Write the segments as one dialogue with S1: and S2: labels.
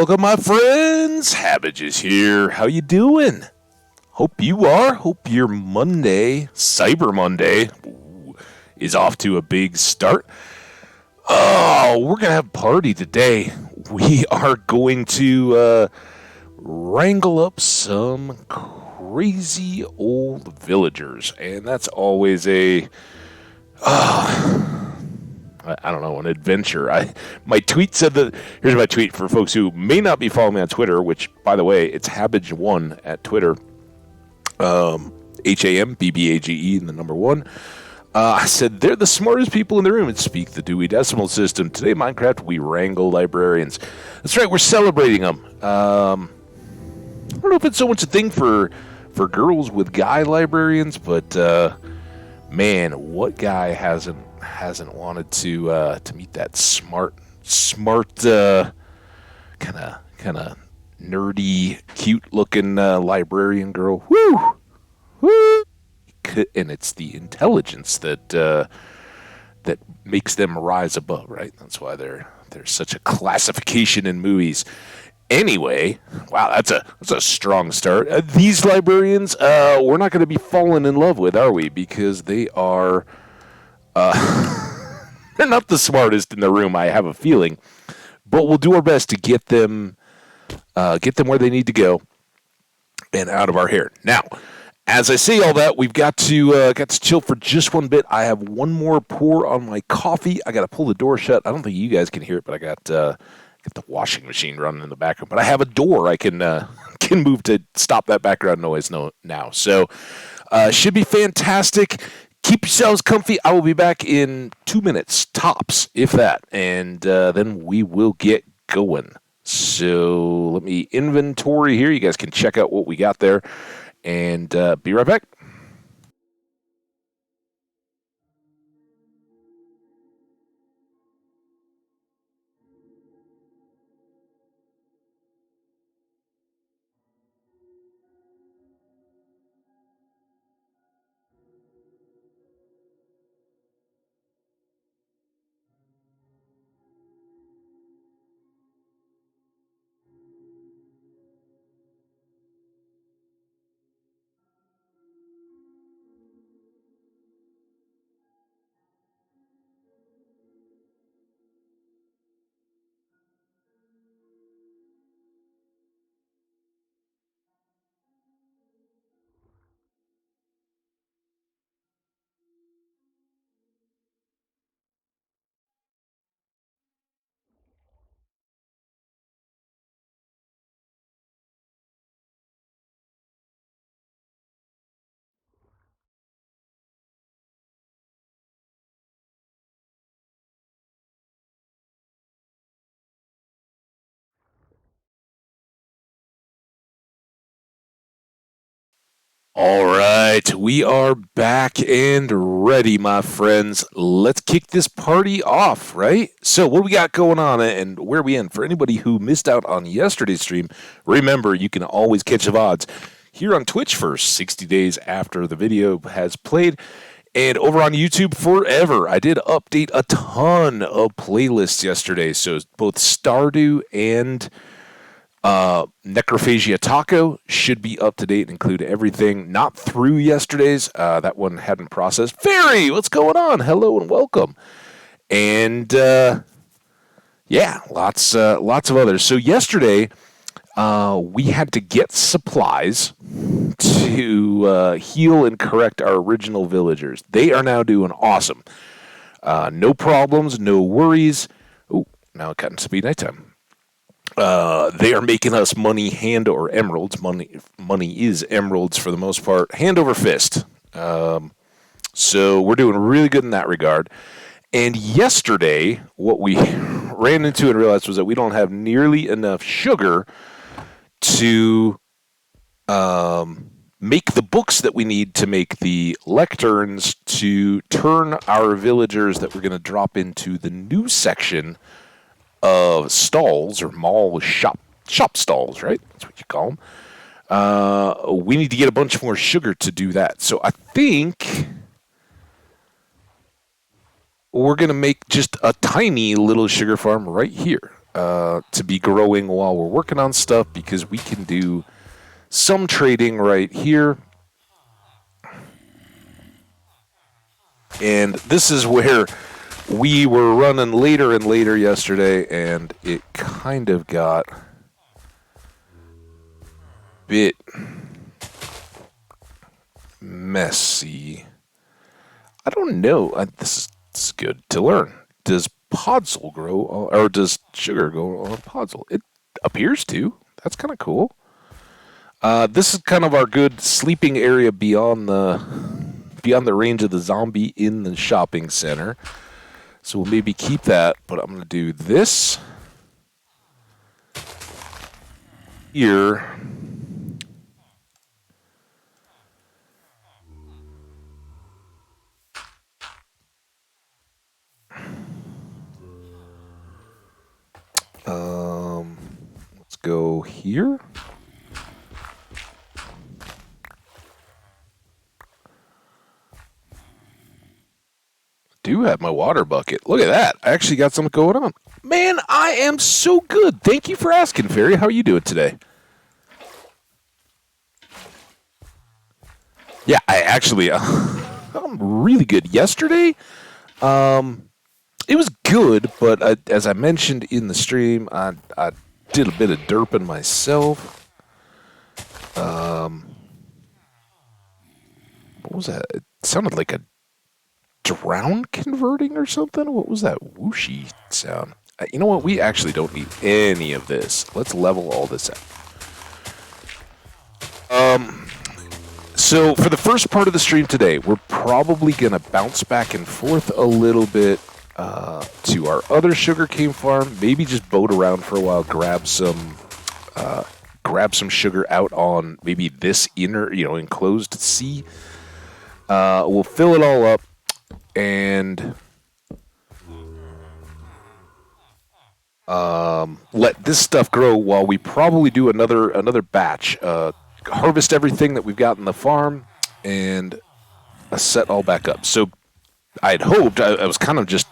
S1: Welcome, my friends. Habbage is here. How you doing? Hope you are. Hope your Monday, Cyber Monday, is off to a big start. Oh, we're going to have a party today. We are going to wrangle up some crazy old villagers. And that's always a... I don't know, an adventure. My tweet said that. Here's my tweet for folks who may not be following me on Twitter, which, by the way, it's Habbage1 at Twitter. HAMBBAGE and the number 1. I said, they're the smartest people in the room and speak the Dewey Decimal System. Today, Minecraft, we wrangle librarians. That's right, we're celebrating them. I don't know if it's so much a thing for girls with guy librarians, but man, what guy hasn't wanted to meet that smart kind of nerdy, cute looking librarian girl. Woo! And it's the intelligence that makes them rise above, right? That's why there's such a classification in movies. Anyway, wow, that's a strong start. These librarians, we're not going to be falling in love with, are we? Because they are, they're not the smartest in the room, I have a feeling. But we'll do our best to get them where they need to go and out of our hair. Now, as I say all that, we've got to chill for just one bit. I have one more pour on my coffee. I got to pull the door shut. I don't think you guys can hear it, but I got the washing machine running in the background. But I have a door I can move to stop that background noise now. So should be fantastic. Keep yourselves comfy. I will be back in 2 minutes, tops, if that. And then we will get going. So let me inventory here. You guys can check out what we got there. And be right back. All right, we are back and ready, my friends. Let's kick this party off, right? So what do we got going on and where are we in? For anybody who missed out on yesterday's stream, remember, you can always catch the VODs here on Twitch for 60 days after the video has played. And over on YouTube forever. I did update a ton of playlists yesterday. So both Stardew and Necrophagia Taco should be up to date and include everything not through yesterday's. That one hadn't processed. Fairy, what's going on? Hello and welcome. And yeah, lots of others. So yesterday we had to get supplies to heal and correct our original villagers. They are now doing awesome. No problems, no worries. Oh, now it got to be nighttime. They are making us money hand or emeralds. Money is emeralds for the most part, hand over fist. So we're doing really good in that regard. And yesterday, what we ran into and realized was that we don't have nearly enough sugar to make the books that we need to make the lecterns to turn our villagers that we're going to drop into the new section of stalls or mall shop stalls, right? That's what you call them. We need to get a bunch more sugar to do that. So I think we're going to make just a tiny little sugar farm right here. to be growing while we're working on stuff because we can do some trading right here. And this is where we were running later and later yesterday, and it kind of got a bit messy. I don't know. This is good to learn. Does podzol grow, or does sugar grow on podzol? It appears to. That's kind of cool. This is kind of our good sleeping area beyond the range of the zombie in the shopping center. So we'll maybe keep that, but I'm going to do this here. Let's go here. Do have my water bucket. Look at that. I actually got something going on. Man, I am so good. Thank you for asking, Fairy. How are you doing today? Yeah, I actually, I'm really good. Yesterday, it was good, but as I mentioned in the stream, I did a bit of derping myself. What was that? It sounded like a drown converting or something. What was that whooshy sound? You know what? We actually don't need any of this. Let's level all this out. So for the first part of the stream today, we're probably going to bounce back and forth a little bit to our other sugarcane farm. Maybe just boat around for a while, grab some sugar out on maybe this inner, enclosed sea. We'll fill it all up and let this stuff grow while we probably do another batch. Harvest everything that we've got in the farm and set all back up. So I had hoped, I was kind of just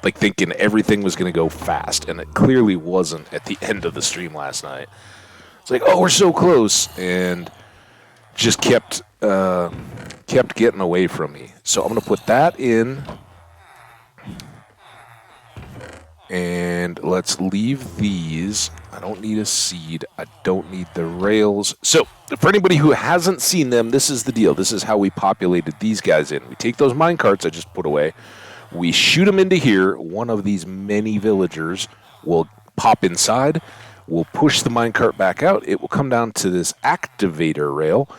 S1: like thinking everything was going to go fast, and it clearly wasn't at the end of the stream last night. It's like, oh, we're so close, and just kept getting away from me. So I'm going to put that in, and let's leave these. I don't need a seed. I don't need the rails. So for anybody who hasn't seen them, this is the deal. This is how we populated these guys in. We take those mine carts I just put away. We shoot them into here. One of these many villagers will pop inside. We'll push the minecart back out. It will come down to this activator rail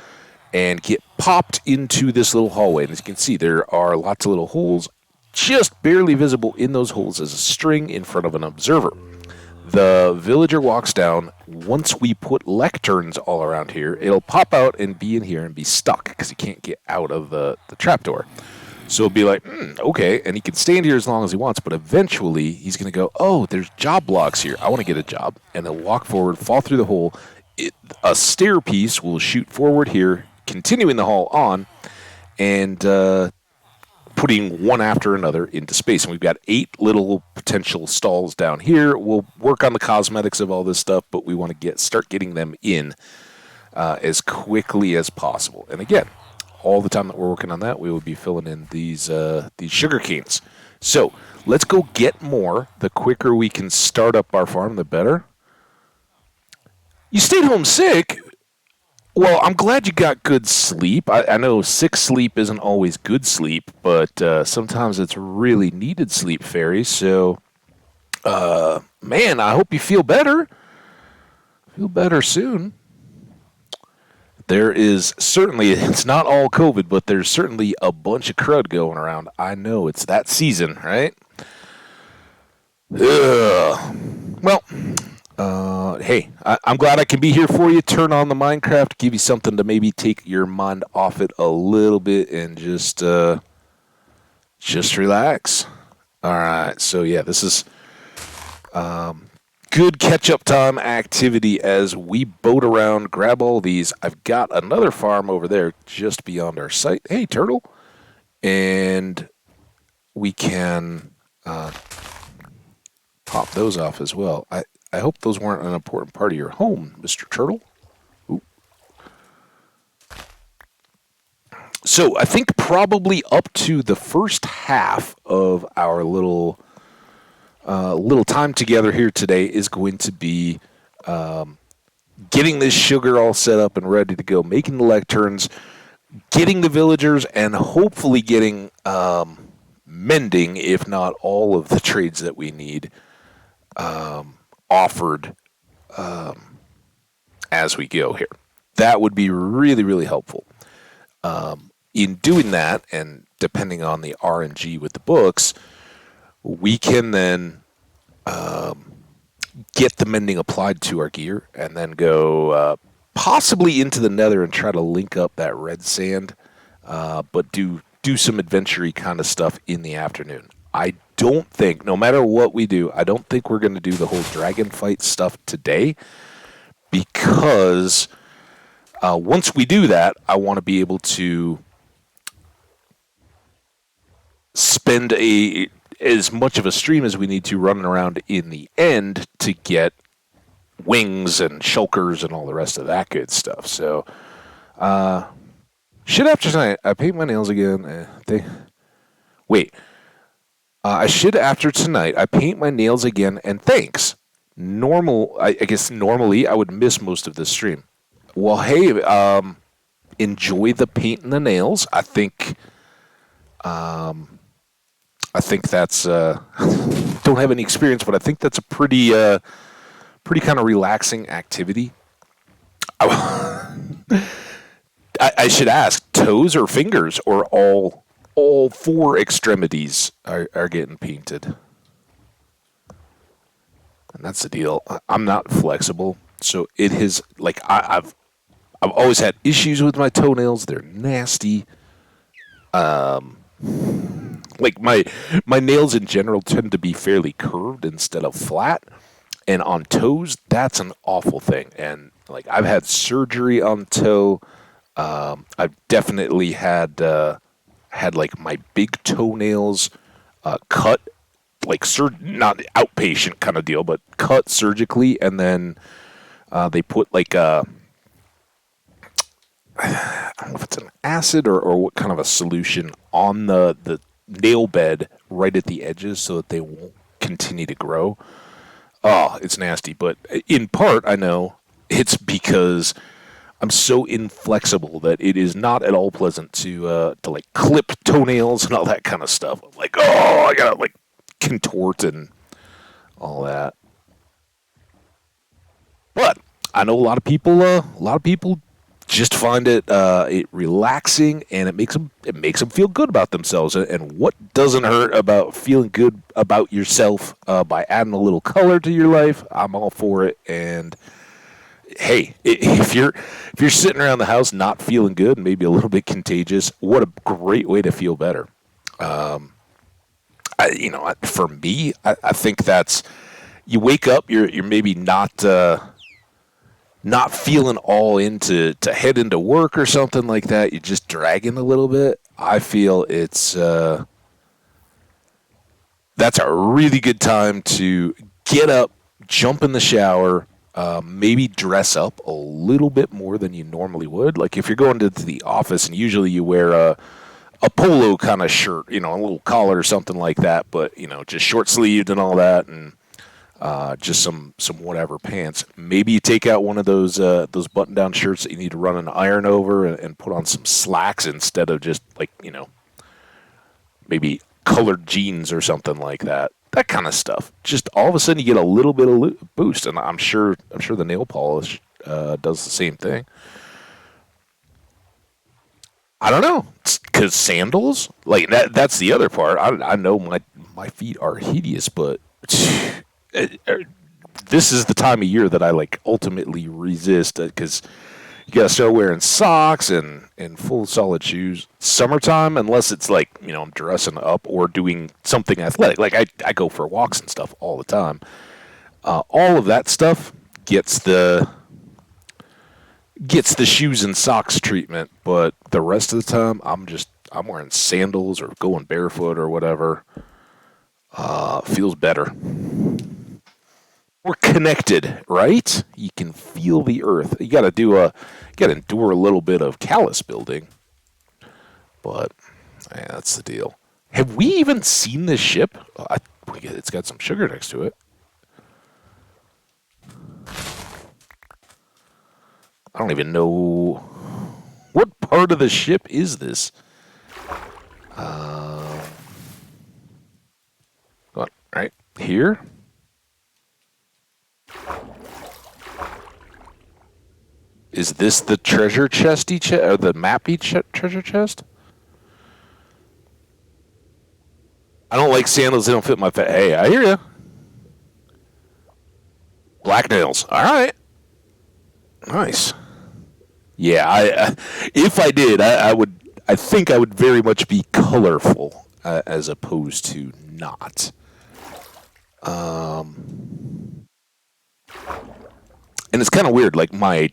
S1: and get popped into this little hallway. And as you can see, there are lots of little holes. Just barely visible in those holes is a string in front of an observer. The villager walks down. Once we put lecterns all around here, it'll pop out and be in here and be stuck because he can't get out of the trapdoor. So it'll be like, okay, and he can stay in here as long as he wants, but eventually he's going to go, oh, there's job blocks here. I want to get a job. And he'll walk forward, fall through the hole. A stair piece will shoot forward here, continuing the hall on, and putting one after another into space. And we've got 8 little potential stalls down here. We'll work on the cosmetics of all this stuff, but we want to start getting them in as quickly as possible. And again, all the time that we're working on that, we will be filling in these sugar canes. So let's go get more. The quicker we can start up our farm, the better. You stayed home sick? Well, I'm glad you got good sleep. I know sick sleep isn't always good sleep, but sometimes it's really needed sleep, Fairy. So, man, I hope you feel better. Feel better soon. There is certainly, it's not all COVID, but there's certainly a bunch of crud going around. I know, it's that season, right? Ugh. Well, hey, I'm glad I can be here for you. Turn on the Minecraft, give you something to maybe take your mind off it a little bit and just relax. All right, so yeah, this is good catch-up time activity as we boat around, grab all these. I've got another farm over there just beyond our site. Hey, turtle. And we can pop those off as well. I hope those weren't an important part of your home, Mr. Turtle. Ooh. So I think probably up to the first half of our little time together here today is going to be getting this sugar all set up and ready to go, making the lecterns, getting the villagers, and hopefully getting mending, if not all of the trades that we need, offered as we go here. That would be really, really helpful. In doing that, and depending on the RNG with the books, we can then get the mending applied to our gear and then go possibly into the nether and try to link up that red sand, but do some adventure-y kind of stuff in the afternoon. I don't think, no matter what we do, I don't think we're going to do the whole dragon fight stuff today, because once we do that, I want to be able to spend as much of a stream as we need to running around in the end to get wings and shulkers and all the rest of that good stuff. So, should after tonight, I paint my nails again. Wait. I should after tonight, I paint my nails again, and thanks. I guess normally I would miss most of this stream. Well, hey, enjoy the paint and the nails. I think that's don't have any experience, but I think that's a pretty kind of relaxing activity. I should ask, toes or fingers, or all four extremities are getting painted. And that's the deal. I'm not flexible, so it is like I've always had issues with my toenails. They're nasty. Like my nails in general tend to be fairly curved instead of flat, and on toes, that's an awful thing. And like I've had surgery on toe. I've definitely had like my big toenails cut, like not outpatient kind of deal, but cut surgically, and then they put like I don't know if it's an acid or what kind of a solution on the nail bed right at the edges so that they won't continue to grow. Oh, it's nasty. But in part, I know it's because I'm so inflexible that it is not at all pleasant to like clip toenails and all that kind of stuff. I'm like, oh, I gotta like contort and all that. But I know a lot of people just find it relaxing, and it makes them feel good about themselves. And what doesn't hurt about feeling good about yourself by adding a little color to your life? I'm all for it. And hey, if you're sitting around the house not feeling good, maybe a little bit contagious, what a great way to feel better. For me, I think that's, you wake up, you're maybe not feeling all into to head into work or something like that. You're just dragging a little bit. I feel it's that's a really good time to get up, jump in the shower, maybe dress up a little bit more than you normally would. Like if you're going to the office and usually you wear a polo kind of shirt, a little collar or something like that, but just short sleeved and all that, and just some whatever pants. Maybe you take out one of those button down shirts that you need to run an iron over and put on some slacks instead of just like maybe colored jeans or something like that. That kind of stuff. Just all of a sudden you get a little bit of boost, and I'm sure the nail polish does the same thing. I don't know, because sandals, like that's the other part. I know my feet are hideous, but this is the time of year that I like ultimately resist, because you gotta start wearing socks and full solid shoes. Summertime, unless it's like I'm dressing up or doing something athletic, like I go for walks and stuff all the time. All of that stuff gets the shoes and socks treatment, but the rest of the time I'm wearing sandals or going barefoot or whatever. Feels better. connected, right? You can feel the earth. You got to endure a little bit of callus building, but yeah, that's the deal. Have we even seen this ship? It's got some sugar next to it. I don't even know what part of the ship is this. What, right here? Is this the treasure chesty or the mappy treasure chest? I don't like sandals. They don't fit my foot. Hey, I hear you. Black nails. All right. Nice. Yeah, if I did, I would. I think I would very much be colorful as opposed to not. And it's kind of weird. Like my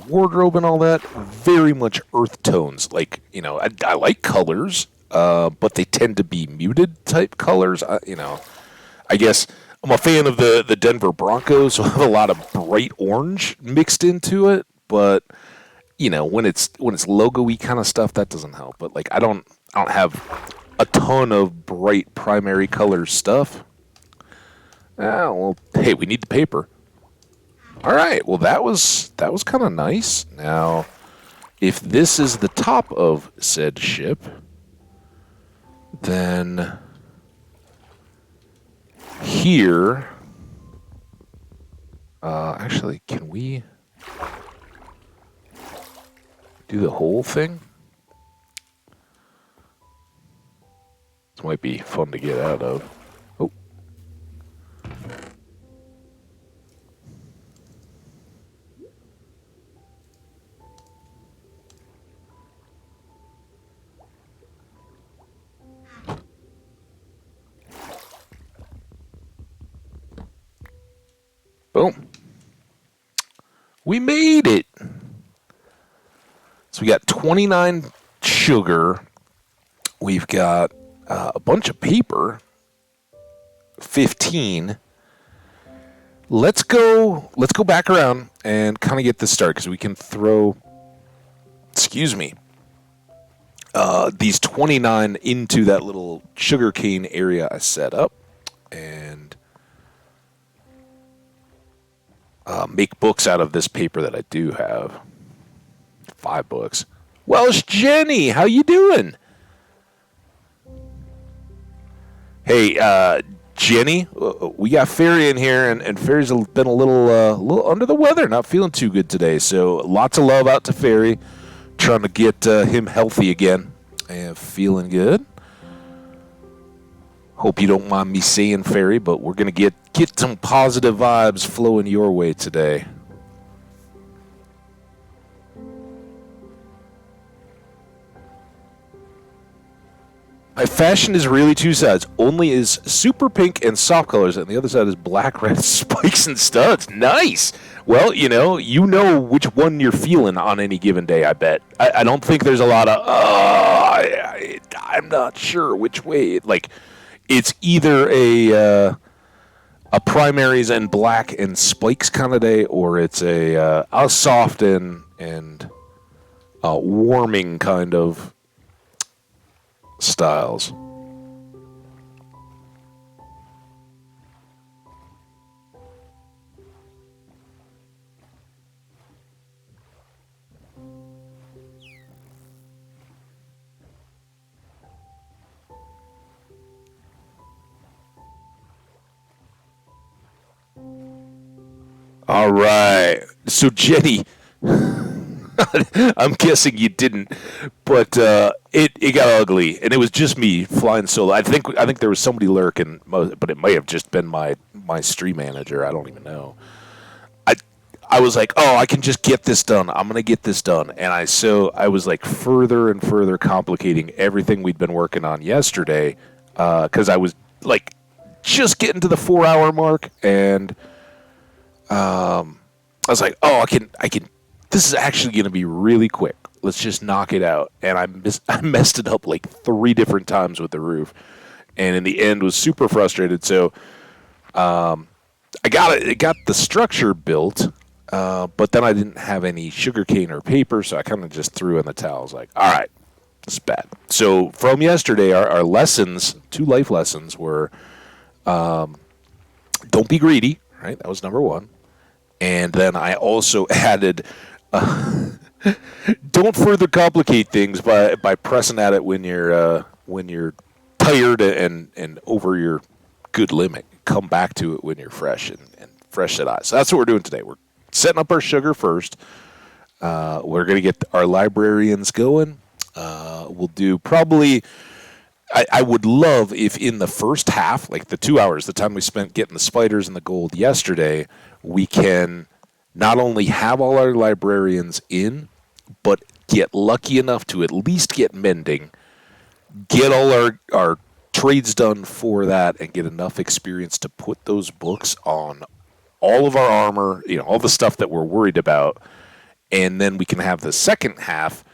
S1: wardrobe and all that, very much earth tones. Like, I like colors, but they tend to be muted type colors. I guess I'm a fan of the Denver Broncos, so I have a lot of bright orange mixed into it. But when it's logo-y kind of stuff, that doesn't help. But like, I don't have a ton of bright primary color stuff. Well, hey, we need the paper. All right. Well, that was kind of nice. Now, if this is the top of said ship, then here, actually, can we do the whole thing? This might be fun to get out of. Oh. Boom. We made it. So we got 29 sugar. We've got a bunch of paper. 15. Let's go back around and kind of get this started because we can throw, these 29 into that little sugarcane area I set up and make books out of this paper that I do have. 5 books. Welsh Jenny, how you doing? Hey, Jenny, we got Fairy in here, and Fairy's been a little under the weather, not feeling too good today. So lots of love out to Fairy, trying to get him healthy again and feeling good. Hope you don't mind me saying, Fairy, but we're gonna get some positive vibes flowing your way today. My fashion is really 2 sides. Only is super pink and soft colors, and the other side is black, red spikes and studs. Nice. Well, you know which one you're feeling on any given day. I bet. I don't think there's a lot of. I'm not sure which way. Like, it's either a primaries and black and spikes kind of day, or it's a soft and warming kind of styles. All right. So Jenny, I'm guessing you didn't, but it got ugly, and it was just me flying solo. I think there was somebody lurking, but it may have just been my stream manager. I don't even know. I was like, oh, I can just get this done. I'm gonna get this done, and I was like further and further complicating everything we'd been working on yesterday, because I was like just getting to the 4-hour mark, and I was like, oh, I can. This is actually going to be really quick. Let's just knock it out. And I messed it up like 3 different times with the roof, and in the end was super frustrated. So I got the structure built, but then I didn't have any sugarcane or paper, so I kind of just threw in the towel. I was like, all right, this is bad. So from yesterday, our lessons, 2 life lessons, were don't be greedy, right? That was number one. And then I also added, don't further complicate things by pressing at it when you're tired and over your good limit. Come back to it when you're fresh and fresh at eye. So that's what we're doing today. We're setting up our sugar first. We're going to get our librarians going. We'll do probably. I would love if in the first half, like the 2 hours, the time we spent getting the spiders and the gold yesterday, we can not only have all our librarians in, but get lucky enough to at least get mending, get all our trades done for that, and get enough experience to put those books on all of our armor, all the stuff that we're worried about, and then we can have the second half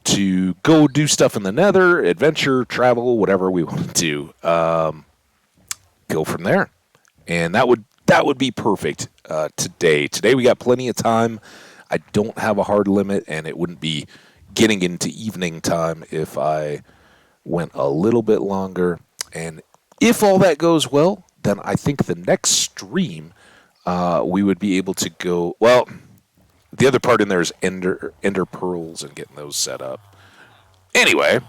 S1: to go do stuff in the nether, adventure, travel, whatever we want to do. Go from there. And that would be perfect today. Today we got plenty of time. I don't have a hard limit, and it wouldn't be getting into evening time if I went a little bit longer. And if all that goes well, then I think the next stream we would be able to go... Well, the other part in there is ender pearls and getting those set up. Anyway,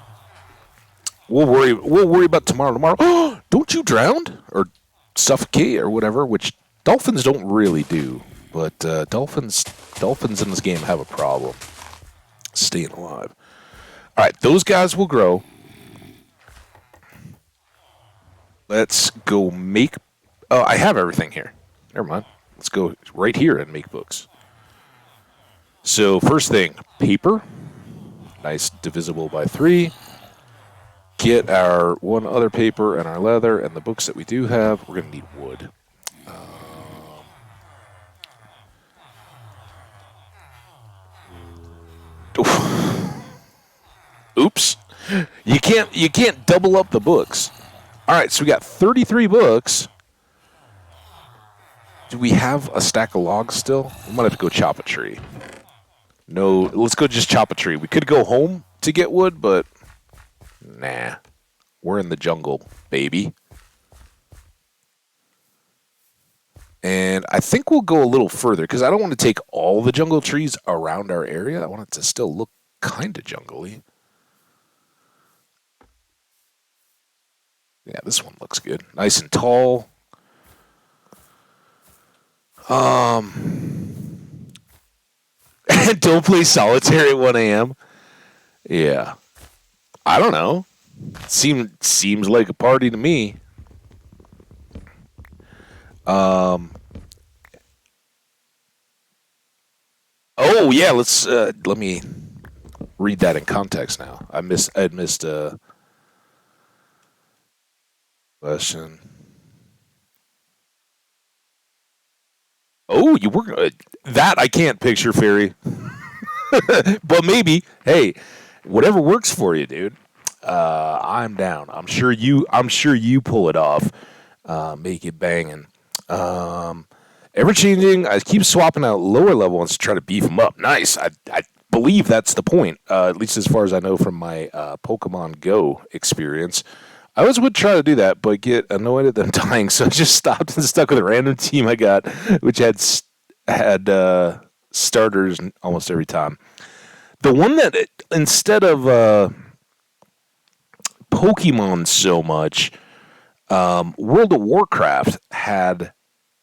S1: we'll worry about tomorrow. Don't you drown or suffocate or whatever, which dolphins don't really do. But dolphins in this game have a problem staying alive. All right, those guys will grow. Let's go make... Oh, I have everything here. Never mind. Let's go right here and make books. So first thing, paper. Nice, divisible by 3. Get our one other paper and our leather and the books that we do have. We're going to need wood. Oops. You can't double up the books. All right, so we got 33 books. Do we have a stack of logs still? We might have to go chop a tree. No, let's go just chop a tree. We could go home to get wood, but nah. We're in the jungle, baby. And I think we'll go a little further, because I don't want to take all the jungle trees around our area. I want it to still look kind of jungly. Yeah, this one looks good. Nice and tall. Don't play solitaire at 1 a.m. Yeah. I don't know. Seems like a party to me. Oh yeah, let me read that in context now. I had missed a question. Oh, you were that I can't picture, Fairy. But maybe, hey, whatever works for you, dude. I'm down. I'm sure you pull it off. Make it banging. Ever changing. I keep swapping out lower level ones to try to beef them up. Nice. I believe that's the point. At least as far as I know from my Pokemon Go experience. I always would try to do that, but get annoyed at them dying, so I just stopped and stuck with a random team I got, which had starters almost every time. The one that, instead of Pokemon so much, World of Warcraft had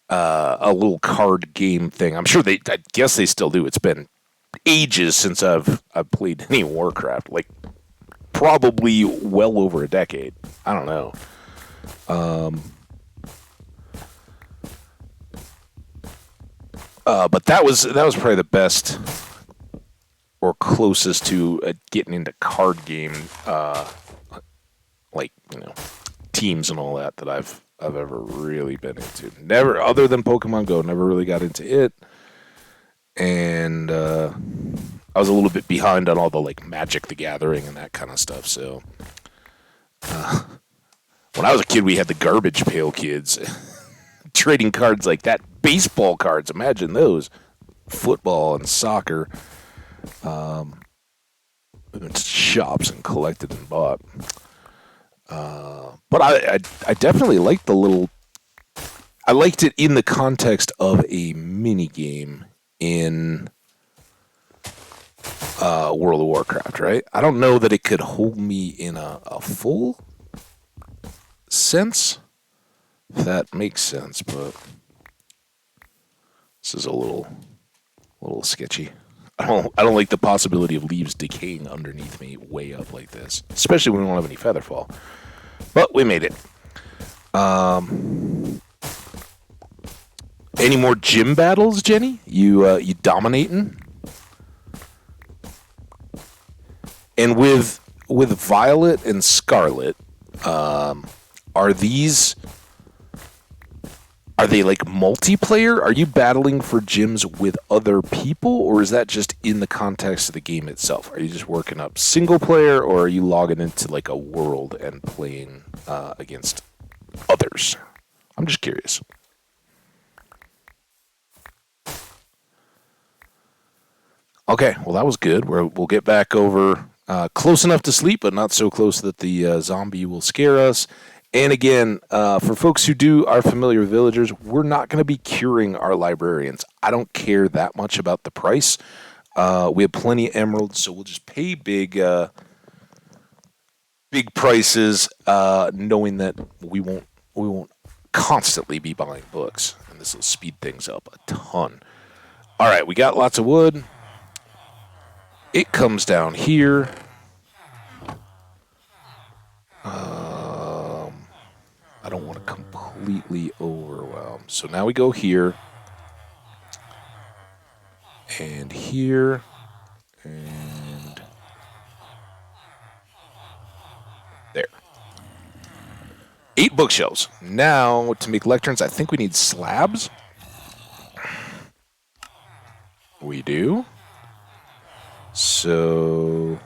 S1: a little card game thing. I'm sure I guess they still do. It's been ages since I've played any Warcraft, like probably well over a decade. I don't know. But that was probably the best or closest to getting into card game, like teams and all that I've ever really been into. Never, other than Pokemon Go, never really got into it. And I was a little bit behind on all the like Magic the Gathering and that kind of stuff. So when I was a kid, we had the Garbage Pail Kids. trading cards like that. Baseball cards, imagine those. Football and soccer. Shops and collected and bought. But I definitely liked the little. I liked it in the context of a mini game in World of Warcraft, right? I don't know that it could hold me in a full sense, if that makes sense, but this is a little sketchy. I don't like the possibility of leaves decaying underneath me way up like this, especially when we don't have any featherfall. But we made it. Any more gym battles, Jenny? You dominating? And with Violet and Scarlet, are they like multiplayer? Are you battling for gyms with other people, or is that just in the context of the game itself? Are you just working up single player, or are you logging into like a world and playing against others? I'm just curious. Okay, well that was good. We'll get back over close enough to sleep, but not so close that the zombie will scare us. And again, for folks who are familiar with villagers, we're not going to be curing our librarians. I don't care that much about the price. We have plenty of emeralds, so we'll just pay big prices, knowing that we won't constantly be buying books, and this will speed things up a ton. All right, we got lots of wood. It comes down here. I don't want to completely overwhelm. So now we go here. And here. And there. 8 bookshelves. Now, to make lecterns, I think we need slabs. We do. So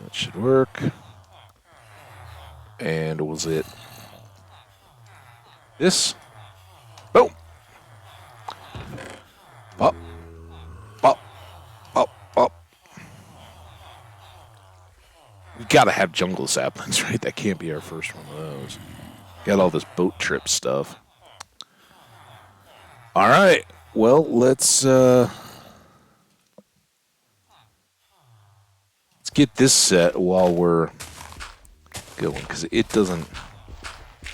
S1: that should work. And was it this? Boom. Up. Up. Up. Up. We gotta have jungle saplings, right? That can't be our first one of those. Got all this boat trip stuff. All right. Well, let's get this set while we're going, because it doesn't. I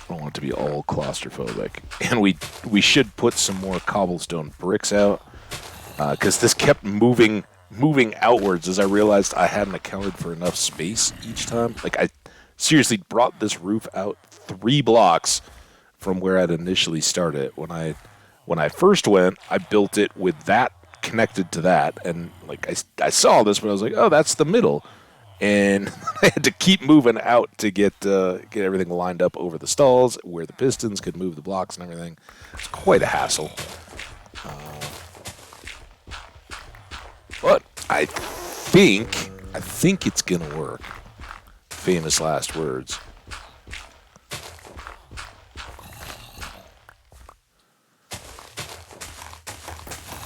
S1: don't want it to be all claustrophobic, and we should put some more cobblestone bricks out, because this kept moving outwards as I realized I hadn't accounted for enough space each time. Like I seriously brought this roof out 3 blocks from where I'd initially started. When I first went, I built it with that connected to that, and like I saw this, but I was like, oh, that's the middle. And I had to keep moving out to get everything lined up over the stalls where the pistons could move the blocks and everything. It's quite a hassle. But I think it's gonna work. Famous last words.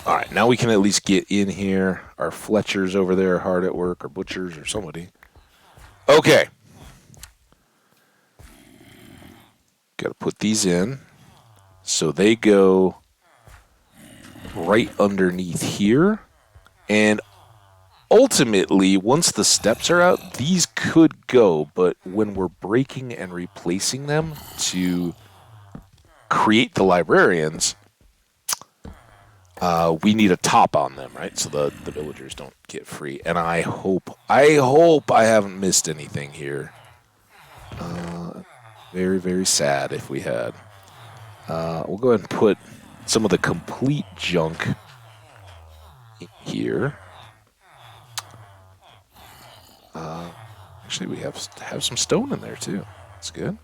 S1: All right, now we can at least get in here. Our Fletchers over there are hard at work, or butchers, or somebody. Okay. Got to put these in. So they go right underneath here. And ultimately, once the steps are out, these could go. But when we're breaking and replacing them to create the librarians, we need a top on them, right? So the villagers don't get free. And I hope I haven't missed anything here. Very, very sad if we had. We'll go ahead and put some of the complete junk here. Actually, we have some stone in there too. That's good.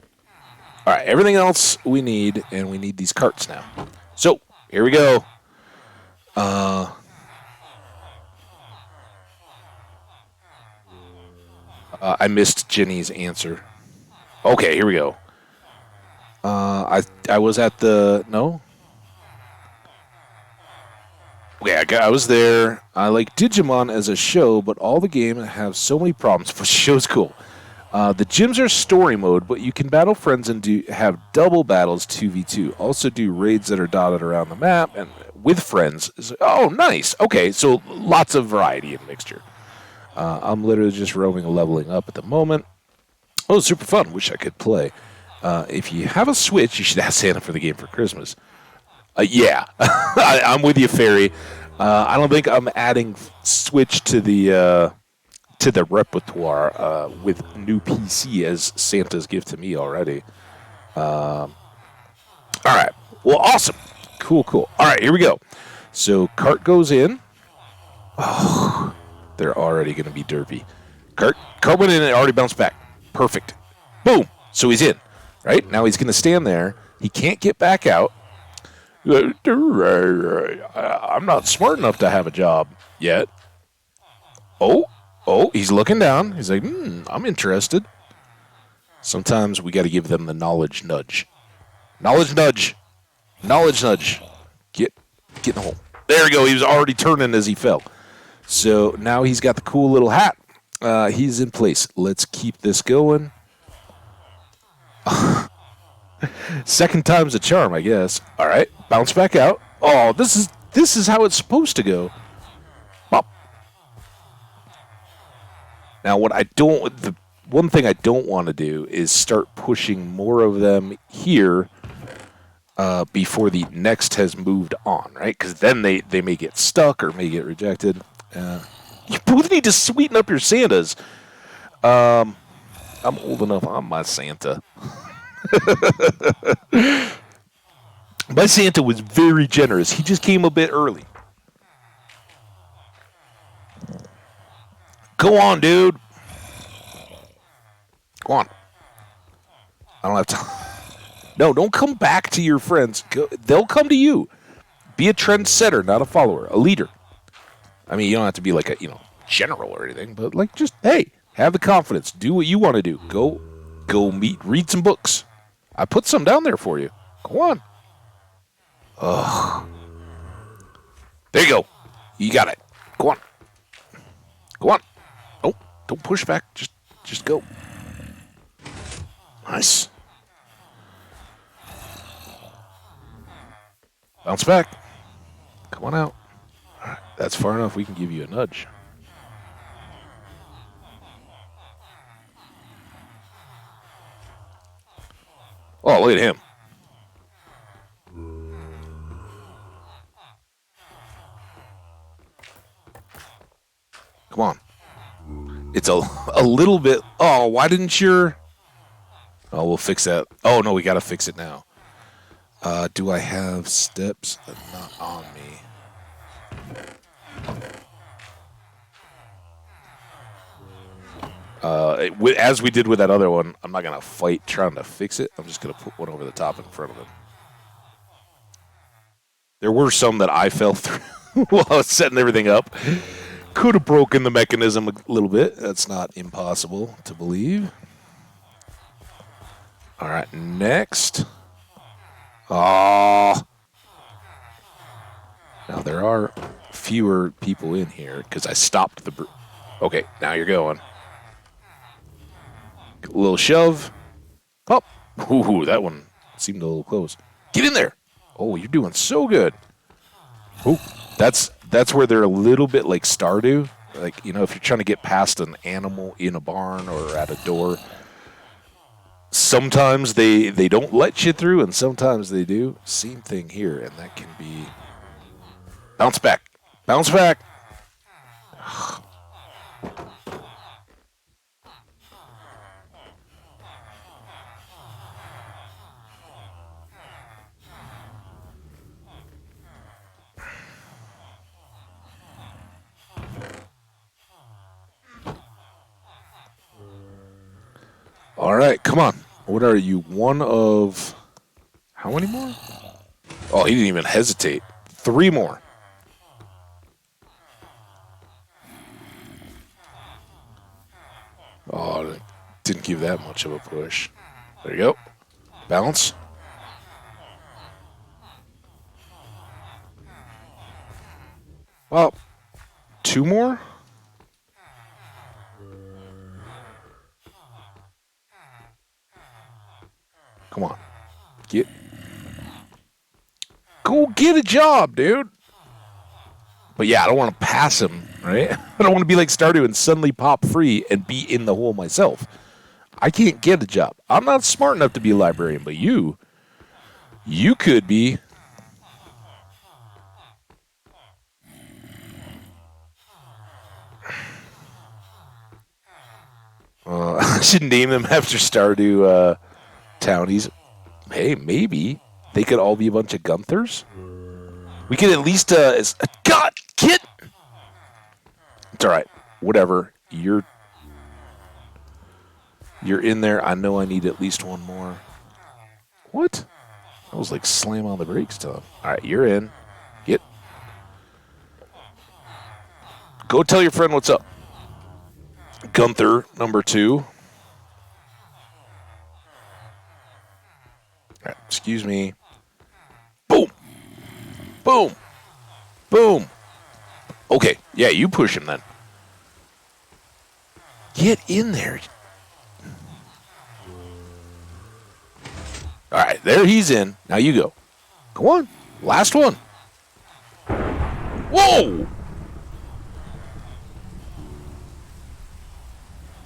S1: All right, everything else we need, and we need these carts now. So here we go. I missed Jenny's answer. Okay, here we go. I was at the no. Yeah, I was there. I like Digimon as a show, but all the games have so many problems. The show's cool. The gyms are story mode, but you can battle friends and have double battles 2v2. Also do raids that are dotted around the map and with friends. Oh, nice. Okay, so lots of variety and mixture. I'm literally just roaming and leveling up at the moment. Oh, super fun. Wish I could play. If you have a Switch, you should ask Santa for the game for Christmas. Yeah, I'm with you, Fairy. I don't think I'm adding Switch to the repertoire with new PC as Santa's gift to me already. All right. Well, awesome. Cool, cool. All right, here we go. So cart goes in. Oh, they're already going to be derpy. Cart went in and already bounced back. Perfect. Boom. So he's in. Right? Now he's going to stand there. He can't get back out. I'm not smart enough to have a job yet. Oh, he's looking down. He's like, I'm interested. Sometimes we got to give them the knowledge nudge. Knowledge nudge. Knowledge nudge. Get in the hole. There we go. He was already turning as he fell. So now he's got the cool little hat. He's in place. Let's keep this going. Second time's a charm, I guess. All right. Bounce back out. Oh, this is how it's supposed to go. Bop. Now, the one thing I don't want to do is start pushing more of them here before the next has moved on, right? Because then they may get stuck or may get rejected. You both need to sweeten up your Santas. I'm old enough. I'm my Santa. My Santa was very generous. He just came a bit early. Go on, dude. Go on. I don't have time. No, don't come back to your friends. They'll come to you. Be a trendsetter, not a follower. A leader. I mean, you don't have to be like a general or anything, but like just hey, have the confidence. Do what you want to do. Go read some books. I put some down there for you. Go on. Ugh. There you go. You got it. Go on. Go on. Oh, don't push back. Just go. Nice. Bounce back. Come on out. All right, that's far enough. We can give you a nudge. Oh, look at him. Come on. It's a little bit. Oh, why didn't your... Oh, we'll fix that. Oh, no, we got to fix it now. Do I have steps that are not on me? As we did with that other one, I'm not going to fight trying to fix it. I'm just going to put one over the top in front of him. There were some that I fell through while I was setting everything up. Could have broken the mechanism a little bit. That's not impossible to believe. All right, next. Oh. Now, there are fewer people in here because I stopped the... Okay, now you're going. A little shove. Pop. Ooh, that one seemed a little close. Get in there. Oh, you're doing so good. Ooh, that's where they're a little bit like Stardew. Like, if you're trying to get past an animal in a barn or at a door, sometimes they don't let you through, and sometimes they do. Same thing here, and that can be... Bounce back. Bounce back. All right, come on. What are you? One of... How many more? Oh, he didn't even hesitate. 3 more. Oh, didn't give that much of a push. There you go. Bounce. Well, 2 more? Come on. Go get a job, dude. But yeah, I don't want to pass him, right? I don't want to be like Stardew and suddenly pop free and be in the hole myself. I can't get a job. I'm not smart enough to be a librarian, but you could be. I should name them after Stardew townies. Hey, maybe they could all be a bunch of Gunthers. We could at least God, kid. It's all right. Whatever. You're in there. I know I need at least one more. What? I was like slam on the brakes to him. All right, you're in. Go tell your friend what's up. Gunther, number 2. All right, excuse me. Boom. Boom. Boom. Okay, yeah, you push him then. Get in there. All right, there he's in. Now you go. Come on. Last one. Whoa!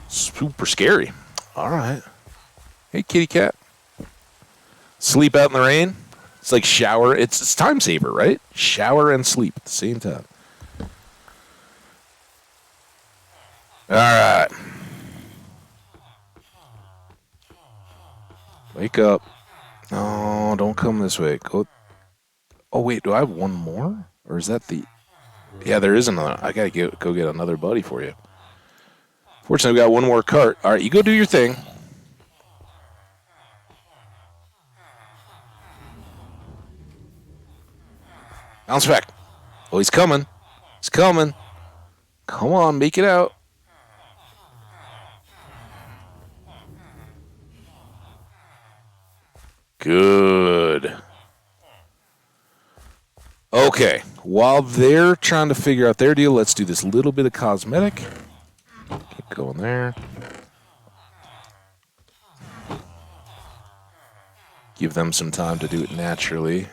S1: Super scary. All right. Hey, kitty cat. Sleep out in the rain. It's like shower. It's time saver, right? Shower and sleep at the same time. All right. Wake up. Oh, don't come this way. Go. Oh, wait. Do I have one more? Or is that the... Yeah, there is another. I got to go get another buddy for you. Fortunately, we got one more cart. All right, you go do your thing. Bounce back. Oh, he's coming. He's coming. Come on, make it out. Good. Okay, while they're trying to figure out their deal, let's do this little bit of cosmetic. Keep going there. Give them some time to do it naturally.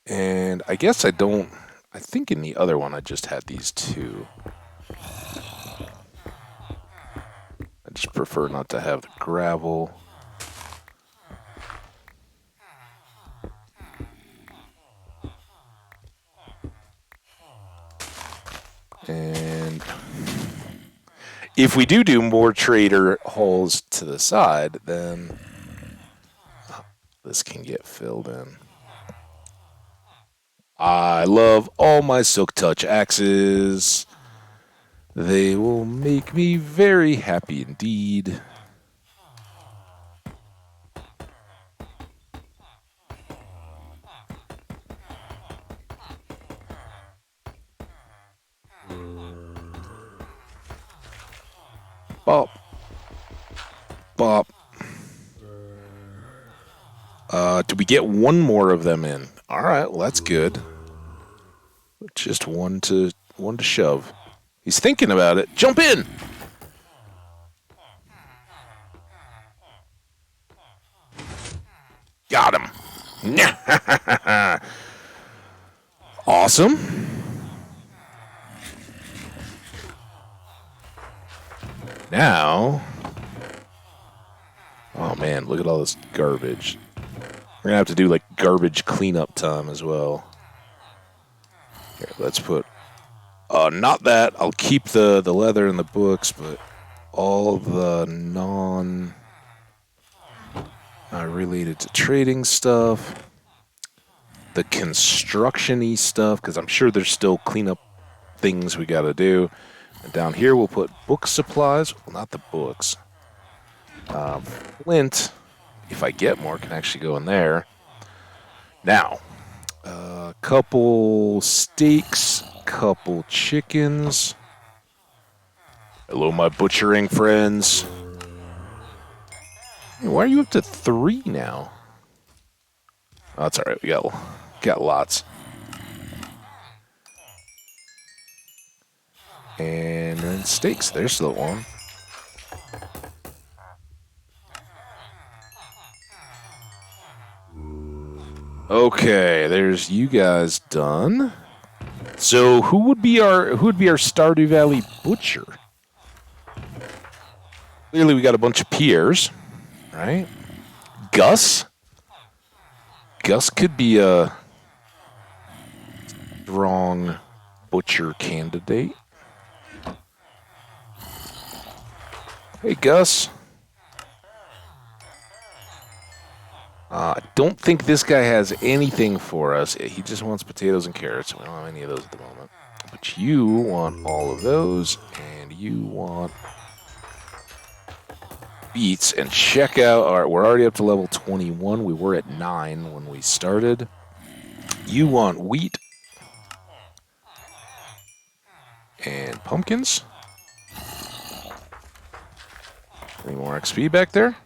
S1: And I guess I think in the other one I just had these 2. I just prefer not to have the gravel. And if we do more trader holes to the side, then this can get filled in. I love all my Silk Touch axes. They will make me very happy indeed. Bop. Bop. Do we get one more of them in? All right, well, that's good. Just one to shove. He's thinking about it. Jump in! Got him. Awesome. Now... Oh, man, look at all this garbage. We're going to have to do, like, garbage cleanup time as well. Here, let's put... not that. I'll keep the leather and the books, but all the non-related to trading stuff. The construction-y stuff, because I'm sure there's still cleanup things we got to do. And down here we'll put book supplies. Well, not the books. Flint, if I get more, can actually go in there. Now, a couple steaks, couple chickens. Hello, my butchering friends. Hey, why are you up to 3 now? Oh, that's alright. We got lots. And then steaks. There's the one. Okay, there's you guys done. So who would be our Stardew Valley butcher? Clearly, we got a bunch of Pierres, right? Gus. Gus could be a strong butcher candidate. Hey, Gus. I don't think this guy has anything for us. He just wants potatoes and carrots. We don't have any of those at the moment. But you want all of those, and you want beets. And check out, all right, we're already up to level 21. We were at 9 when we started. You want wheat and pumpkins. Any more XP back there?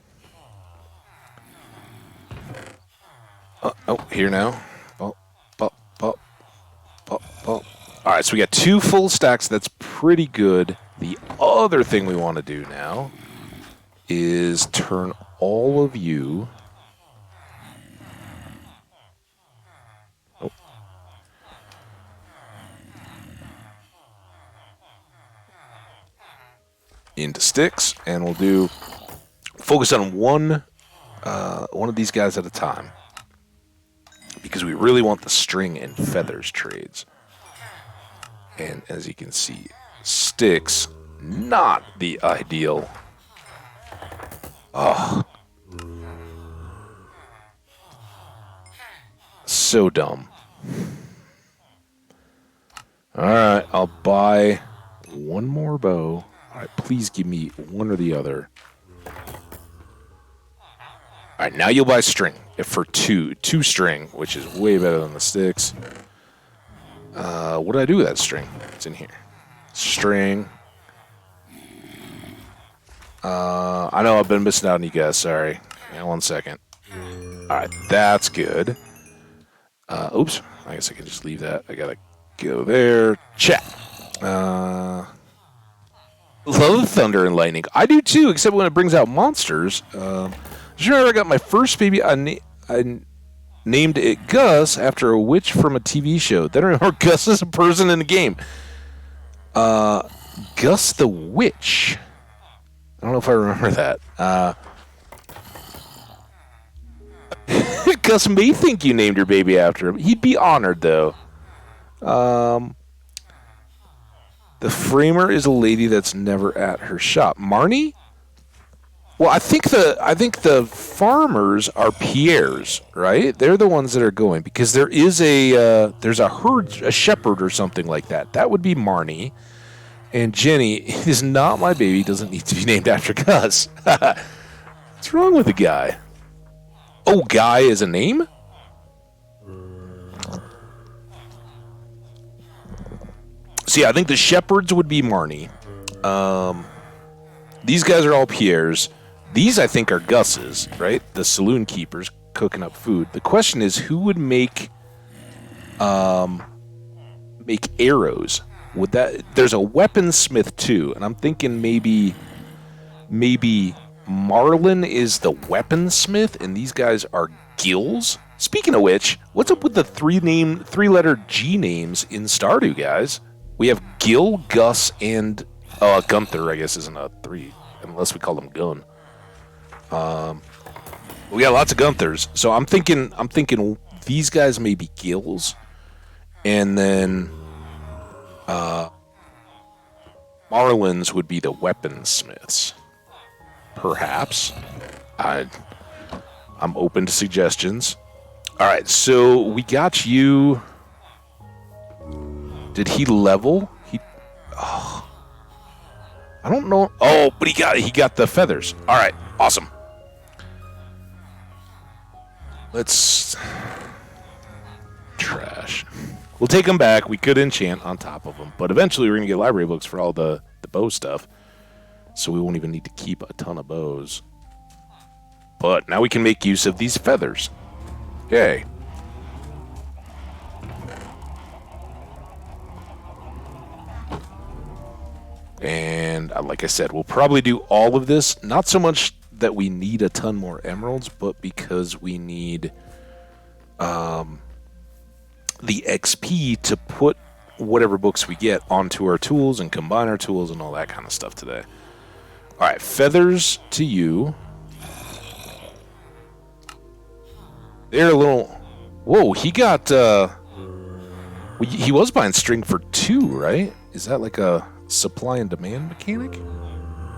S1: Oh, here now. Bop, bop, bop, bop, bop. All right, so we got 2 full stacks. That's pretty good. The other thing we want to do now is turn all of you... Oh. Into sticks, and we'll do... Focus on one of these guys at a time. Because we really want the string and feathers trades. And as you can see, sticks, not the ideal. Oh. So dumb. Alright, I'll buy one more bow. Alright, please give me one or the other. Alright, now you'll buy string. If for 2 string, which is way better than the sticks. What did I do with that string? It's in here. String. I know I've been missing out on you guys, sorry. Hang on 1 second. Alright, that's good. Oops, I guess I can just leave that. I gotta go there. Chat. Love thunder and lightning. I do too, except when it brings out monsters. Just remember I got my first baby, I named it Gus after a witch from a TV show. Then I remember Gus is a person in the game. Gus the Witch. I don't know if I remember that. Gus may think you named your baby after him. He'd be honored, though. The framer is a lady that's never at her shop. Marnie? Well, I think the farmers are Pierres, right? They're the ones that are going because there is there's a shepherd or something like that. That would be Marnie. And Jenny is not my baby. Doesn't need to be named after Gus. What's wrong with the guy? Oh, Guy is a name? So yeah, I think the shepherds would be Marnie. These guys are all Pierres. These, I think, are Gus's, right? The saloon keepers cooking up food. The question is, who would make arrows? Would that? There's a weaponsmith too, and I'm thinking maybe Marlin is the weaponsmith, and these guys are Gills. Speaking of which, what's up with the 3-letter G names in Stardew, guys? We have Gil, Gus, and Gunther. I guess isn't a 3, unless we call them Gun. We got lots of Gunthers, so I'm thinking these guys may be Gills, and then Marlins would be the weaponsmiths. Perhaps. I'm open to suggestions. All right, so we got you. Did he level? I don't know. Oh, but he got the feathers. All right, awesome. Let's trash. We'll take them back. We could enchant on top of them, but eventually we're gonna get library books for all the bow stuff, so we won't even need to keep a ton of bows. But now we can make use of these feathers. Yay. And like I said, we'll probably do all of this. Not so much that we need a ton more emeralds, but because we need the XP to put whatever books we get onto our tools and combine our tools and all that kind of stuff today. All right, feathers to you. They're a little... Whoa, he got... he was buying string for 2, right? Is that like a supply and demand mechanic?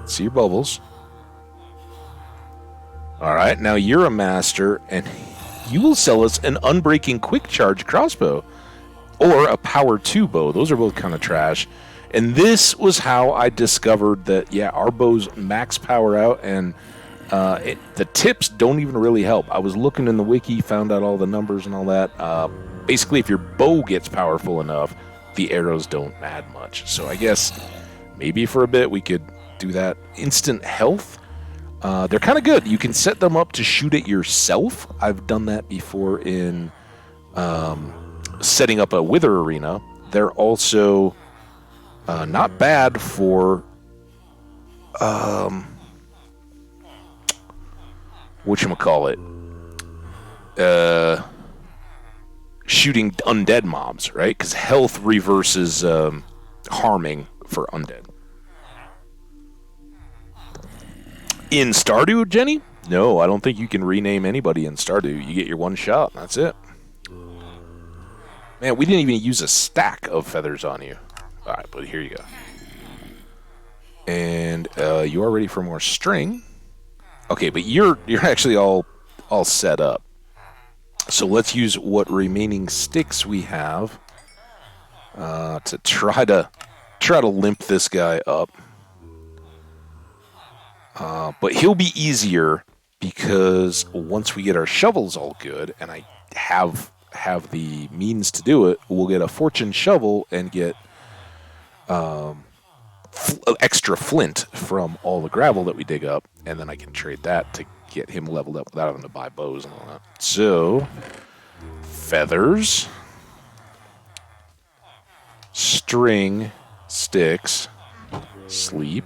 S1: See your bubbles. All right, now you're a master, and you will sell us an unbreaking quick charge crossbow or a power 2 bow. Those are both kind of trash. And this was how I discovered that, yeah, our bows max power out, and the tips don't even really help. I was looking in the wiki, found out all the numbers and all that. Basically, if your bow gets powerful enough, the arrows don't add much. So I guess maybe for a bit we could do that. Instant health. They're kind of good. You can set them up to shoot it yourself. I've done that before in setting up a wither arena. They're also not bad for whatchamacallit, shooting undead mobs, right? Because health reverses harming for undead. In Stardew, Jenny? No, I don't think you can rename anybody in Stardew. You get your one shot, and that's it. Man, we didn't even use a stack of feathers on you. All right, but here you go. And you are ready for more string. Okay, but you're actually all set up. So let's use what remaining sticks we have to try to limp this guy up. But he'll be easier because once we get our shovels all good, and I have the means to do it, we'll get a fortune shovel and get extra flint from all the gravel that we dig up, and then I can trade that to get him leveled up without having to buy bows and all that. So, feathers, string, sticks, sleep.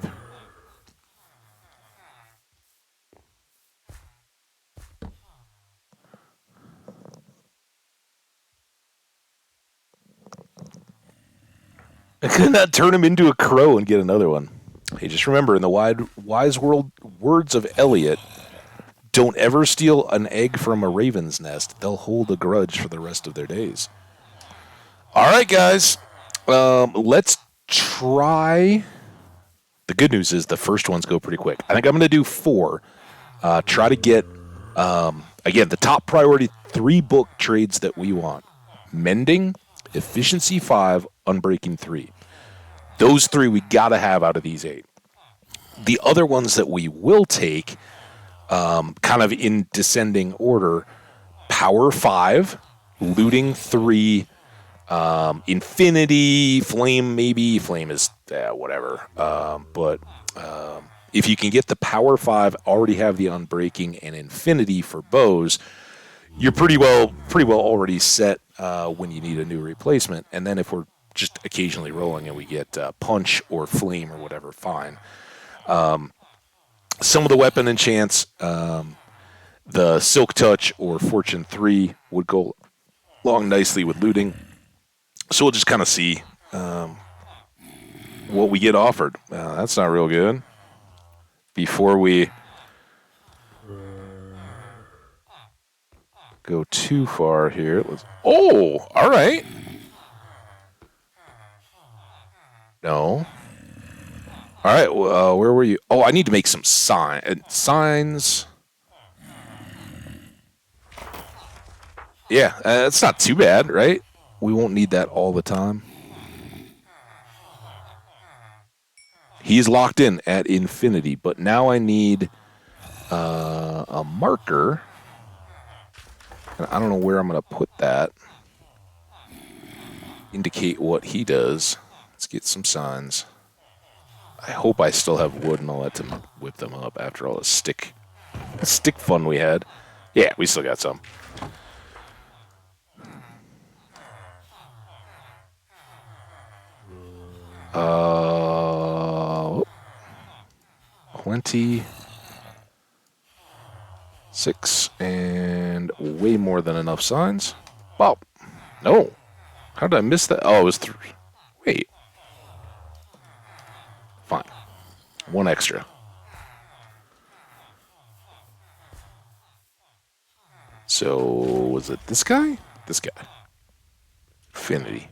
S1: I could not turn him into a crow and get another one. Hey, just remember, in the wise words of Eliot, don't ever steal an egg from a raven's nest. They'll hold a grudge for the rest of their days. All right, guys. Let's try... The good news is the first ones go pretty quick. I think I'm going to do 4. Try to get, again, the top priority 3 book trades that we want. Mending, Efficiency 5, Unbreaking 3. Those 3 we got to have out of these 8. The other ones that we will take, kind of in descending order, Power 5, Looting 3, Infinity, Flame maybe. Flame is whatever. But if you can get the Power 5, already have the Unbreaking and Infinity for bows, you're pretty well already set when you need a new replacement. And then if we're just occasionally rolling and we get Punch or Flame or whatever, fine. Some of the weapon enchants, the Silk Touch or Fortune 3 would go along nicely with looting. So we'll just kind of see what we get offered. That's not real good. Before we go too far here, all right. No. All right, where were you? Oh, I need to make some signs. Yeah, it's not too bad, right? We won't need that all the time. He's locked in at infinity, but now I need a marker. I don't know where I'm going to put that. Indicate what he does. Let's get some signs. I hope I still have wood and all that to whip them up after all the stick stick fun we had. Yeah, we still got some. Uh, 26 and way more than enough signs. Wow. No. How did I miss that? Oh, it was 3. Wait. Fine. 1 extra. So, was it this guy? This guy. Infinity.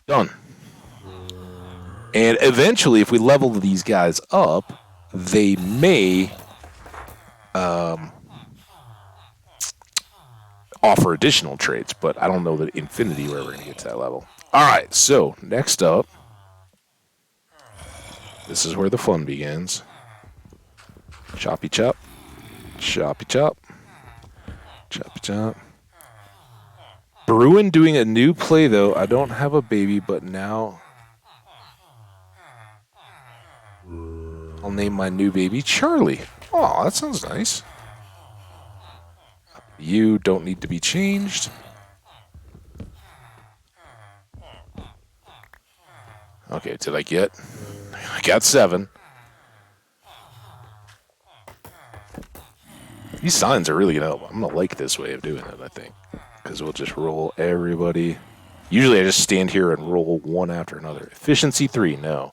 S1: Done. And eventually, if we level these guys up, they may offer additional traits, but I don't know that Infinity we're ever going to get to that level. All right, so next up, this is where the fun begins. Choppy chop, choppy chop, choppy chop. Bruin doing a new play, though. I don't have a baby, but now I'll name my new baby Charlie. Oh, that sounds nice. You don't need to be changed. Okay, did I get? I got 7. These signs are really gonna help. I'm gonna like this way of doing it, I think. Because we'll just roll everybody. Usually I just stand here and roll one after another. Efficiency 3, no.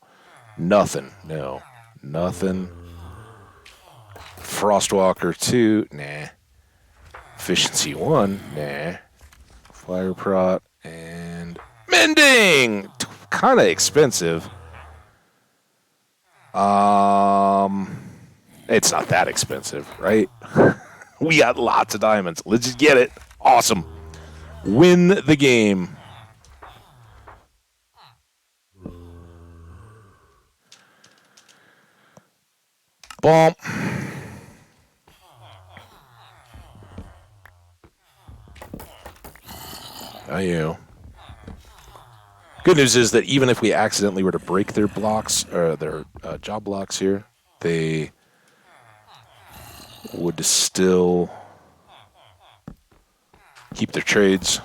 S1: Nothing, no. Nothing. Frostwalker 2, nah. Efficiency 1, nah. Fire prot and mending! Kind of expensive. It's not that expensive, right? We got lots of diamonds. Let's just get it. Awesome. Win the game. Bump. Oh, you. Good news is that even if we accidentally were to break their blocks, or their job blocks here, they would still keep their trades,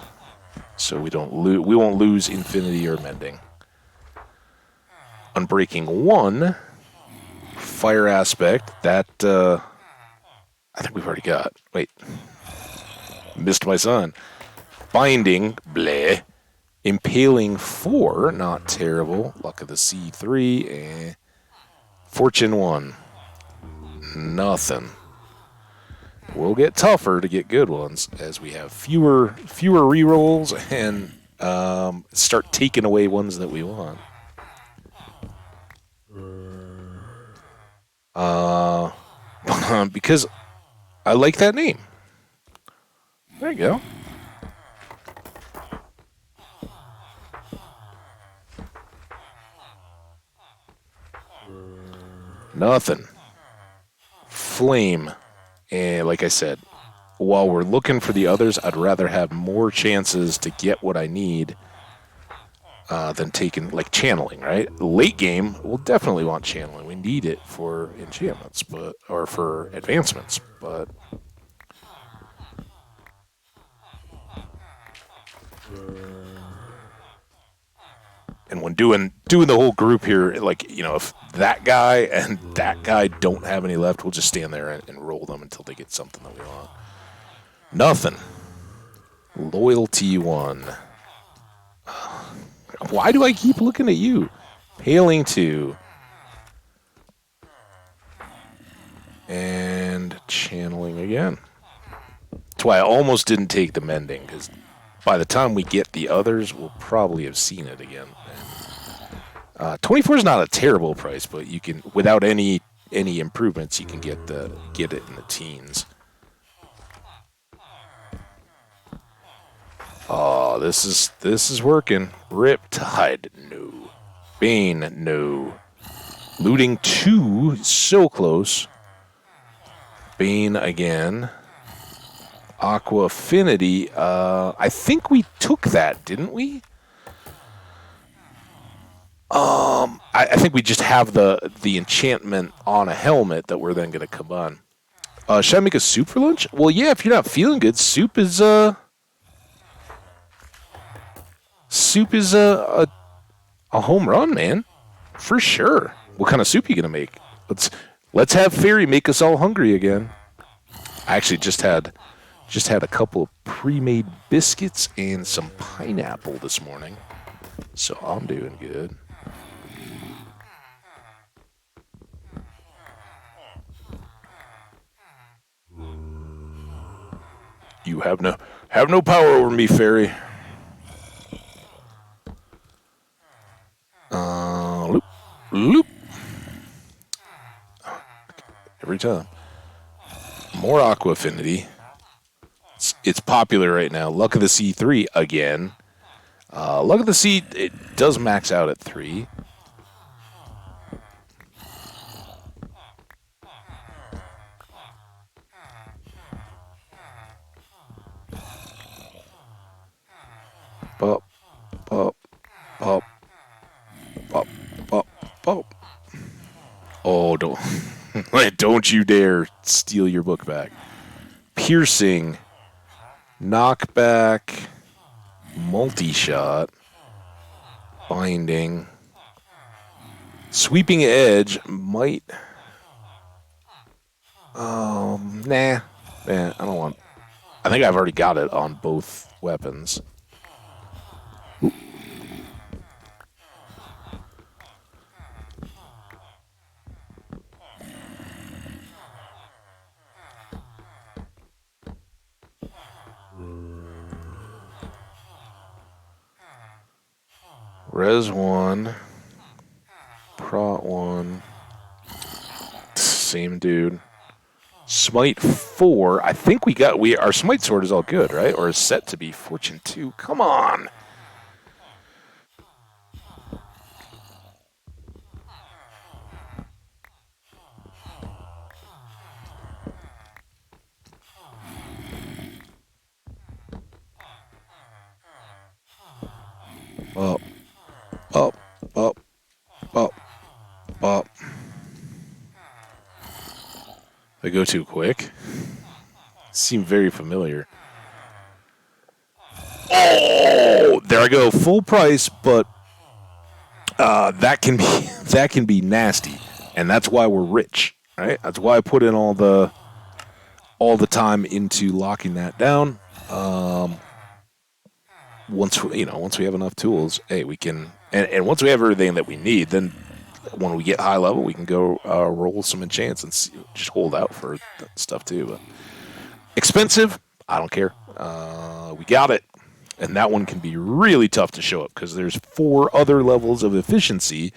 S1: so we won't lose Infinity or Mending. Unbreaking 1, Fire Aspect, that I think we've already got. Wait, missed my son. Binding, bleh. Impaling 4, not terrible. Luck of the Sea 3, Fortune 1, nothing. We'll get tougher to get good ones as we have fewer rerolls and start taking away ones that we want. Because I like that name. There you go. Nothing. Flame. And like I said, while we're looking for the others, I'd rather have more chances to get what I need than taking, like, channeling, right? Late game, we'll definitely want channeling. We need it for enchantments, or for advancements, but... And when doing the whole group here, like, you know, if that guy and that guy don't have any left, we'll just stand there and roll them until they get something that we want. Nothing. Loyalty 1. Why do I keep looking at you? Paling 2. And channeling again. That's why I almost didn't take the mending, because by the time we get the others, we'll probably have seen it again. 24 is not a terrible price, but you can, without any improvements, you can get it in the teens. Oh, this is working. Riptide, no. Bane, no. Looting 2, so close. Bane again. Aqua Affinity. I think we took that, didn't we? I think we just have the enchantment on a helmet that we're then going to combine. Should I make a soup for lunch? Well, yeah. If you're not feeling good, soup is a home run, man, for sure. What kind of soup are you gonna make? Let's have Fairy make us all hungry again. I actually just had a couple of pre-made biscuits and some pineapple this morning, so I'm doing good. You have no power over me, Fairy. Loop, loop. Every time. More Aqua Affinity. It's popular right now. Luck of the Sea 3 again. Luck of the Sea, it does max out at 3. Pop, pop, pop, pop, pop, pop. Oh, don't, don't you dare steal your book back. Piercing, knockback, multi-shot, binding, sweeping edge might. Nah, I don't want. I think I've already got it on both weapons. Res 1, Prot 1, same dude. Smite 4, I think our Smite Sword is all good, right? Or is set to be Fortune 2. Come on! Up, up, up, up, up. They go too quick. Seem very familiar. Oh, there I go, full price, but that can be that can be nasty, and that's why we're rich, right? That's why I put in all the time into locking that down. Once we have enough tools, hey, we can, and once we have everything that we need, then when we get high level, we can go roll some enchants and just hold out for stuff too. But expensive, I don't care. We got it, and that one can be really tough to show up because there's 4 other levels of efficiency,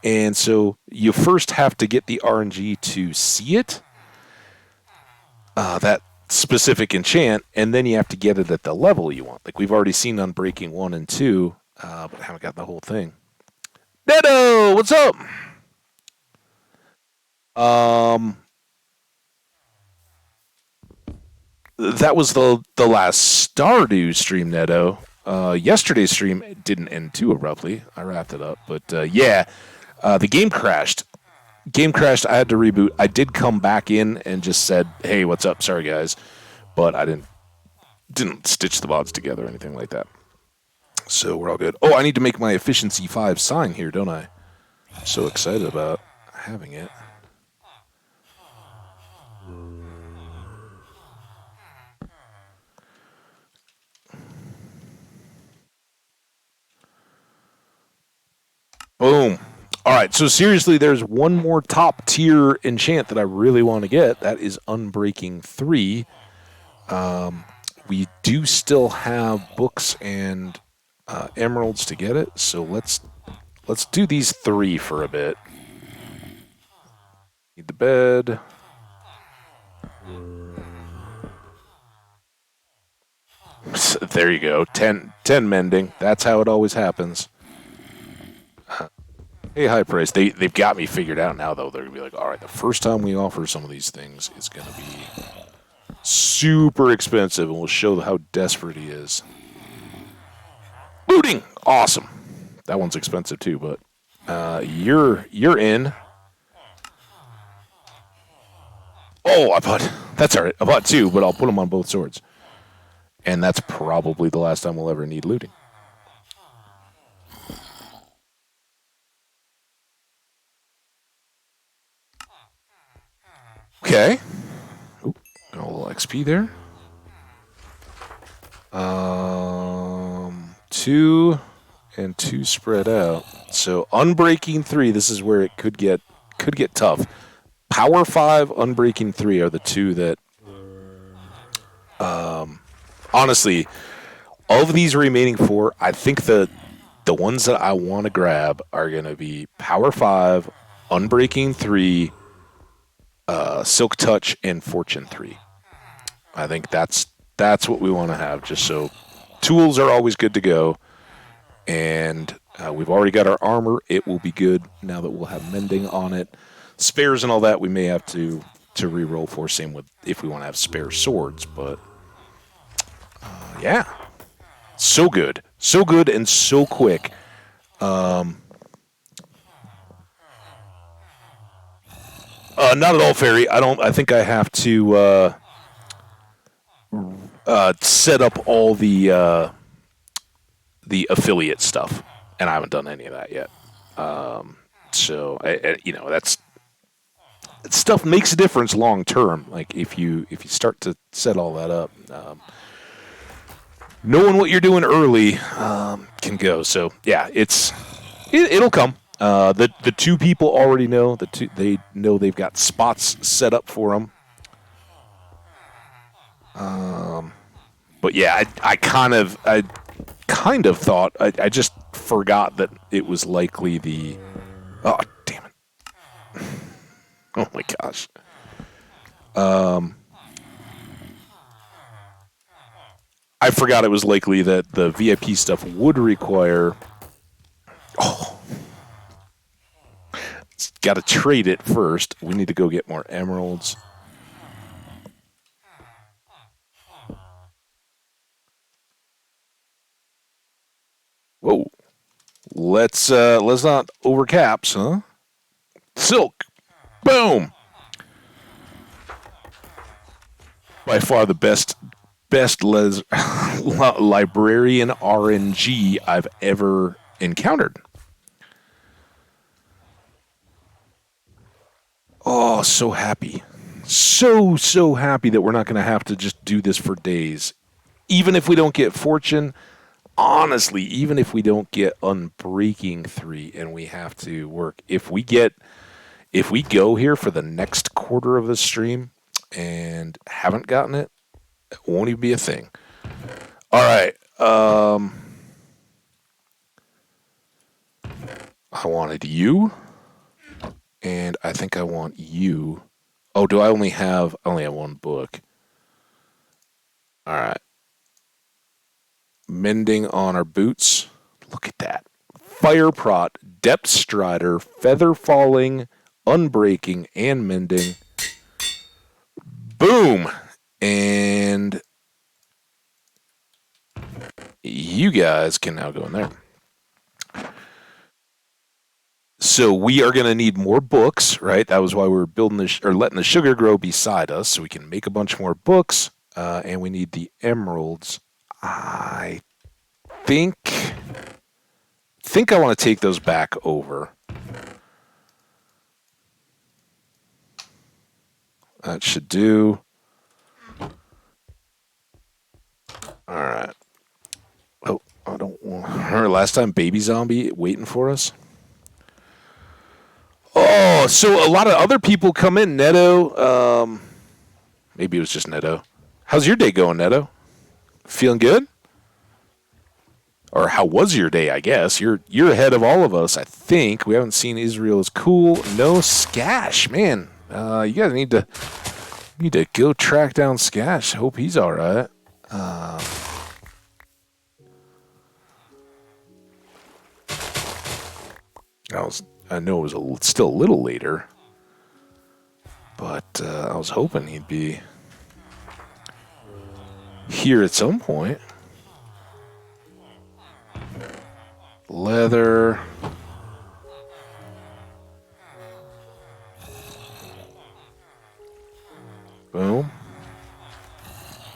S1: and so you first have to get the RNG to see it. That specific enchant, and then you have to get it at the level you want. Like we've already seen on Breaking 1 and 2, but I haven't got the whole thing. Neto, what's up? That was the last Stardew stream, Neto. Yesterday's stream didn't end too abruptly. I wrapped it up, but the game crashed. I had to reboot. I did come back in and just said, "Hey, what's up? Sorry, guys," but I didn't stitch the mods together or anything like that. So we're all good. Oh, I need to make my efficiency 5 sign here, don't I? I'm so excited about having it. Boom. All right, so seriously, there's one more top tier enchant that I really want to get. That is Unbreaking 3. We do still have books and emeralds to get it, so let's do these 3 for a bit. Need the bed. There you go. 10 mending. That's how it always happens. Hey, high price. They've got me figured out now, though. They're going to be like, all right, the first time we offer some of these things is going to be super expensive, and we'll show how desperate he is. Looting, awesome. That one's expensive too, but you're in. Oh, I bought. That's all right. I bought two, but I'll put them on both swords. And that's probably the last time we'll ever need looting. Okay. Oop, got a little XP there. Two and two spread out. So unbreaking 3. This is where it could get tough. Power 5, unbreaking 3 are the two that, honestly, of these remaining 4, I think the ones that I want to grab are going to be Power 5, unbreaking 3, Silk Touch, and Fortune 3. I think that's what we want to have. Just so tools are always good to go, and we've already got our armor. It will be good now that we'll have mending on it. Spares and all that we may have to re-roll for. Same with if we want to have spare swords, but yeah, so good, and so quick. Not at all, Fairy. I think I have to set up all the affiliate stuff, and I haven't done any of that yet. So that's stuff makes a difference long term. Like if you start to set all that up, knowing what you're doing early can go. So yeah, it'll come. The two people already know they know they've got spots set up for them. But yeah, I kind of thought I just forgot that it was likely the. Oh damn it! Oh my gosh. I forgot it was likely that the VIP stuff would require. Oh, got to trade it first. We need to go get more emeralds. Whoa. Let's not over caps, huh? Silk. Boom. By far the best librarian RNG I've ever encountered. Oh, so happy. So happy that we're not going to have to just do this for days. Even if we don't get fortune, honestly, even if we don't get unbreaking 3 and we have to work, if we go here for the next quarter of the stream and haven't gotten it, it won't even be a thing. All right. I wanted you, and I think I want you. Oh, do I only have one book? All right. Mending on our boots. Look at that. Fire Prot, Depth Strider, Feather Falling, Unbreaking, and Mending. Boom! And you guys can now go in there. So we are going to need more books, right? That was why we were building letting the sugar grow beside us, so we can make a bunch more books. And we need the emeralds. I think I want to take those back over. That should do. All right. Oh, I don't want her. Last time, baby zombie waiting for us. Oh, so a lot of other people come in. Neto, maybe it was just Neto. How's your day going, Neto? Feeling good? Or how was your day, I guess? You're ahead of all of us, I think. We haven't seen Israel as cool. No Skash, man. You guys need to go track down Skash. Hope he's all right. I know it was still a little later, but I was hoping he'd be here at some point. Leather. Boom.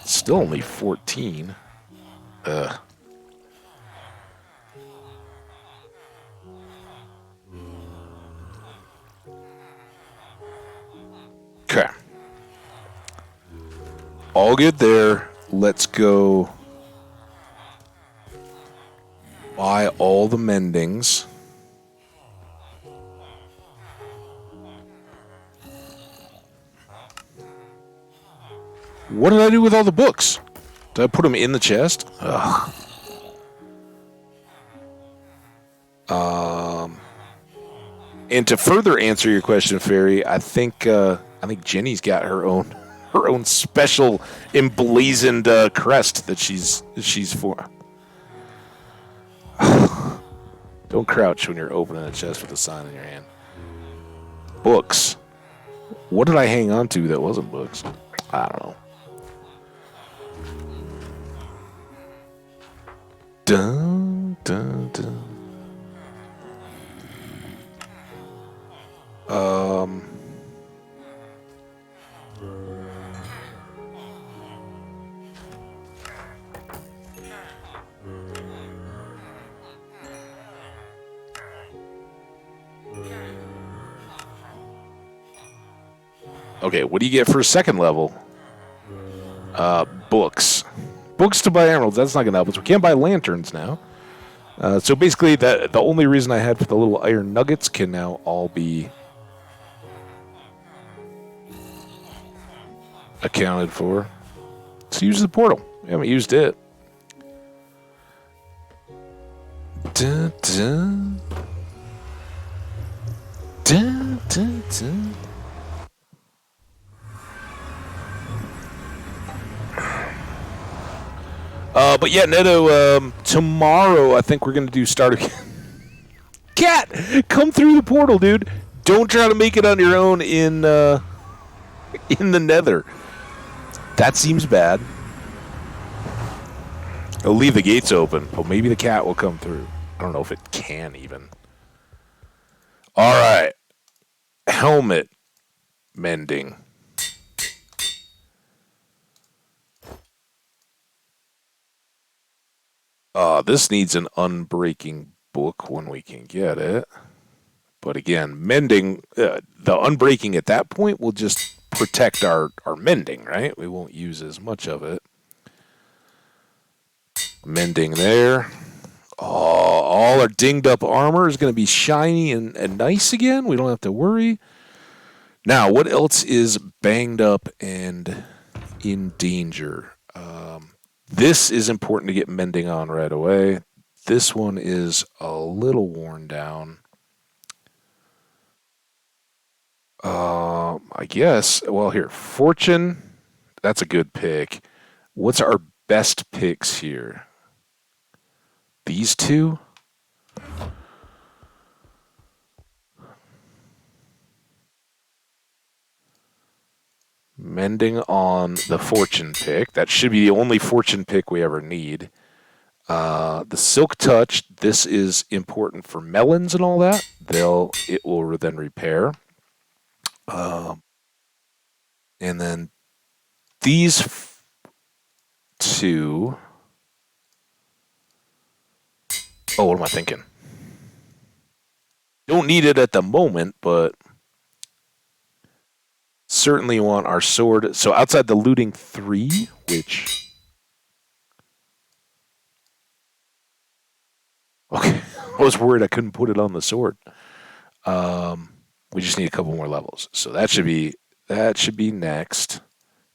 S1: Still only 14. Ugh. Okay. All good there. Let's go buy all the mendings. What did I do with all the books? Did I put them in the chest? Ugh. And to further answer your question, Fairy, I think Jenny's got her own special emblazoned crest that she's for. Don't crouch when you're opening a chest with a sign in your hand. Books. What did I hang on to that wasn't books? I don't know. Dun, dun, dun. Okay, what do you get for a second level? Books. Books to buy emeralds. That's not going to help us. We can't buy lanterns now. So basically, the only reason I had for the little iron nuggets can now all be accounted for. Let's use the portal. We haven't used it. Dun, dun. Dun, dun, dun. But yeah, Neto, tomorrow I think we're going to do starter... Cat! Come through the portal, dude! Don't try to make it on your own in the nether. That seems bad. I'll leave the gates open. Oh, maybe the cat will come through. I don't know if it can even. Alright. Helmet mending. This needs an unbreaking book when we can get it. But again, mending, the unbreaking at that point will just protect our mending, right? We won't use as much of it. Mending there. Oh, all our dinged up armor is going to be shiny and nice again. We don't have to worry. Now, what else is banged up and in danger? This is important to get mending on right away. This one is a little worn down. I guess. Well, here, fortune. That's a good pick. What's our best picks here? These two? Mending on the fortune pick. That should be the only fortune pick we ever need. The silk touch. This is important for melons and all that. It will then repair. And then these two. Oh, what am I thinking? Don't need it at the moment, but certainly want our sword. So outside the looting 3, which... Okay, I was worried I couldn't put it on the sword. We just need a couple more levels. So that should be next.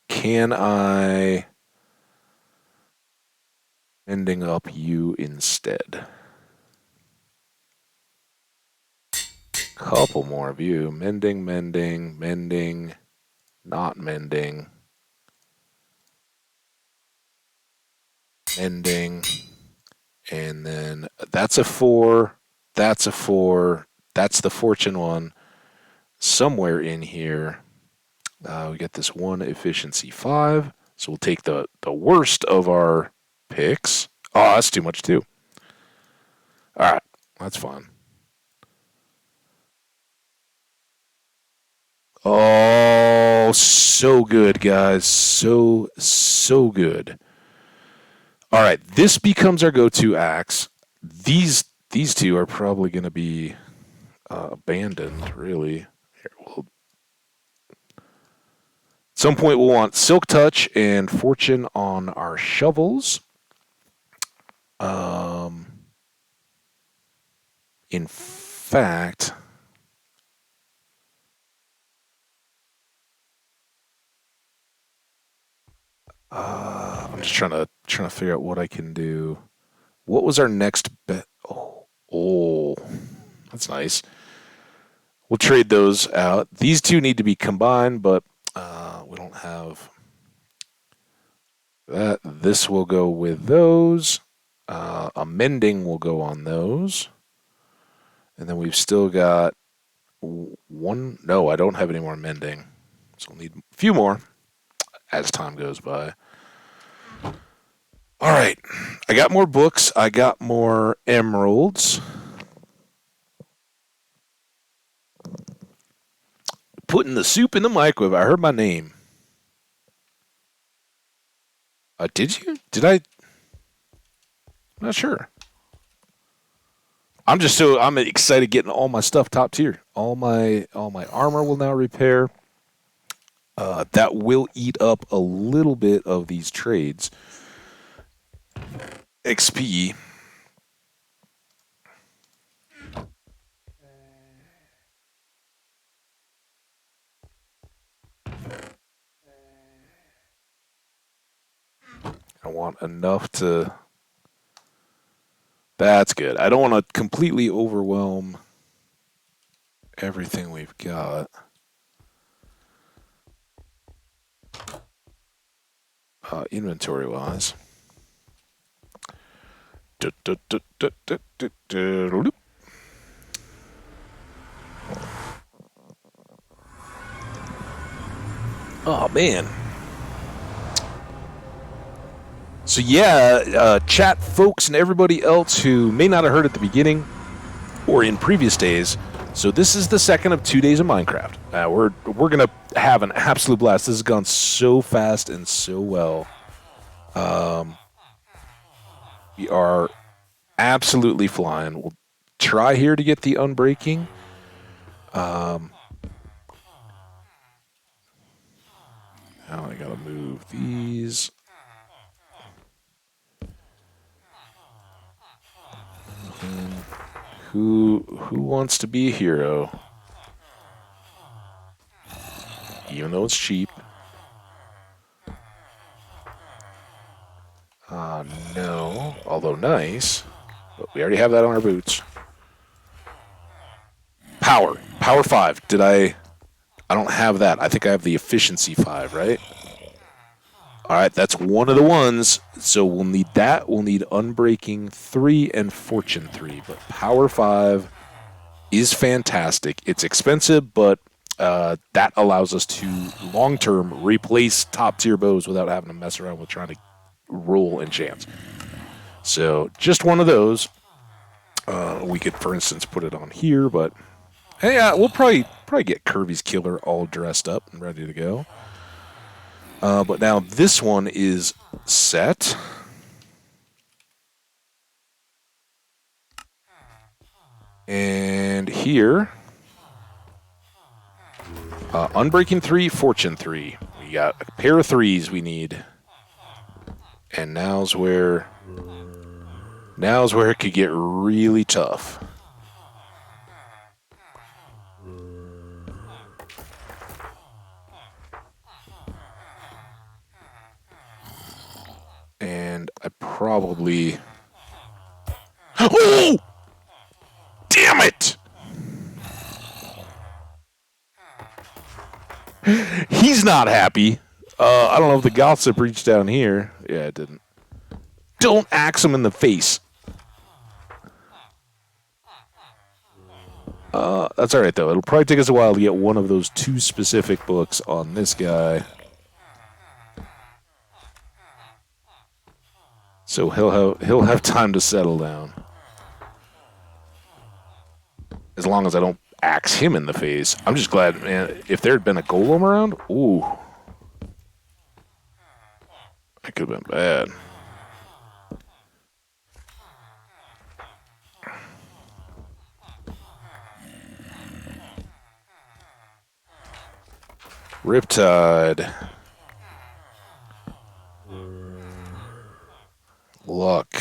S1: Can I... Ending up you instead. Couple more of you. Mending, not mending. Mending. And then that's a 4. That's a 4. That's the fortune one. Somewhere in here, we get this one efficiency 5. So we'll take the worst of our picks. Oh, that's too much too. All right, that's fine. Oh, so good, guys. So good. All right, this becomes our go-to axe. These two are probably going to be abandoned, really. Here, at some point, we'll want Silk Touch and Fortune on our shovels. Um, in fact, I'm just trying to figure out what I can do. What was our next bet? Oh, that's nice. We'll trade those out. These two need to be combined, but we don't have that. This will go with those. Amending will go on those. And then we've still got one. No, I don't have any more mending. So we'll need a few more as time goes by. All right. I got more books. I got more emeralds. Putting the soup in the microwave. I heard my name. Did you? Did I? I'm not sure. I'm excited getting all my stuff top tier. All my armor will now repair. That will eat up a little bit of these trades. XP. I want enough to. That's good. I don't want to completely overwhelm everything we've got. Inventory wise. Oh man. So yeah, chat folks and everybody else who may not have heard at the beginning or in previous days. So this is the second of 2 days of Minecraft. We're gonna have an absolute blast. This has gone so fast and so well. We are absolutely flying. We'll try here to get the unbreaking. Now I gotta move these. And who wants to be a hero? Even though it's cheap. No. Although nice. But we already have that on our boots. Power. Power 5. I don't have that. I think I have the efficiency 5, right? Alright, that's one of the ones. So we'll need that. We'll need Unbreaking 3 and Fortune 3. But Power 5 is fantastic. It's expensive, but that allows us to long-term replace top-tier bows without having to mess around with trying to roll enchants. So just one of those. We could, for instance, put it on here, but hey, we'll probably get Kirby's Killer all dressed up and ready to go. But now this one is set. And here, Unbreaking 3, Fortune 3. We got a pair of 3s we need. And now's where it could get really tough. And I probably... Oh! Damn it! He's not happy. I don't know if the gossip reached down here. Yeah, it didn't. Don't axe him in the face. That's alright, though. It'll probably take us a while to get one of those 2 specific books on this guy. So he'll have time to settle down. As long as I don't axe him in the face. I'm just glad, man, if there had been a golem around, ooh. That could have been bad. Riptide. Luck.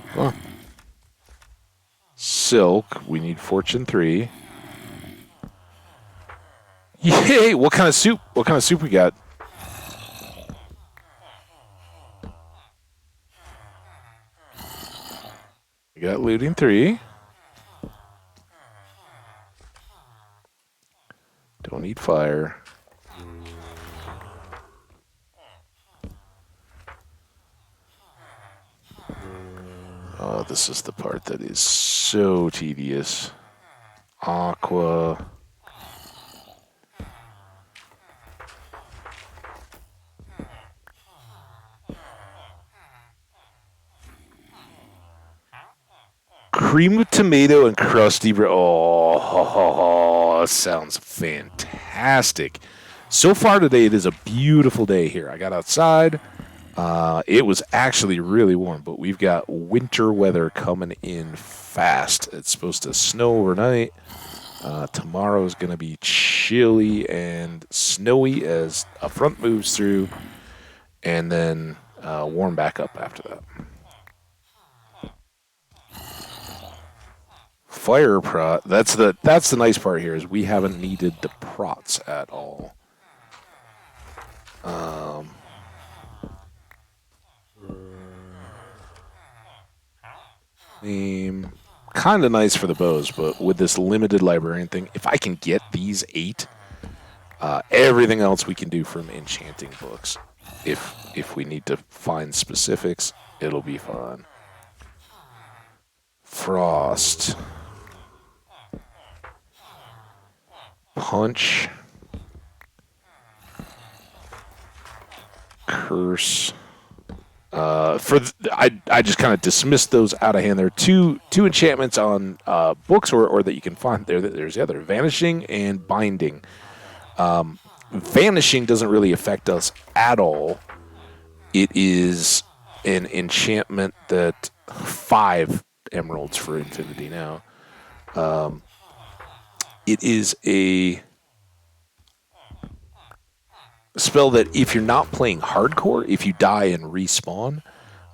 S1: Huh. Silk. We need Fortune 3. Yay! What kind of soup? What kind of soup we got? We got looting 3. Don't need fire. Oh, this is the part that is so tedious. Aqua. Cream of tomato and crusty bread. Oh, sounds fantastic. So far today, it is a beautiful day here. I got outside. It was actually really warm, but we've got winter weather coming in fast. It's supposed to snow overnight. Tomorrow is going to be chilly and snowy as a front moves through, and then warm back up after that. Fire prot. That's the nice part here is we haven't needed the prots at all. Kind of nice for the bows, but with this limited librarian thing, if I can get these 8, everything else we can do from enchanting books. If we need to find specifics, it'll be fun. Frost. Punch. Curse. I just kind of dismissed those out of hand. There are two enchantments on books or that you can find there. There's the other, Vanishing and Binding. Vanishing doesn't really affect us at all. It is an enchantment that 5 emeralds for infinity now. It is a spell that if you're not playing hardcore, if you die and respawn,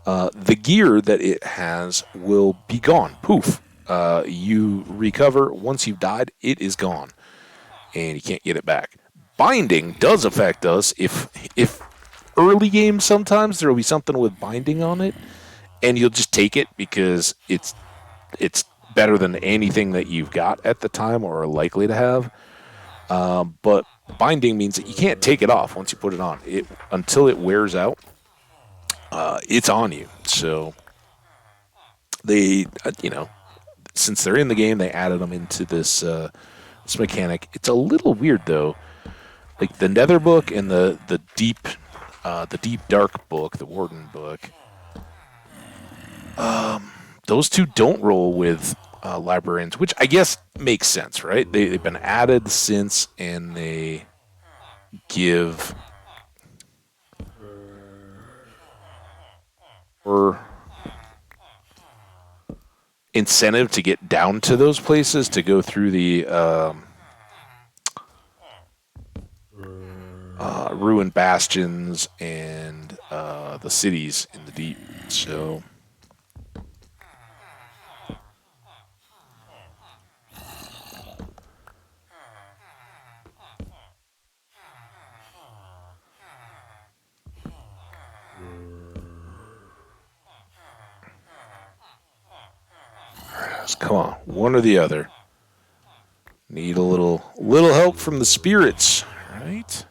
S1: the gear that it has will be gone. Poof. You recover. Once you've died, it is gone. And you can't get it back. Binding does affect us. If early game, sometimes there will be something with binding on it, and you'll just take it because it's better than anything that you've got at the time or are likely to have. But binding means that you can't take it off once you put it on. Until it wears out, it's on you. So they, since they're in the game, they added them into this mechanic. It's a little weird though. Like the Nether book and the deep dark book, the Warden book. Those two don't roll with librarians, which I guess makes sense, right? They've been added since, and they give or incentive to get down to those places to go through the ruined bastions and the cities in the deep. So. Come on, one or the other. Need a little help from the spirits, right?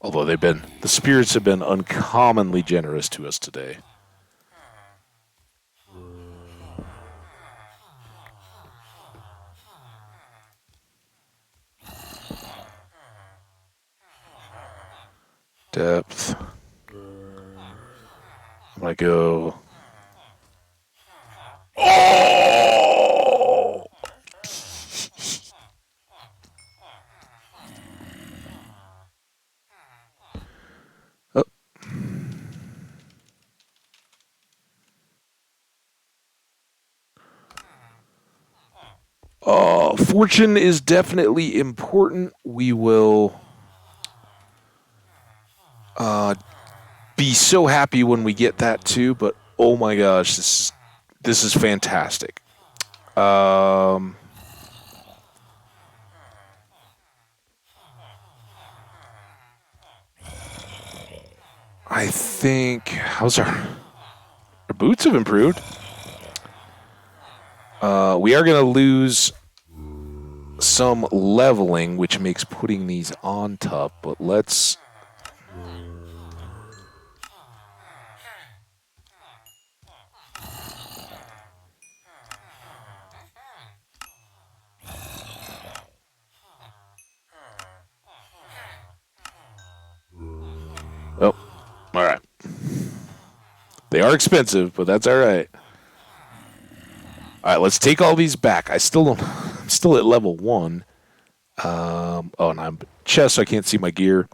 S1: Although the spirits have been uncommonly generous to us today. Depth. I'm gonna go. Oh! Oh. Fortune is definitely important. We will be so happy when we get that too. But oh my gosh, this is fantastic. I think how's our boots have improved. We are going to lose some leveling, which makes putting these on tough. But let's. Oh, all right. They are expensive, but that's all right. All right, let's take all these back. I'm still at level 1. And I'm chest, so I can't see my gear.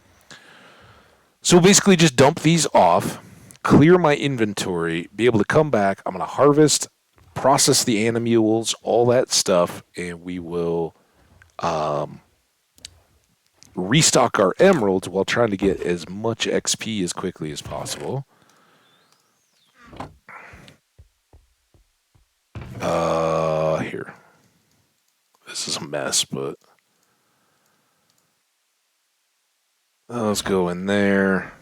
S1: So basically, just dump these off, clear my inventory, be able to come back. I'm going to harvest, process the animules, all that stuff, and we will restock our emeralds while trying to get as much XP as quickly as possible. Here. This is a mess, but let's go in there.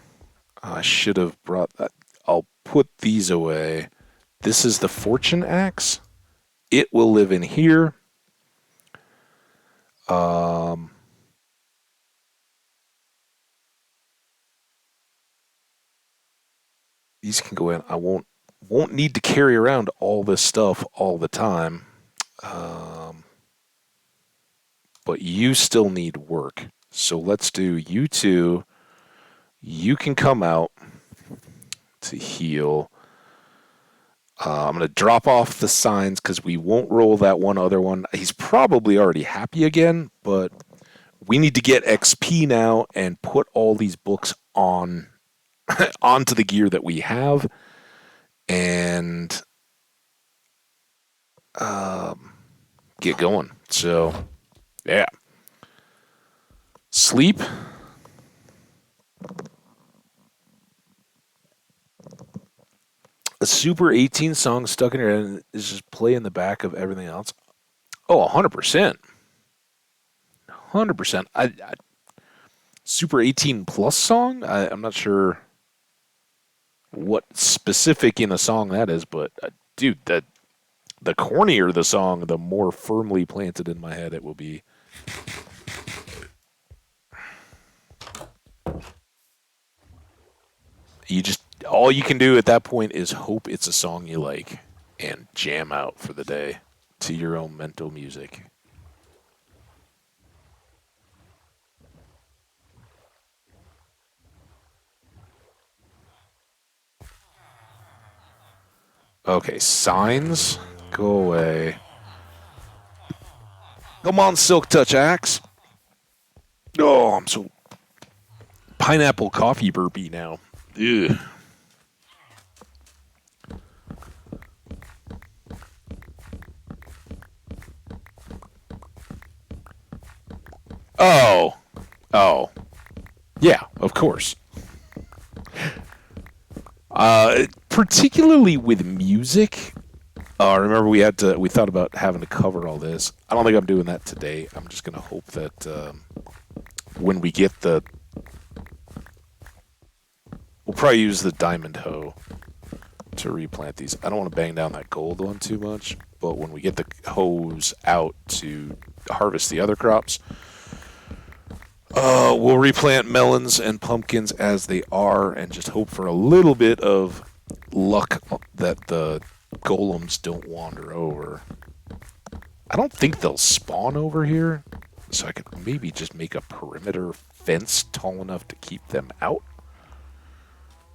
S1: I should have brought that. I'll put these away. This is the fortune axe. It will live in here. These can go in. I won't need to carry around all this stuff all the time. But you still need work. So let's do you two. You can come out to heal. I'm going to drop off the signs because we won't roll that one other one. He's probably already happy again, but we need to get XP now and put all these books on onto the gear that we have and get going. So, yeah. Sleep. A Super 18 song stuck in your head and is just play in the back of everything else. Oh, 100%. 100%. Super 18 plus song? I'm not sure what specific in a song that is, but dude, the cornier the song, the more firmly planted in my head it will be. All you can do at that point is hope it's a song you like and jam out for the day to your own mental music. Okay, signs, go away. Come on, Silk Touch Axe. Oh, I'm so pineapple coffee burpee now. Ugh. Oh. Yeah, of course. Particularly with music. Remember we thought about having to cover all this. I don't think I'm doing that today. I'm just going to hope that when we get we'll probably use the diamond hoe to replant these. I don't want to bang down that gold one too much, but when we get the hoes out to harvest the other crops, We'll replant melons and pumpkins as they are and just hope for a little bit of luck that the golems don't wander over. I don't think they'll spawn over here, so I could maybe just make a perimeter fence tall enough to keep them out.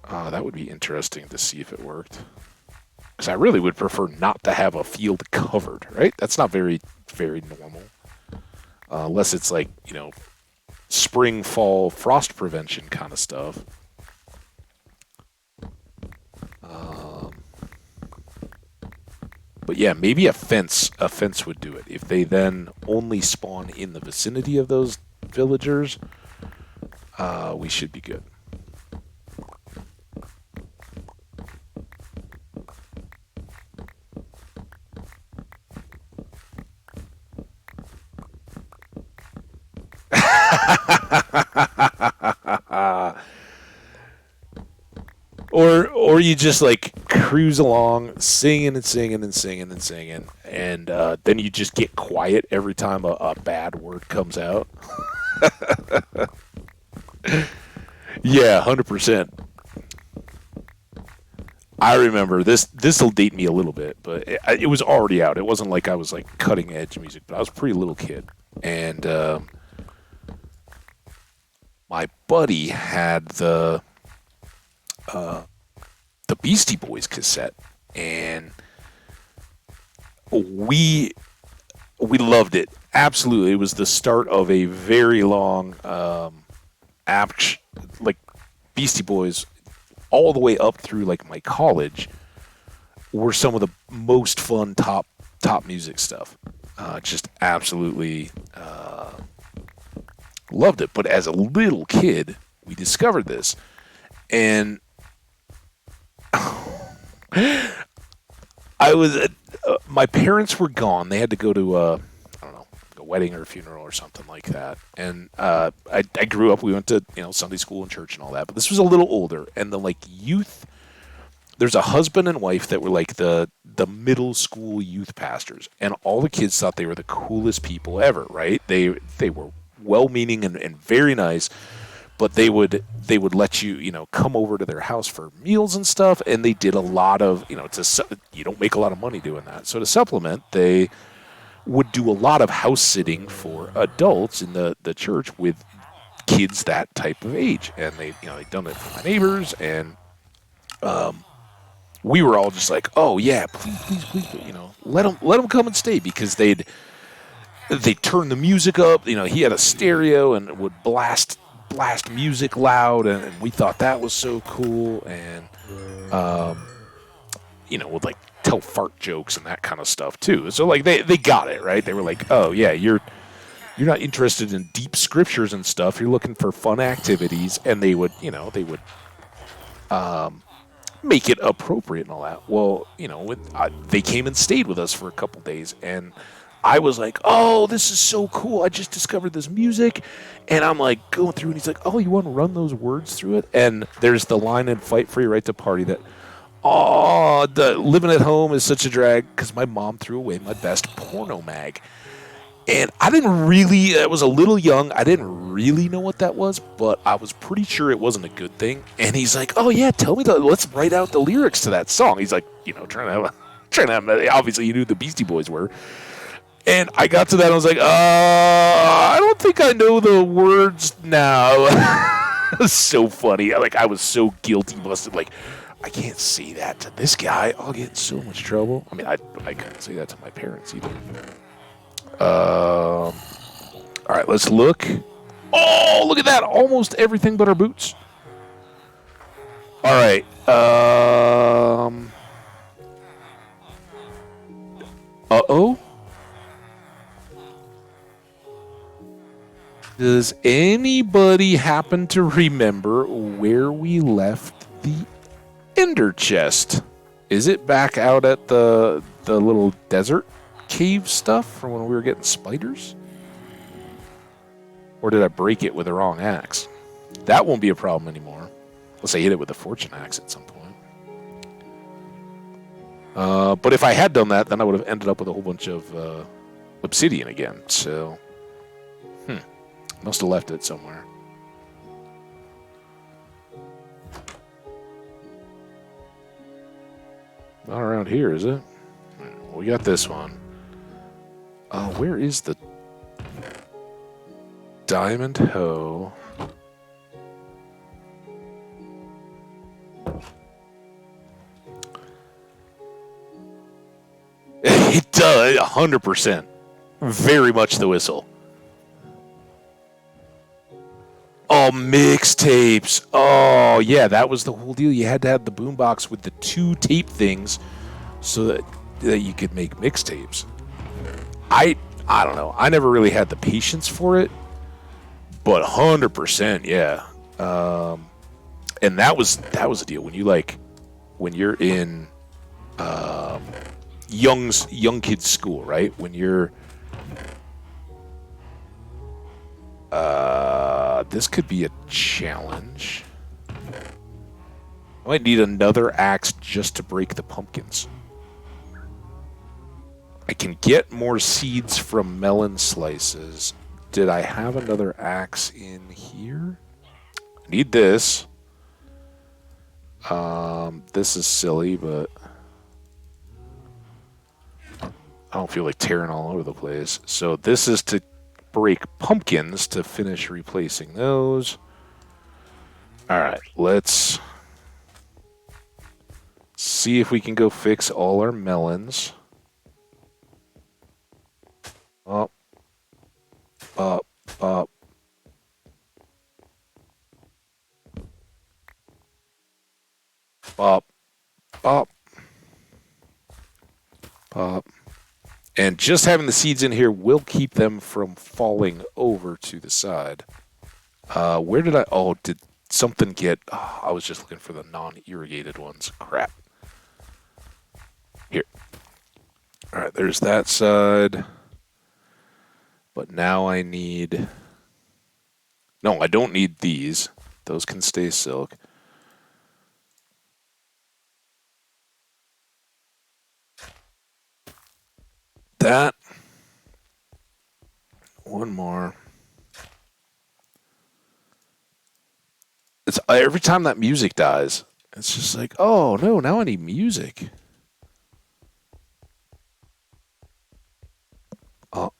S1: That would be interesting to see if it worked. Because I really would prefer not to have a field covered, right? That's not very, very normal. Unless it's like, spring, fall, frost prevention kind of stuff. But yeah, maybe a fence would do it. If they then only spawn in the vicinity of those villagers, we should be good. Or you just like cruise along, singing and singing and singing and singing, and then you just get quiet every time a bad word comes out. Yeah, 100%. I remember this. This will date me a little bit, but it was already out. It wasn't like I was like cutting edge music, but I was a pretty little kid, and my buddy had the Beastie Boys cassette, and we loved it absolutely. It was the start of a very long like Beastie Boys all the way up through like my college were some of the most fun top music stuff. Just absolutely loved it. But as a little kid, we discovered this, and I was my parents were gone. They had to go to I don't know, a wedding or a funeral or something like that. And I grew up. We went to Sunday school and church and all that. But this was a little older, and the like youth. There's a husband and wife that were like the middle school youth pastors, and all the kids thought they were the coolest people ever. Right? They were well-meaning and very nice. But they would let you come over to their house for meals and stuff, and they did a lot of you don't make a lot of money doing that. So to supplement, they would do a lot of house sitting for adults in the church with kids that type of age, and they'd done it for my neighbors, and we were all just like, oh yeah, please, let them come and stay, because they'd turn the music up. He had a stereo and would blast music loud, and we thought that was so cool, and would like tell fart jokes and that kind of stuff too. So like they got it right. They were like, oh yeah, you're not interested in deep scriptures and stuff. You're looking for fun activities, and they would make it appropriate and all that. Well, they came and stayed with us for a couple days, and I was like, oh, this is so cool. I just discovered this music. And I'm like going through, and he's like, oh, you want to run those words through it? And there's the line in Fight for Your Right to Party that, oh, the living at home is such a drag because my mom threw away my best porno mag. And I was a little young. I didn't really know what that was, but I was pretty sure it wasn't a good thing. And he's like, oh, yeah, tell me let's write out the lyrics to that song. He's like, trying to have, obviously you knew who the Beastie Boys were. And I got to that, and I was like, I don't think I know the words now. It was so funny. I was so guilty, busted. Like, I can't say that to this guy. I'll get in so much trouble. I mean, I couldn't say that to my parents either. All right, let's look. Oh, look at that. Almost everything but our boots. All right. Uh-oh. Does anybody happen to remember where we left the ender chest? Is it back out at the little desert cave stuff from when we were getting spiders? Or did I break it with the wrong axe? That won't be a problem anymore. Unless I hit it with the fortune axe at some point. But if I had done that, then I would have ended up with a whole bunch of obsidian again. So, Must have left it somewhere. Not around here, is it? We got this one. Where is the diamond hoe? It does, 100%. Very much the whistle. Oh, mixtapes. Oh, yeah, that was the whole deal. You had to have the boombox with the 2 tape things so that you could make mixtapes. I don't know. I never really had the patience for it, but 100%, yeah. And that was the deal when you're in young kids school, right? When you're this could be a challenge. I might need another axe just to break the pumpkins. I can get more seeds from melon slices. Did I have another axe in here? I need this. This is silly, but I don't feel like tearing all over the place. So this is to break pumpkins to finish replacing those. All right, let's see if we can go fix all our melons. Up, up, up. Up, up, up. And just having the seeds in here will keep them from falling over to the side. Where did I... Oh, did something get... Oh, I was just looking for the non-irrigated ones. Crap. Here. All right, there's that side. But now I need... No, I don't need these. Those can stay silk. That. One more. It's every time that music dies, it's just like, oh no, now I need music. All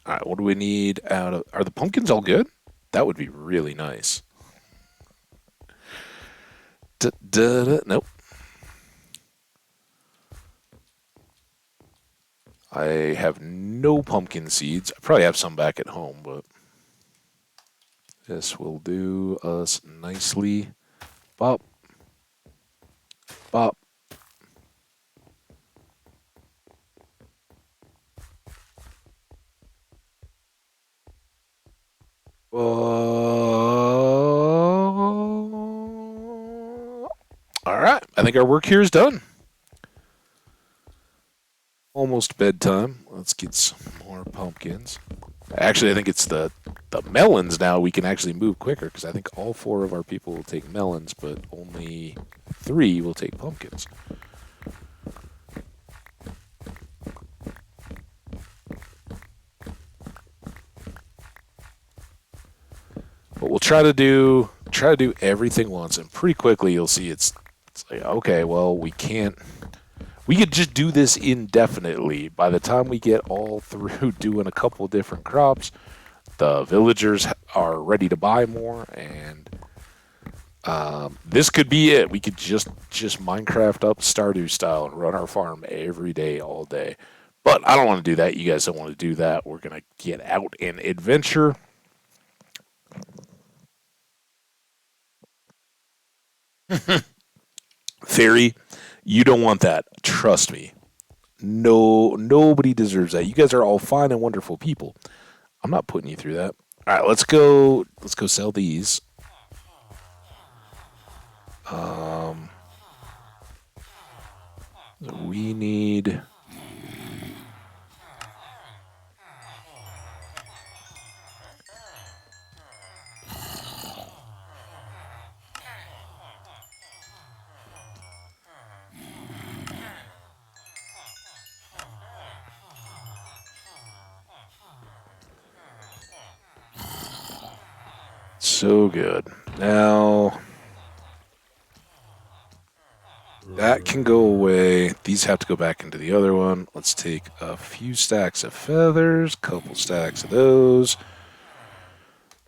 S1: right, what do we need out of... Are the pumpkins all good? That would be really nice. Nope. I have no pumpkin seeds. I probably have some back at home, but this will do us nicely. Bop. Bop. All right, I think our work here is done. Almost bedtime. Let's get some more pumpkins. Actually, I think it's the melons now we can actually move quicker because I think all 4 of our people will take melons, but only 3 will take pumpkins. But we'll try to do everything once, and pretty quickly you'll see it's like, okay, well, we could just do this indefinitely. By the time we get all through doing a couple different crops, the villagers are ready to buy more, and this could be it. We could just Minecraft up Stardew style and run our farm every day, all day. But I don't want to do that. You guys don't want to do that. We're going to get out and adventure. Fairy, you don't want that. Trust me. No, nobody deserves that. You guys are all fine and wonderful people. I'm not putting you through that. All right, let's go sell these. We need... So good. Now, that can go away. These have to go back into the other one. Let's take a few stacks of feathers, couple stacks of those,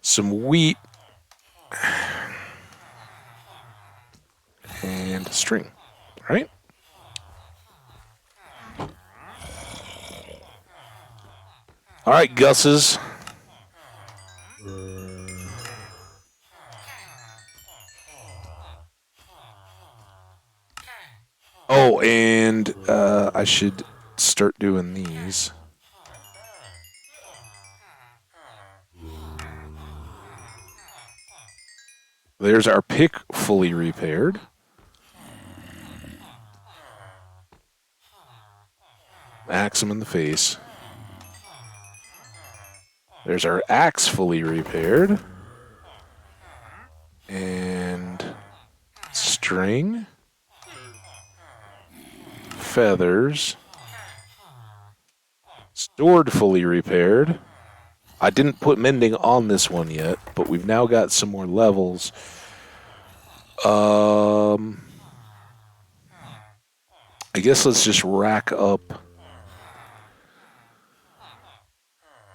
S1: some wheat, and string. All right? All right, Gus's. Oh, and I should start doing these. There's our pick fully repaired. Axe him in the face. There's our axe fully repaired. And string. Feathers. Sword fully repaired. I didn't put mending on this one yet, but we've now got some more levels. I guess let's just rack up.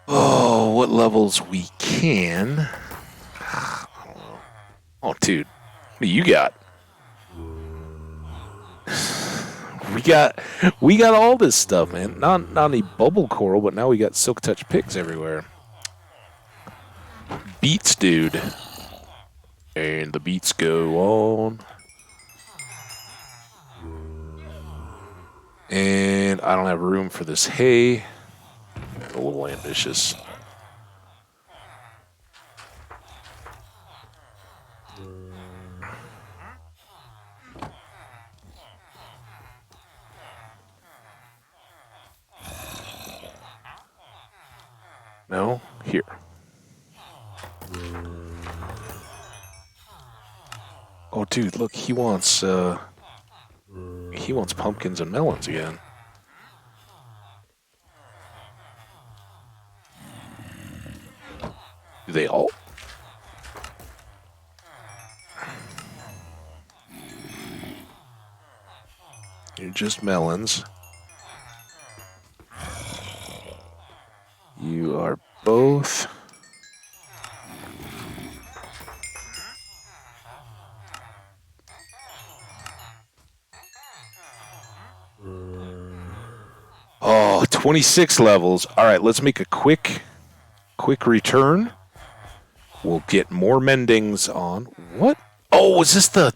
S1: Oh, what levels we can. Oh, dude. What do you got? We got all this stuff, man. Not any bubble coral, but now we got silk touch picks everywhere. Beats, dude. And the beats go on. And I don't have room for this hay. A little ambitious. No? Here. Oh, dude, look, he wants pumpkins and melons again. Do they all? You're just melons. You are both. Oh, 26 levels. All right, let's make a quick return. We'll get more mendings on. What? Oh, was this the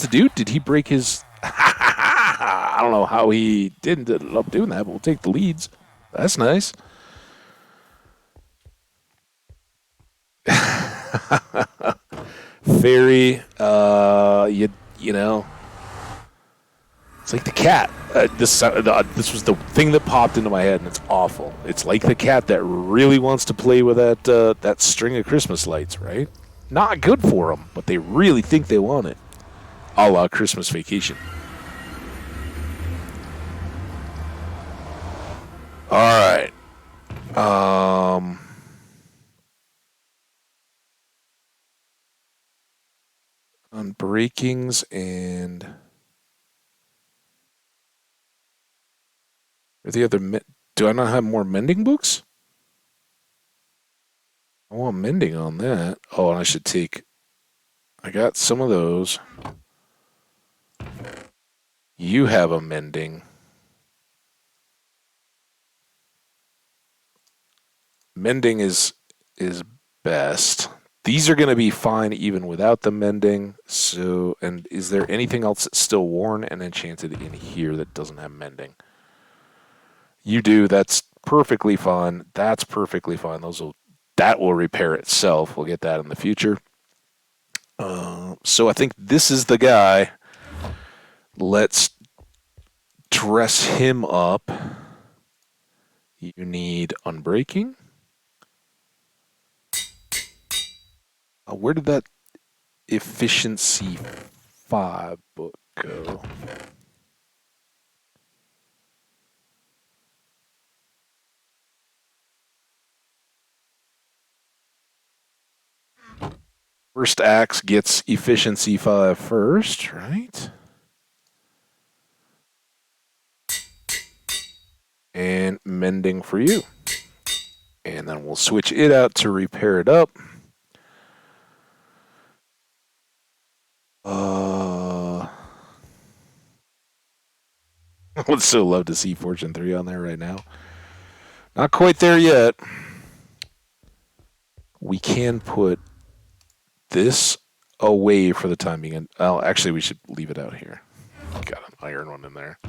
S1: dude? Did he break his? I don't know how he didn't end up doing that, but we'll take the leads. That's nice. Fairy, you know, it's like the cat. This was the thing that popped into my head, and it's awful. It's like the cat that really wants to play with that string of Christmas lights, right? Not good for them, but they really think they want it. A la Christmas Vacation. All right. On breakings and are the other. Do I not have more mending books? I want mending on that. Oh, and I should take. I got some of those. You have a mending. Mending is best. These are going to be fine even without the mending. So, and is there anything else that's still worn and enchanted in here that doesn't have mending? You do. That's perfectly fine. That's perfectly fine. That will repair itself. We'll get that in the future. So I think this is the guy. Let's dress him up. You need unbreaking. Where did that efficiency 5 book go? First axe gets efficiency 5 first, right? And mending for you. And then we'll switch it out to repair it up. I would so love to see Fortune 3 on there right now. Not quite there yet. We can put this away for the time being. Oh, actually, we should leave it out here. Got an iron one in there.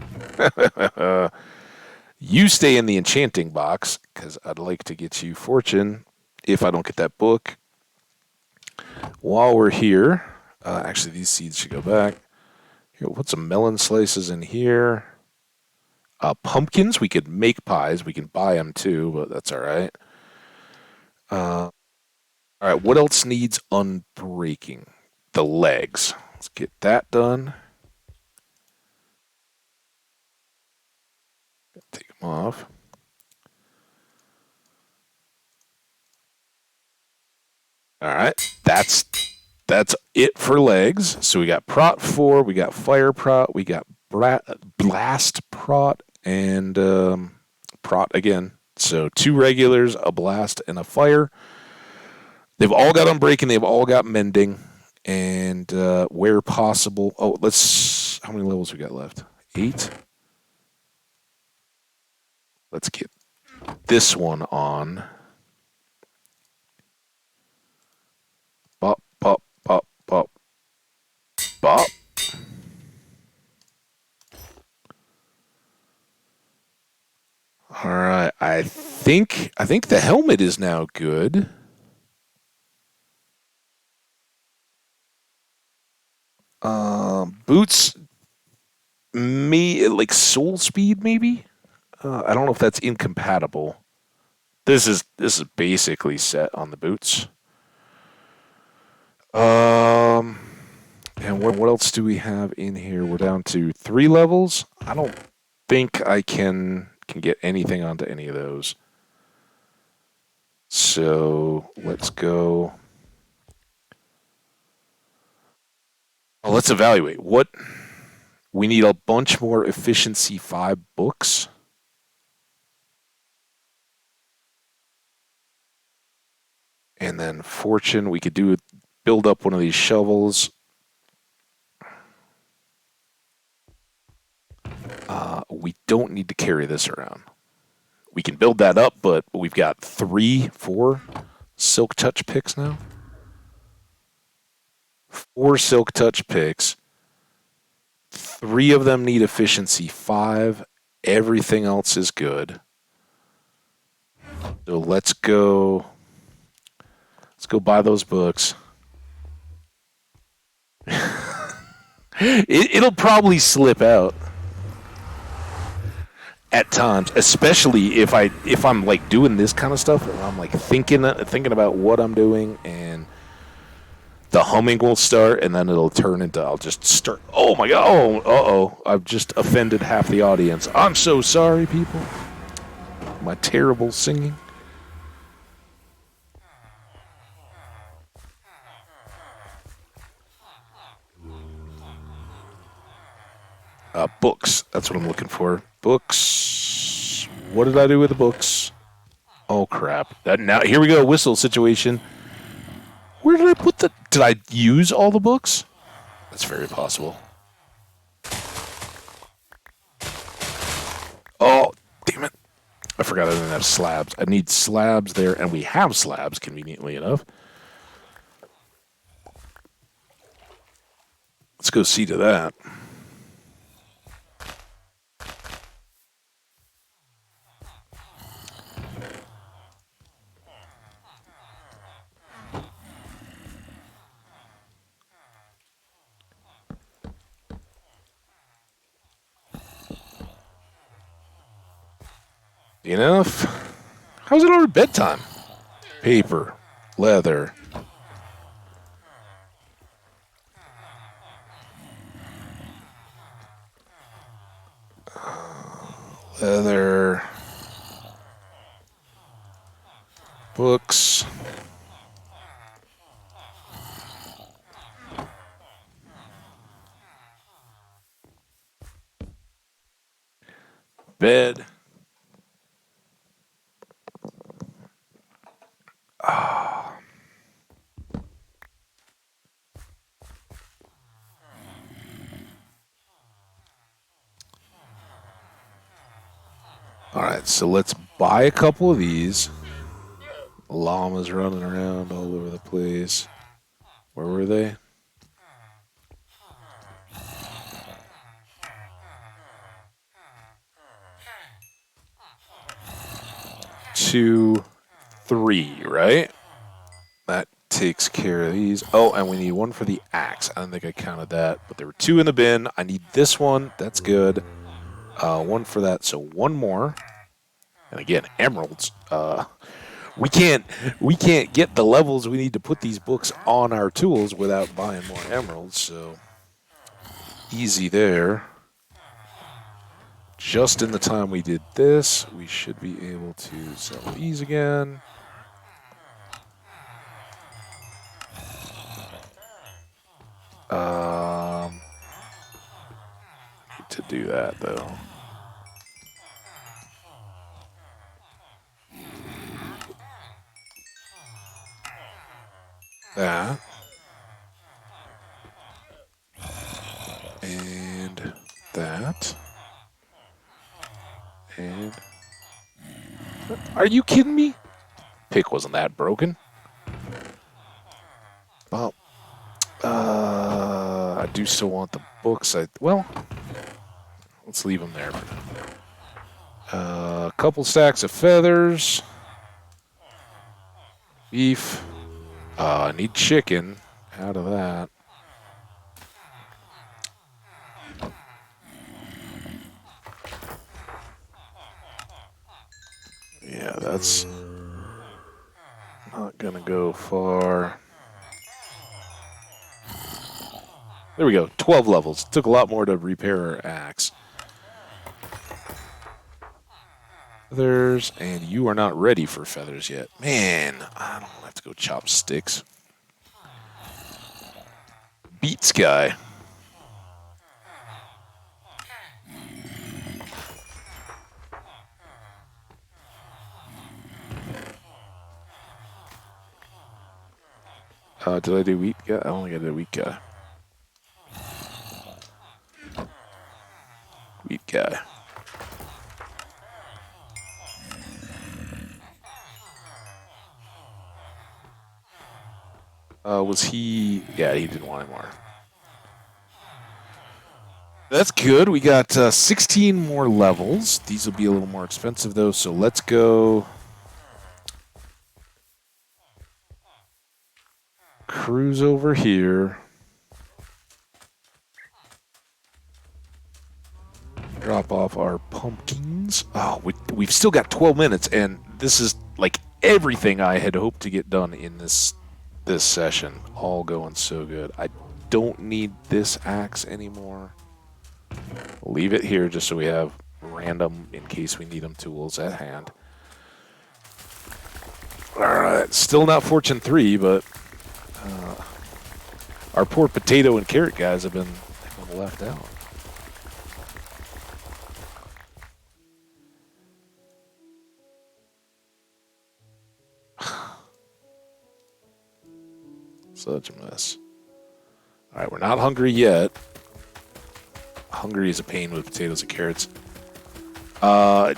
S1: You stay in the enchanting box, because I'd like to get you Fortune if I don't get that book. While we're here, actually, these seeds should go back. Here, we'll put some melon slices in here. Pumpkins, we could make pies. We can buy them too, but that's all right. All right, what else needs unbreaking? The legs. Let's get that done. Take them off. All right, that's it for legs. So we got prot 4, we got fire prot, we got blast prot, and prot again. So 2 regulars, a blast, and a fire. They've all got unbreaking. They've all got mending, and where possible. Oh, let's. How many levels we got left? 8. Let's get this one on. Bop, bop, bop, bop, bop. All right. I think the helmet is now good. Boots, me like soul speed maybe. I don't know if that's incompatible. This is basically set on the boots. And what else do we have in here? We're down to 3 levels. I don't think I can get anything onto any of those. So let's go. Oh, let's evaluate. What we need a bunch more efficiency 5 books. And then fortune, we could build up one of these shovels. We don't need to carry this around. We can build that up, but we've got 4 silk touch picks now. 4 silk touch picks. 3 of them need efficiency 5. Everything else is good. So let's go buy those books. It'll probably slip out at times, especially if I'm like doing this kind of stuff, and I'm like thinking about what I'm doing, and the humming will start, and then it'll turn into I'll just start. Oh my god! Oh, I've just offended half the audience. I'm so sorry, people. My terrible singing. Books. That's what I'm looking for. Books. What did I do with the books? Oh crap! Now here we go. Whistle situation. Where did I put the? Did I use all the books? That's very possible. Oh, damn it! I forgot I didn't have slabs. I need slabs there, and we have slabs conveniently enough. Let's go see to that. Enough? How's it already bedtime? Paper, leather. Leather. Books. bed. All right, so let's buy a couple of these. Llamas running around all over the place. Where were they? Two, three, right? That takes care of these. Oh, and we need one for the axe. I don't think I counted that, but there were two in the bin. I need this one. That's good. One for that, so one more. And again, emeralds. We can't get the levels we need to put these books on our tools without buying more emeralds. So easy there. Just in the time we did this, we should be able to sell these again. Need to do that though. That. And that. And... Are you kidding me? Pick wasn't that broken. Well, I do still want the books. Well, let's leave them there. A couple stacks of feathers. Beef. I need chicken out of that. Yeah, that's not gonna go far. There we go, 12 levels. Took a lot more to repair our axe. Feathers, and you are not ready for feathers yet. Man, I don't have to go chop sticks. Beats guy. Did I do wheat guy? I only got to do wheat guy. Wheat guy. Was he... Yeah, he didn't want any more. That's good. We got 16 more levels. These will be a little more expensive, though, so let's go... Cruise over here. Drop off our pumpkins. Oh, we've still got 12 minutes, and this is like everything I had hoped to get done in this session. All going so good. I don't need this axe anymore. Leave it here just so we have random, in case we need them, tools at hand. Alright, still not Fortune 3, but our poor potato and carrot guys have been left out. Such a mess. Alright, we're not hungry yet. Hungry is a pain with potatoes and carrots. What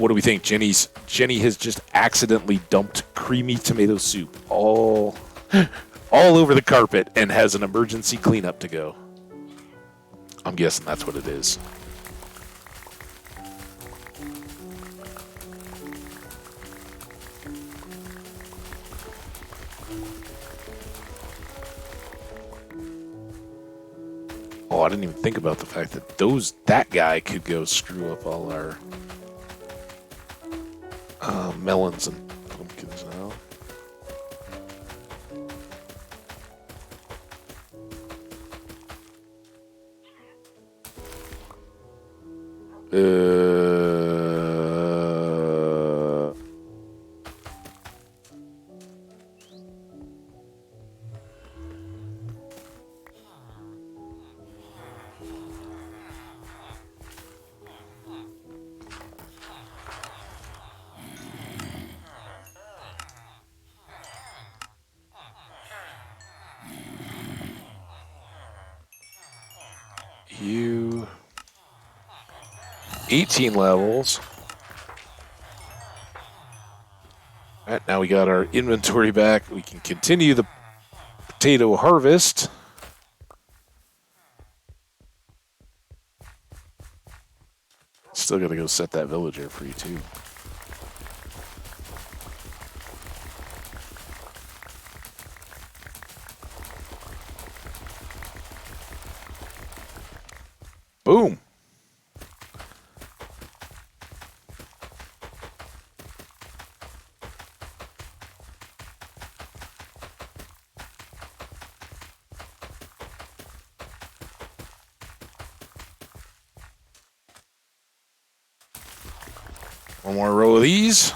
S1: do we think? Jenny has just accidentally dumped creamy tomato soup all over the carpet and has an emergency cleanup to go. I'm guessing that's what it is. Oh, I didn't even think about the fact that that guy could go screw up all our melons and pumpkins now. You 18 levels. All right, now we got our inventory back. We can continue the potato harvest. Still got to go set that villager free, too. Boom. One more row of these.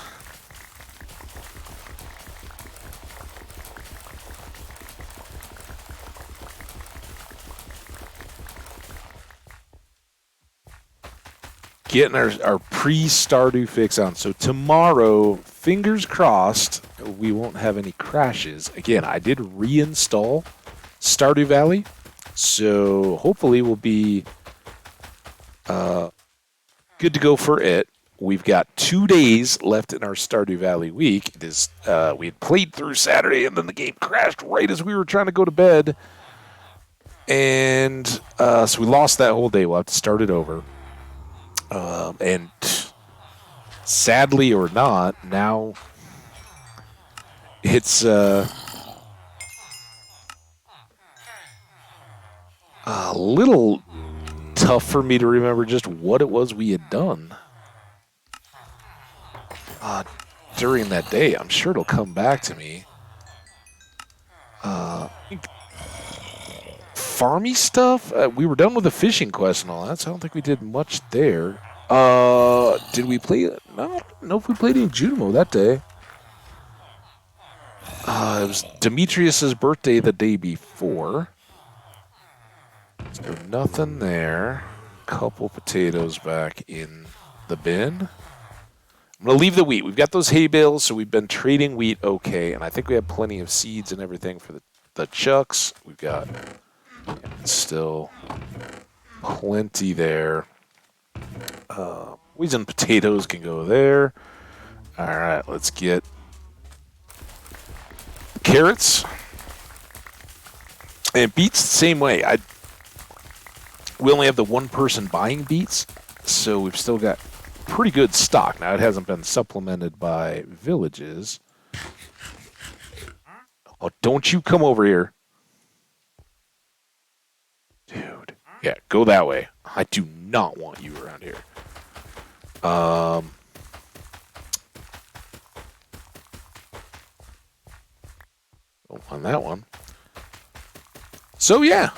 S1: Getting our pre-Stardew fix on. So tomorrow, fingers crossed, we won't have any crashes. Again, I did reinstall Stardew Valley, so hopefully we'll be good to go for it. We've got 2 days left in our Stardew Valley week. It is, we had played through Saturday, and then the game crashed right as we were trying to go to bed. And so we lost that whole day. We'll have to start it over. And sadly or not, now it's a little tough for me to remember just what it was we had done during that day. I'm sure it'll come back to me. Farmy stuff? We were done with the fishing quest and all that, so I don't think we did much there. Did we play? No, I don't know if we played in Junimo that day. It was Demetrius's birthday the day before. So nothing there. Couple potatoes back in the bin. I'm going to leave the wheat. We've got those hay bales, so we've been trading wheat okay, and I think we have plenty of seeds and everything for the chucks. We've got still plenty there. Wheat and potatoes can go there. All right, let's get carrots and beets the same way. We only have the one person buying beets, so we've still got pretty good stock. Now, it hasn't been supplemented by villages. Oh, don't you come over here. Dude. Yeah, go that way. I do not want you around here. On that one. So, yeah.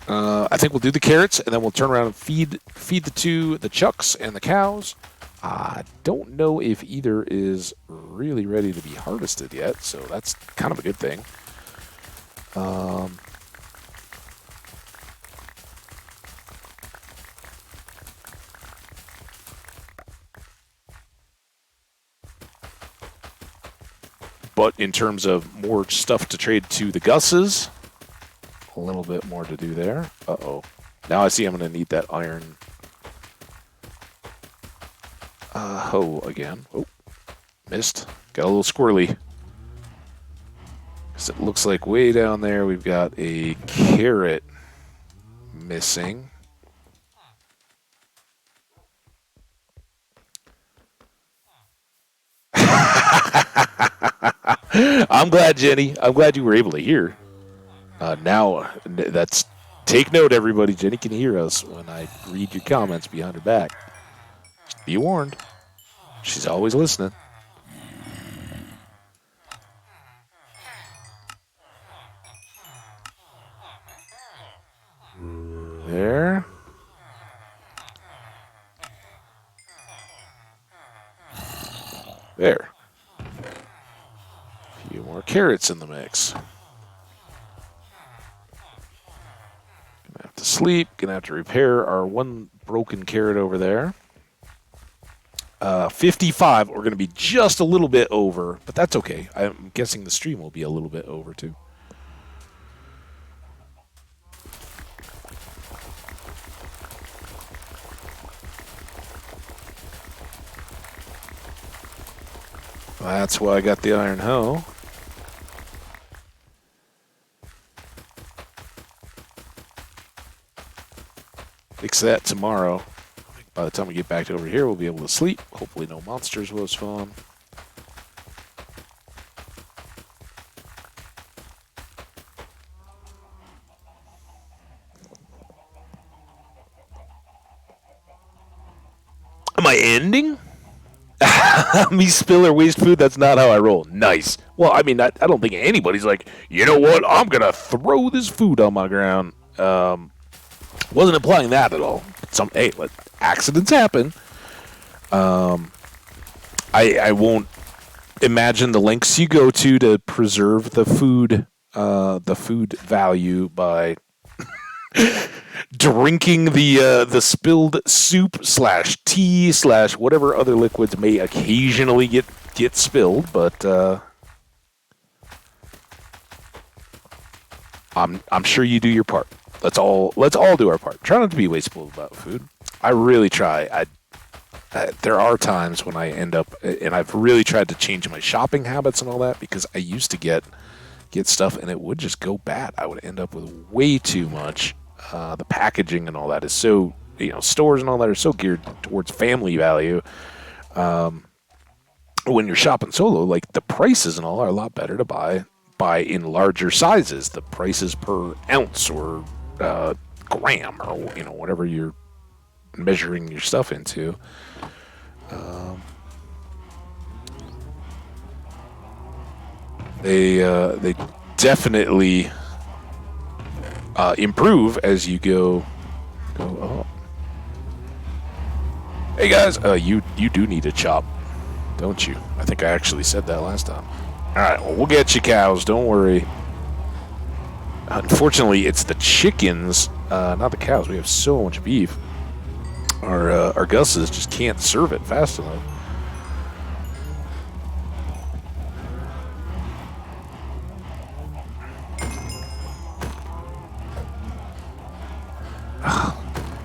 S1: I think we'll do the carrots, and then we'll turn around and feed the chucks and the cows. I don't know if either is really ready to be harvested yet, so that's kind of a good thing. But in terms of more stuff to trade to the Gusses, a little bit more to do there. Uh-oh. Now I see I'm going to need that iron hoe again. Oh, missed. Got a little squirrely. Because it looks like way down there we've got a carrot missing. I'm glad, Jenny. I'm glad you were able to hear. Now, that's take note, everybody. Jenny can hear us when I read your comments behind her back. Be warned. She's always listening. There. There. A few more carrots in the mix. Gonna have to sleep. Gonna have to repair our one broken carrot over there. 55. We're gonna be just a little bit over, but that's okay. I'm guessing the stream will be a little bit over too. That's why I got the iron hoe. Fix that tomorrow. By the time we get back over here, we'll be able to sleep. Hopefully no monsters will spawn. Am I ending? Me spill or waste food? That's not how I roll. Nice. Well, I mean, I don't think anybody's like, you know what? I'm going to throw this food on my ground. Wasn't implying that at all. Hey, accidents happen. I won't imagine the lengths you go to preserve the food value by drinking the spilled soup / tea / whatever other liquids may occasionally get spilled, but I'm sure you do your part. Let's all do our part. Try not to be wasteful about food. I really try. There are times when I end up, and I've really tried to change my shopping habits and all that, because I used to get stuff and it would just go bad. I would end up with way too much. The packaging and all that is so, stores and all that are so geared towards family value. When you're shopping solo, like the prices and all are a lot better to buy in larger sizes. The prices per ounce or gram or whatever you're measuring your stuff into. They definitely improve as you go up. Hey guys, you do need a chop, don't you? I think I actually said that last time. All right, well, we'll get you cows. Don't worry. Unfortunately, it's the chickens, not the cows. We have so much beef. Our Gus's just can't serve it fast enough.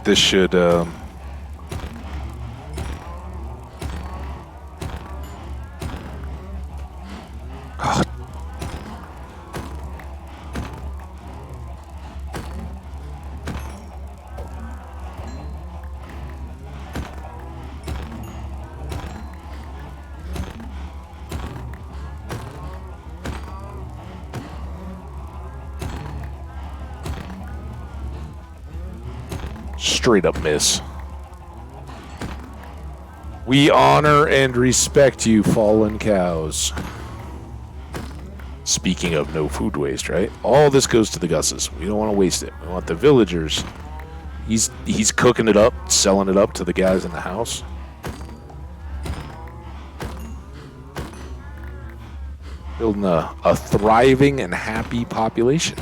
S1: This should straight up miss. We honor and respect you, fallen cows. Speaking of no food waste, right? All this goes to the Gus's. We don't want to waste it. We want the villagers. He's cooking it up, selling it up to the guys in the house. Building a thriving and happy population.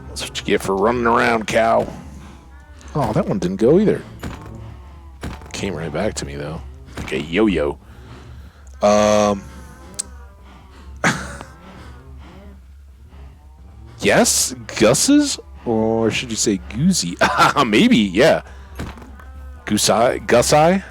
S1: That's what you get for running around, cow. Oh, that one didn't go either. Came right back to me, though. Like a yo-yo. Yes? Gus's? Or should you say Goozy? Maybe, yeah. Gusai?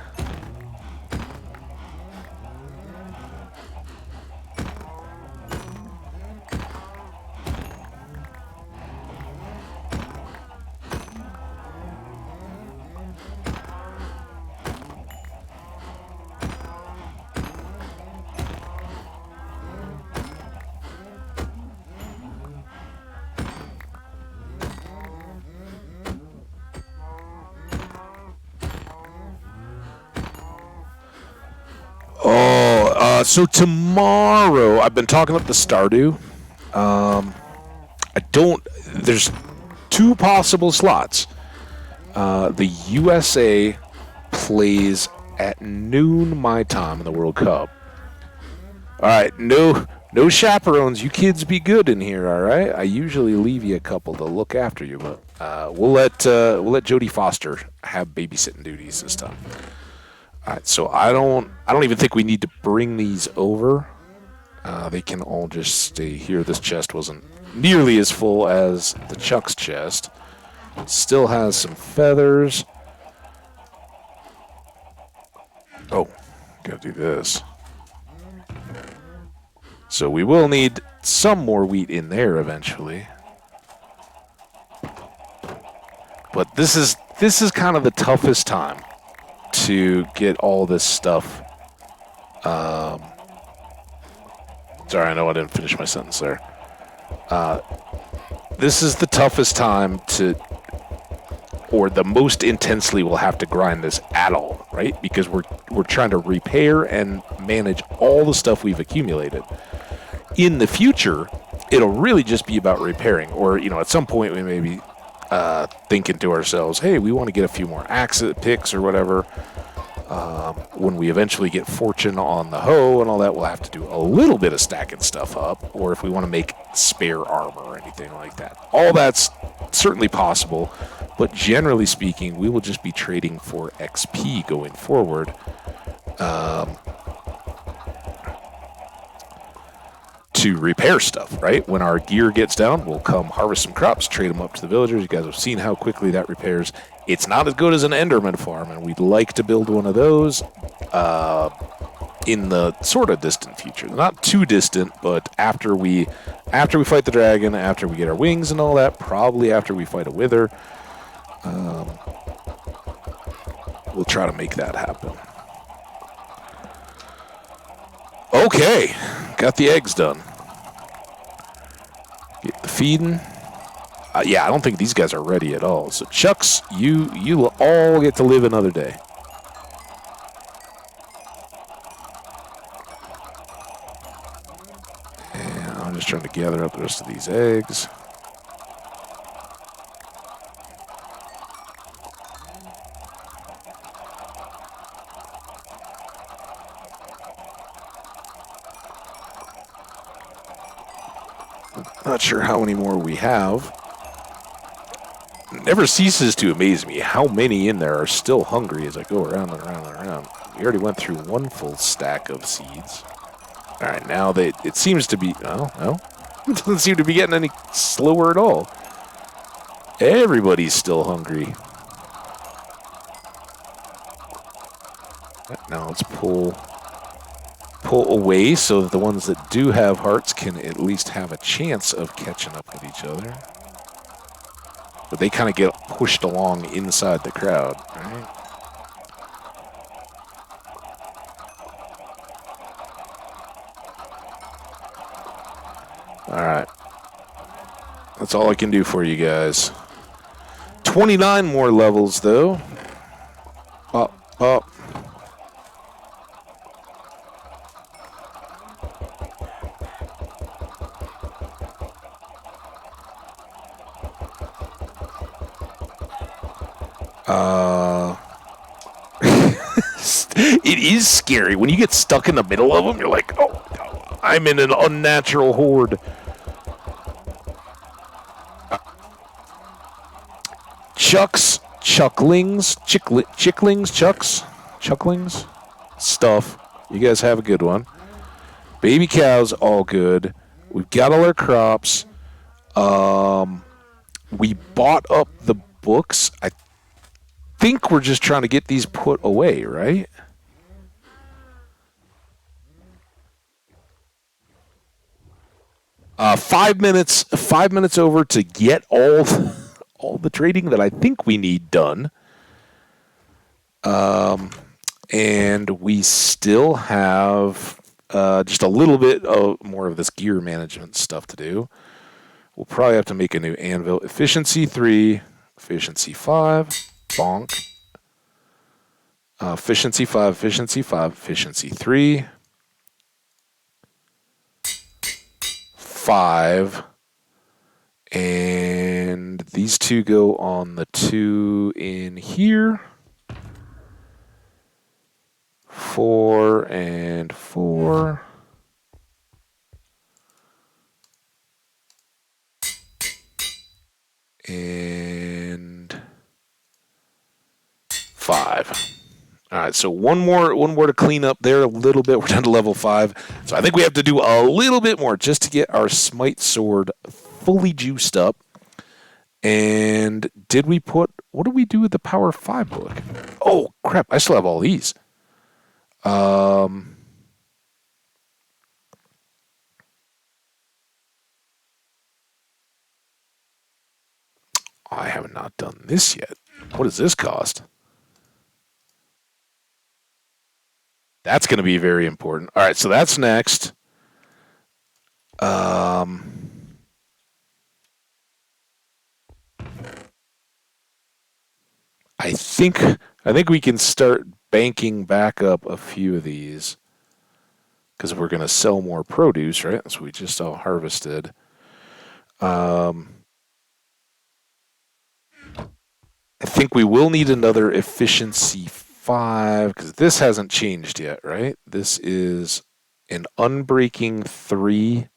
S1: So tomorrow, I've been talking up the Stardew. There's two possible slots. The USA plays at noon my time in the World Cup. All right, no chaperones. You kids be good in here, all right? I usually leave you a couple to look after you, but we'll let Jodie Foster have babysitting duties this time. All right, so I don't even think we need to bring these over. They can all just stay here. This chest wasn't nearly as full as the Chuck's chest. Still has some feathers. Oh, gotta do this. So we will need some more wheat in there eventually. But this is kind of the toughest time to get all this stuff. Sorry, I know I didn't finish my sentence there. This is the toughest time or the most intensely we'll have to grind this at all, right? Because we're trying to repair and manage all the stuff we've accumulated. In the future, it'll really just be about repairing, or at some point we may be thinking to ourselves, hey, we want to get a few more axe picks or whatever. When we eventually get fortune on the hoe and all that, we'll have to do a little bit of stacking stuff up, or if we want to make spare armor or anything like that. All that's certainly possible, but generally speaking, we will just be trading for XP going forward. To repair stuff, right? When our gear gets down, we'll come harvest some crops, trade them up to the villagers. You guys have seen how quickly that repairs. It's not as good as an Enderman farm, and we'd like to build one of those in the sort of distant future. Not too distant, but after we fight the dragon, after we get our wings and all that, probably after we fight a wither, we'll try to make that happen. Okay, got the eggs done. Get the feeding. Yeah, I don't think these guys are ready at all. So Chucks, you will all get to live another day. And I'm just trying to gather up the rest of these eggs. Not sure how many more we have. It never ceases to amaze me how many in there are still hungry as I go around and around and around. We already went through one full stack of seeds. All right, now it seems to be... Oh, no. It doesn't seem to be getting any slower at all. Everybody's still hungry. Now let's pull away so that the ones that do have hearts can at least have a chance of catching up with each other. But they kind of get pushed along inside the crowd, right? All right. That's all I can do for you guys. 29 more levels, though. Up. It is scary. When you get stuck in the middle of them, you're like, oh, no, I'm in an unnatural horde. Chucks, chucklings, chucklings, stuff. You guys have a good one. Baby cows, all good. We've got all our crops. We bought up the books. I think we're just trying to get these put away, right? 5 minutes. 5 minutes over to get all the trading that I think we need done. And we still have just a little bit more of this gear management stuff to do. We'll probably have to make a new anvil. Efficiency 3, efficiency 5, bonk. Efficiency 5, efficiency 5, efficiency 3. 5. And these two go on the 2 in here. 4 and 4. And 5. All right, so one more to clean up there a little bit. We're down to level 5. So I think we have to do a little bit more just to get our smite sword fully juiced up. And what did we do with the power 5 book? Oh, crap, I still have all these. I have not done this yet. What does this cost? That's going to be very important. All right, so that's next. I think we can start banking back up a few of these because we're going to sell more produce, right? That's what we just all harvested. I think we will need another efficiency 5 because this hasn't changed yet, right? This is an unbreaking 3.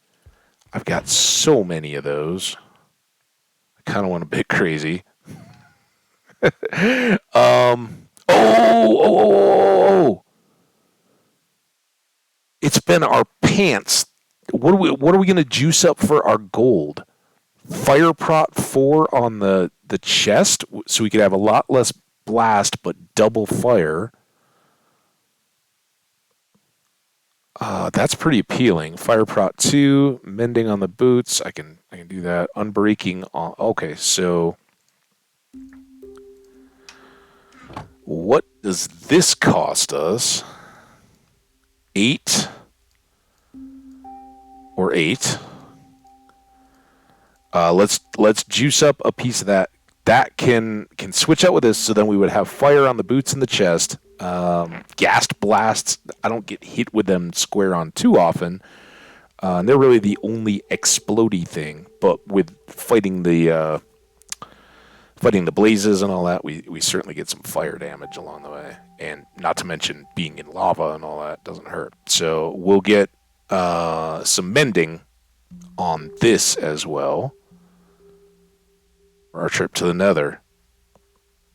S1: I've got so many of those. I kind of went a bit crazy. Oh! It's been our pants. What are we going to juice up for our gold? Fire prot 4 on the chest, so we could have a lot less blast but double fire. That's pretty appealing. Fire prot 2, mending on the boots. I can do that. Unbreaking on. Okay, so what does this cost us? 8 or 8. Let's juice up a piece of that. That can switch out with this, so then we would have fire on the boots and the chest. Ghast blasts, I don't get hit with them square on too often. And they're really the only explodey thing. But with fighting the blazes and all that, we certainly get some fire damage along the way. And not to mention being in lava and all that doesn't hurt. So we'll get some mending on this as well. Our trip to the Nether.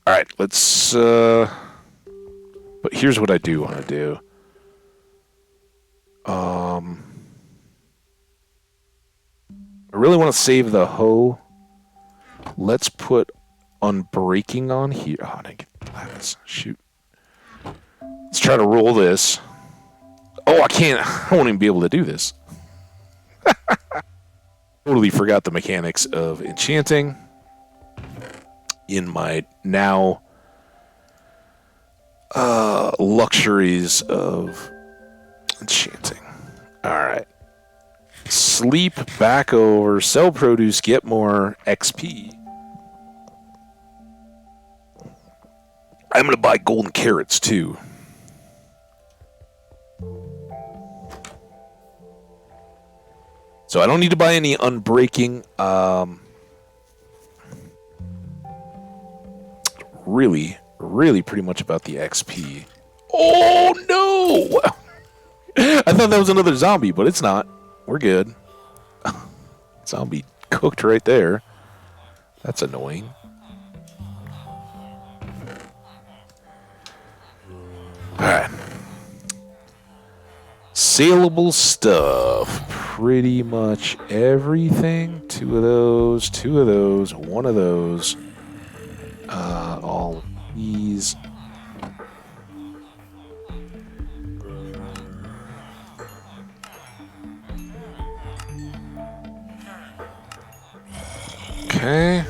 S1: All right, let's. But here's what I do want to do. I really want to save the hoe. Let's put unbreaking on here. Oh, I didn't get that. Shoot. Let's try to roll this. Oh, I can't. I won't even be able to do this. Totally forgot the mechanics of enchanting in my now luxuries of enchanting. All right. Sleep back over, sell produce, get more XP. I'm going to buy golden carrots too. So I don't need to buy any unbreaking. Really pretty much about the XP. Oh no! I thought that was another zombie, but it's not. We're good. Zombie cooked right there. That's annoying. Alright. Saleable stuff. Pretty much everything. 2 of those, 2 of those, 1 of those. All of these. Okay.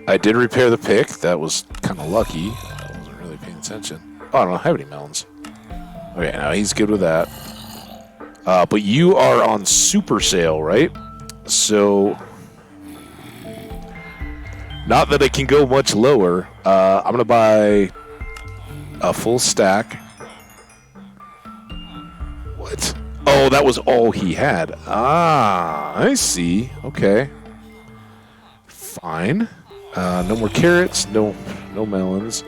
S1: I did repair the pick. That was kind of lucky. I wasn't really paying attention. Oh, I don't have any melons. Okay, now he's good with that. But you are on super sale, right? So Not that it can go much lower. I'm going to buy a full stack. What? Oh, that was all he had. Ah, I see. Okay. Fine. No more carrots. No melons.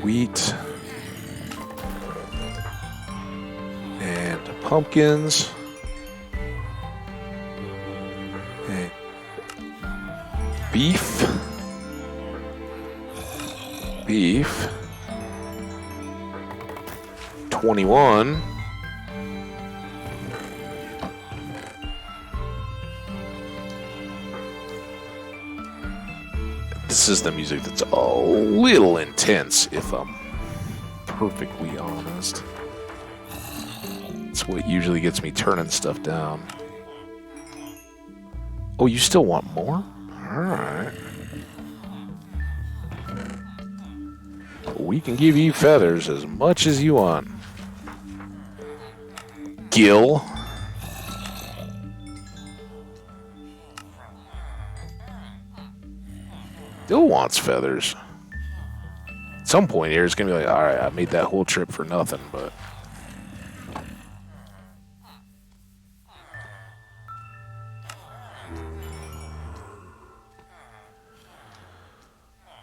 S1: Wheat. And pumpkins. And beef. Beef. 21. This is the music that's a little intense, if I'm perfectly honest. It's what usually gets me turning stuff down. Oh, you still want more? Alright. We can give you feathers as much as you want. Gil. Still wants feathers. At some point here, it's going to be like, alright, I made that whole trip for nothing, but...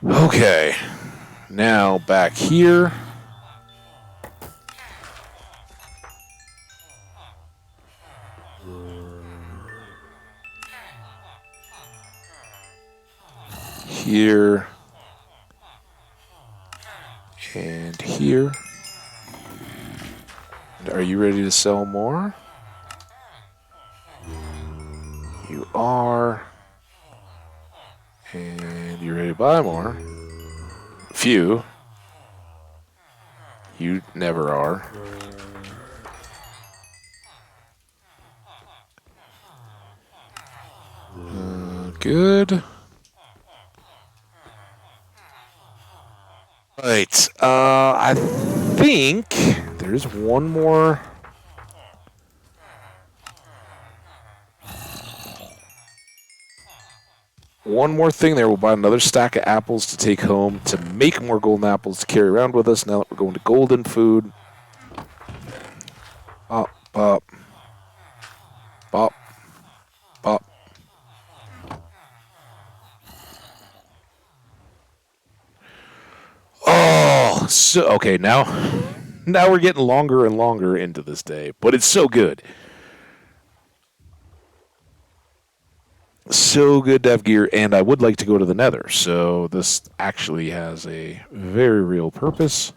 S1: Okay. Now, back here... Here... And here. And are you ready to sell more? You are. And you ready to buy more? Few. You never are. Good. Right. I think there's one more. One more thing there. We'll buy another stack of apples to take home to make more golden apples to carry around with us now that we're going to golden food. Bop, bop. Bop, bop. Oh, so okay, now we're getting longer and longer into this day, but it's so good. So good to have gear, and I would like to go to the Nether, so this actually has a very real purpose.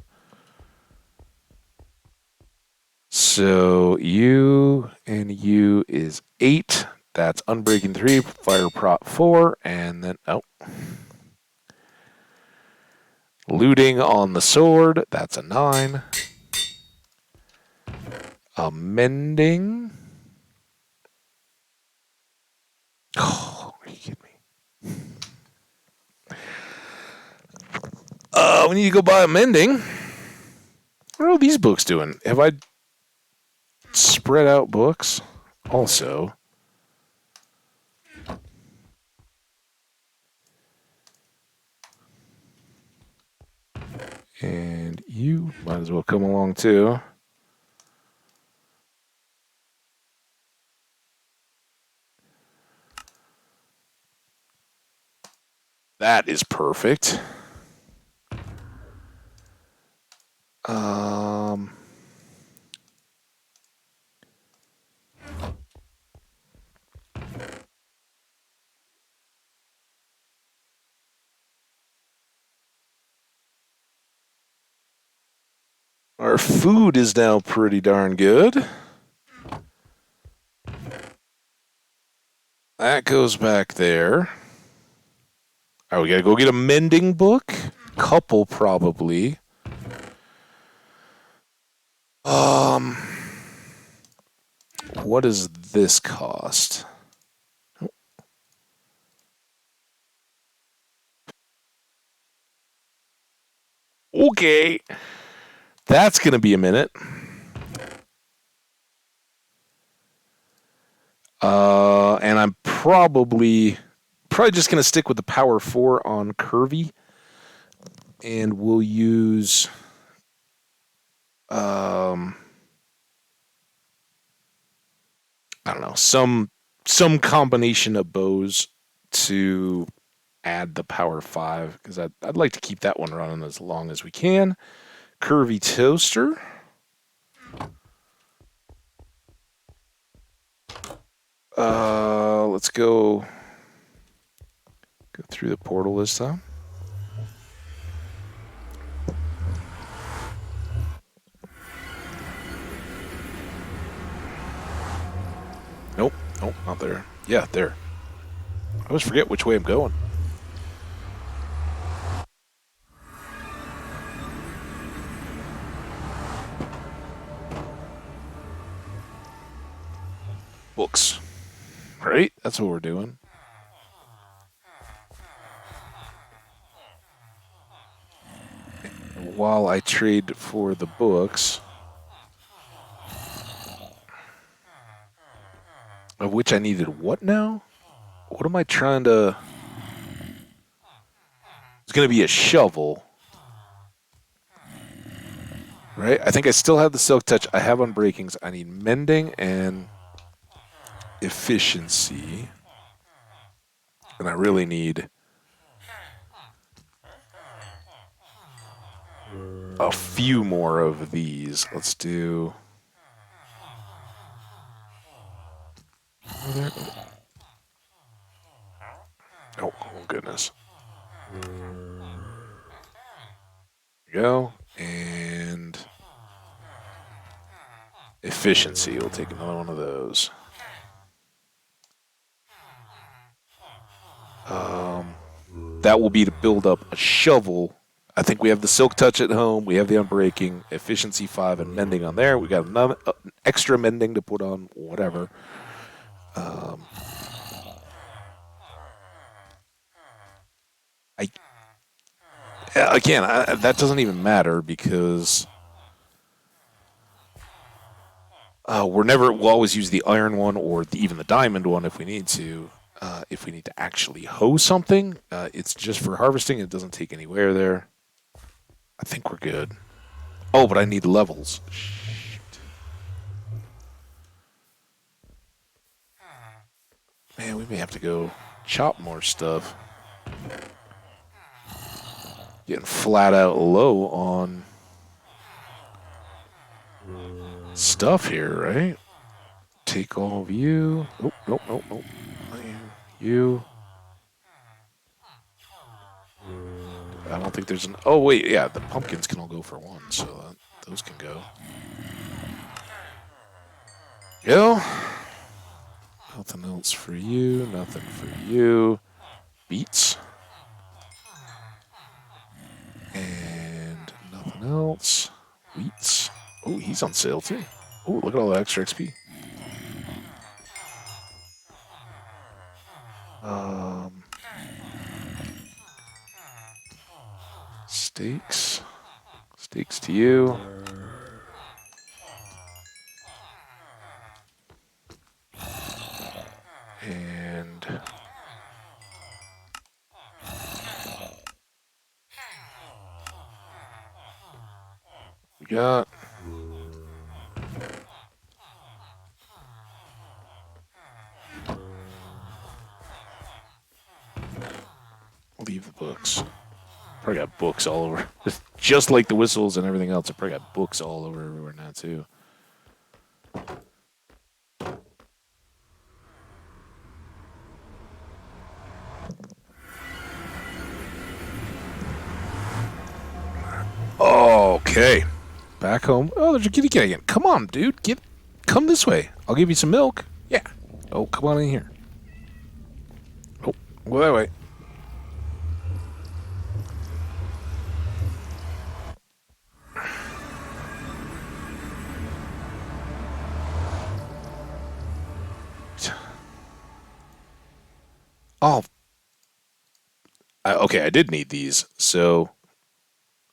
S1: So you and you is 8. That's Unbreaking 3, Fire Prot 4, and then, oh. Looting on the sword, that's a 9. Mending. Oh, are you kidding me? We need to go buy a mending. What are all these books doing? Have I spread out books? Also. And you might as well come along too. That is perfect. Our food is now pretty darn good. That goes back there. All right, we gotta go get a mending book. Couple, probably. What does this cost? Okay. That's going to be a minute. And I'm probably just going to stick with the power 4 on Curvy. And we'll use I don't know, some combination of bows to add the power 5, because I'd like to keep that one running as long as we can. Curvy Toaster. Let's go through the portal this time. Nope, not there. Yeah, there. I always forget which way I'm going. Books. Right? That's what we're doing. While I trade for the books, of which I needed what now? What am I trying to... It's going to be a shovel. Right? I think I still have the Silk Touch. I have Unbreakings. I need Mending and Efficiency. And I really need a few more of these. Let's do... Oh goodness. There we go. And Efficiency. We'll take another one of those. That will be to build up a shovel. I think we have the Silk Touch at home. We have the Unbreaking, Efficiency 5, and Mending on there. We got another extra Mending to put on whatever. That doesn't even matter because we'll always use the iron one or even the diamond one if we need to. If we need to actually hoe something, it's just for harvesting. It doesn't take any wear there. I think we're good. Oh, but I need levels. Shit. Man, we may have to go chop more stuff. Getting flat out low on stuff here, right? Take all of you. Nope. You. I don't think there's an... Oh, wait, yeah, the pumpkins can all go for one, so those can go. Go. Nothing else for you. Nothing for you. Beets. And nothing else. Wheats. Oh, he's on sale, too. Oh, look at all the extra XP. Steaks. Steaks to you. And we got leave the books. Probably got books all over. Just like the whistles and everything else, I probably got books all over everywhere now, too. Okay. Back home. Oh, there's a kitty cat again. Come on, dude. Come this way. I'll give you some milk. Yeah. Oh, come on in here. Oh, go that way. Oh. Okay, I did need these. So,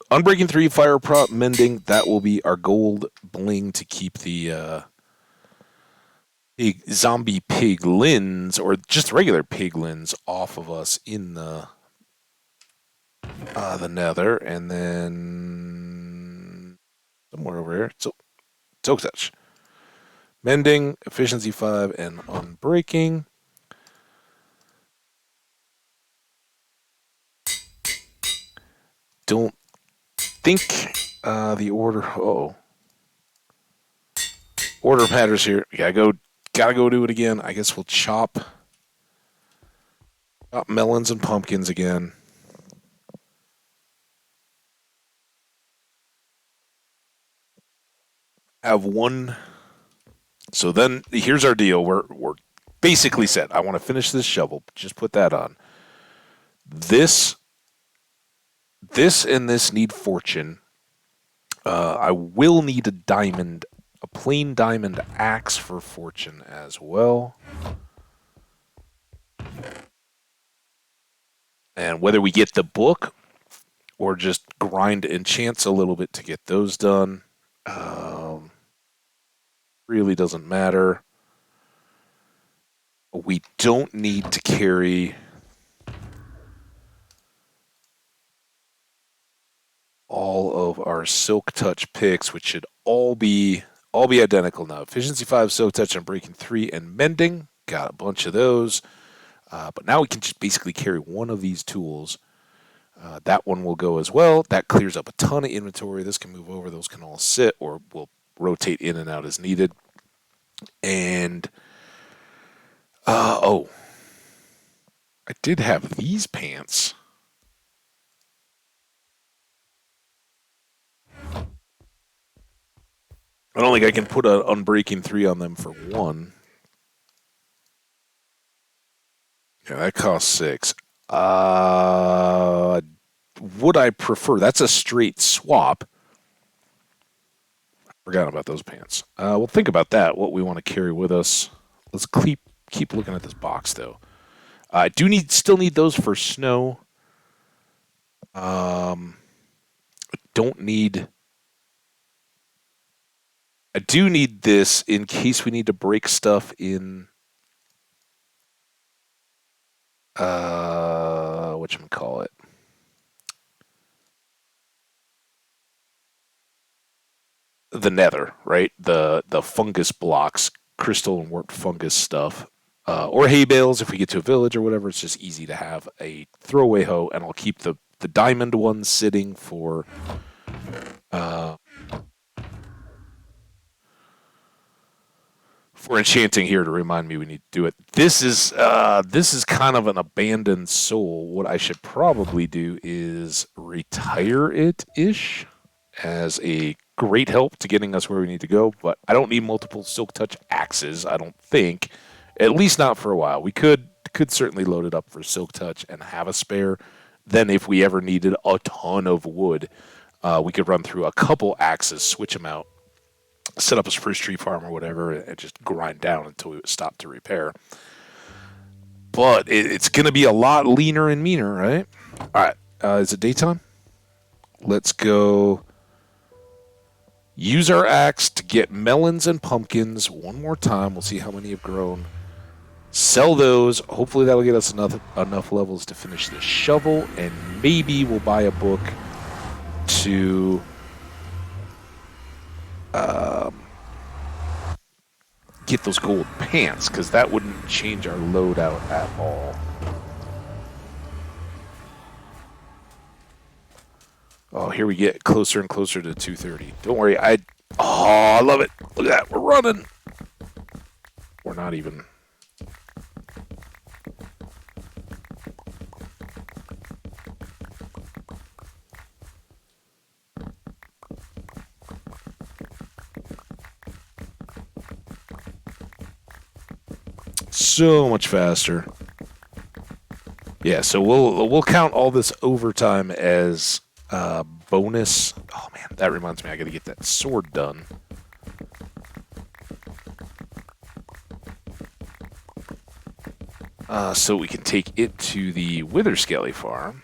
S1: Unbreaking 3, Fire Prop, Mending. That will be our gold bling to keep the zombie piglins, or just regular piglins, off of us in the nether. And then somewhere over here, so Silk Touch. Mending, Efficiency 5, and Unbreaking. Don't think the order. Order matters here. Gotta go do it again. I guess we'll chop melons and pumpkins again. Have one. So then here's our deal. We're basically set. I want to finish this shovel. Just put that on. This and this need fortune. I will need a plain diamond axe for fortune as well. And whether we get the book or just grind enchants a little bit to get those done, really doesn't matter. We don't need to carry all of our Silk Touch picks, which should all be identical now. Efficiency 5, Silk Touch, Unbreaking 3, and Mending. Got a bunch of those. But now we can just basically carry one of these tools. That one will go as well. That clears up a ton of inventory. This can move over. Those can all sit, or we'll rotate in and out as needed. And I did have these pants. I don't think I can put an Unbreaking 3 on them for one. Yeah, that costs 6. Would I prefer? That's a straight swap. Forgot about those pants. We'll think about that. What we want to carry with us. Let's keep looking at this box though. I still need those for snow. Don't need. I do need this in case we need to break stuff in. Whatchamacallit? The nether, right? The fungus blocks, crystal and warped fungus stuff. Or hay bales if we get to a village or whatever. It's just easy to have a throwaway hoe, and I'll keep the diamond one sitting for enchanting here to remind me we need to do it. This is kind of an abandoned soul. What I should probably do is retire it-ish as a great help to getting us where we need to go, but I don't need multiple Silk Touch axes, I don't think. At least not for a while. We could certainly load it up for Silk Touch and have a spare. Then if we ever needed a ton of wood, we could run through a couple axes, switch them out, set up a spruce tree farm or whatever, and just grind down until we stop to repair. But it's going to be a lot leaner and meaner, right? All right. Is it daytime? Let's go use our axe to get melons and pumpkins one more time. We'll see how many have grown. Sell those. Hopefully that'll get us enough levels to finish this shovel, and maybe we'll buy a book to get those gold pants, because that wouldn't change our loadout at all. Oh, here we get closer and closer to 2:30. Don't worry, I love it. Look at that, we're running. We're not even. So much faster. Yeah, so we'll count all this overtime as bonus. Oh man, that reminds me, I gotta get that sword done. So we can take it to the Witherskelly farm.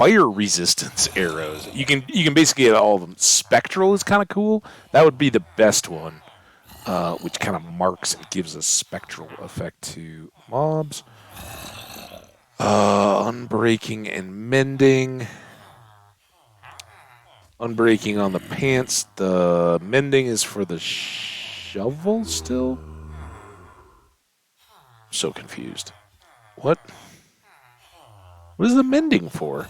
S1: fire resistance arrows. You can basically get all of them. Spectral is kind of cool. That would be the best one, which kind of marks and gives a spectral effect to mobs. Unbreaking and mending. Unbreaking on the pants. The mending is for the shovel still? I'm so confused. What? What is the mending for?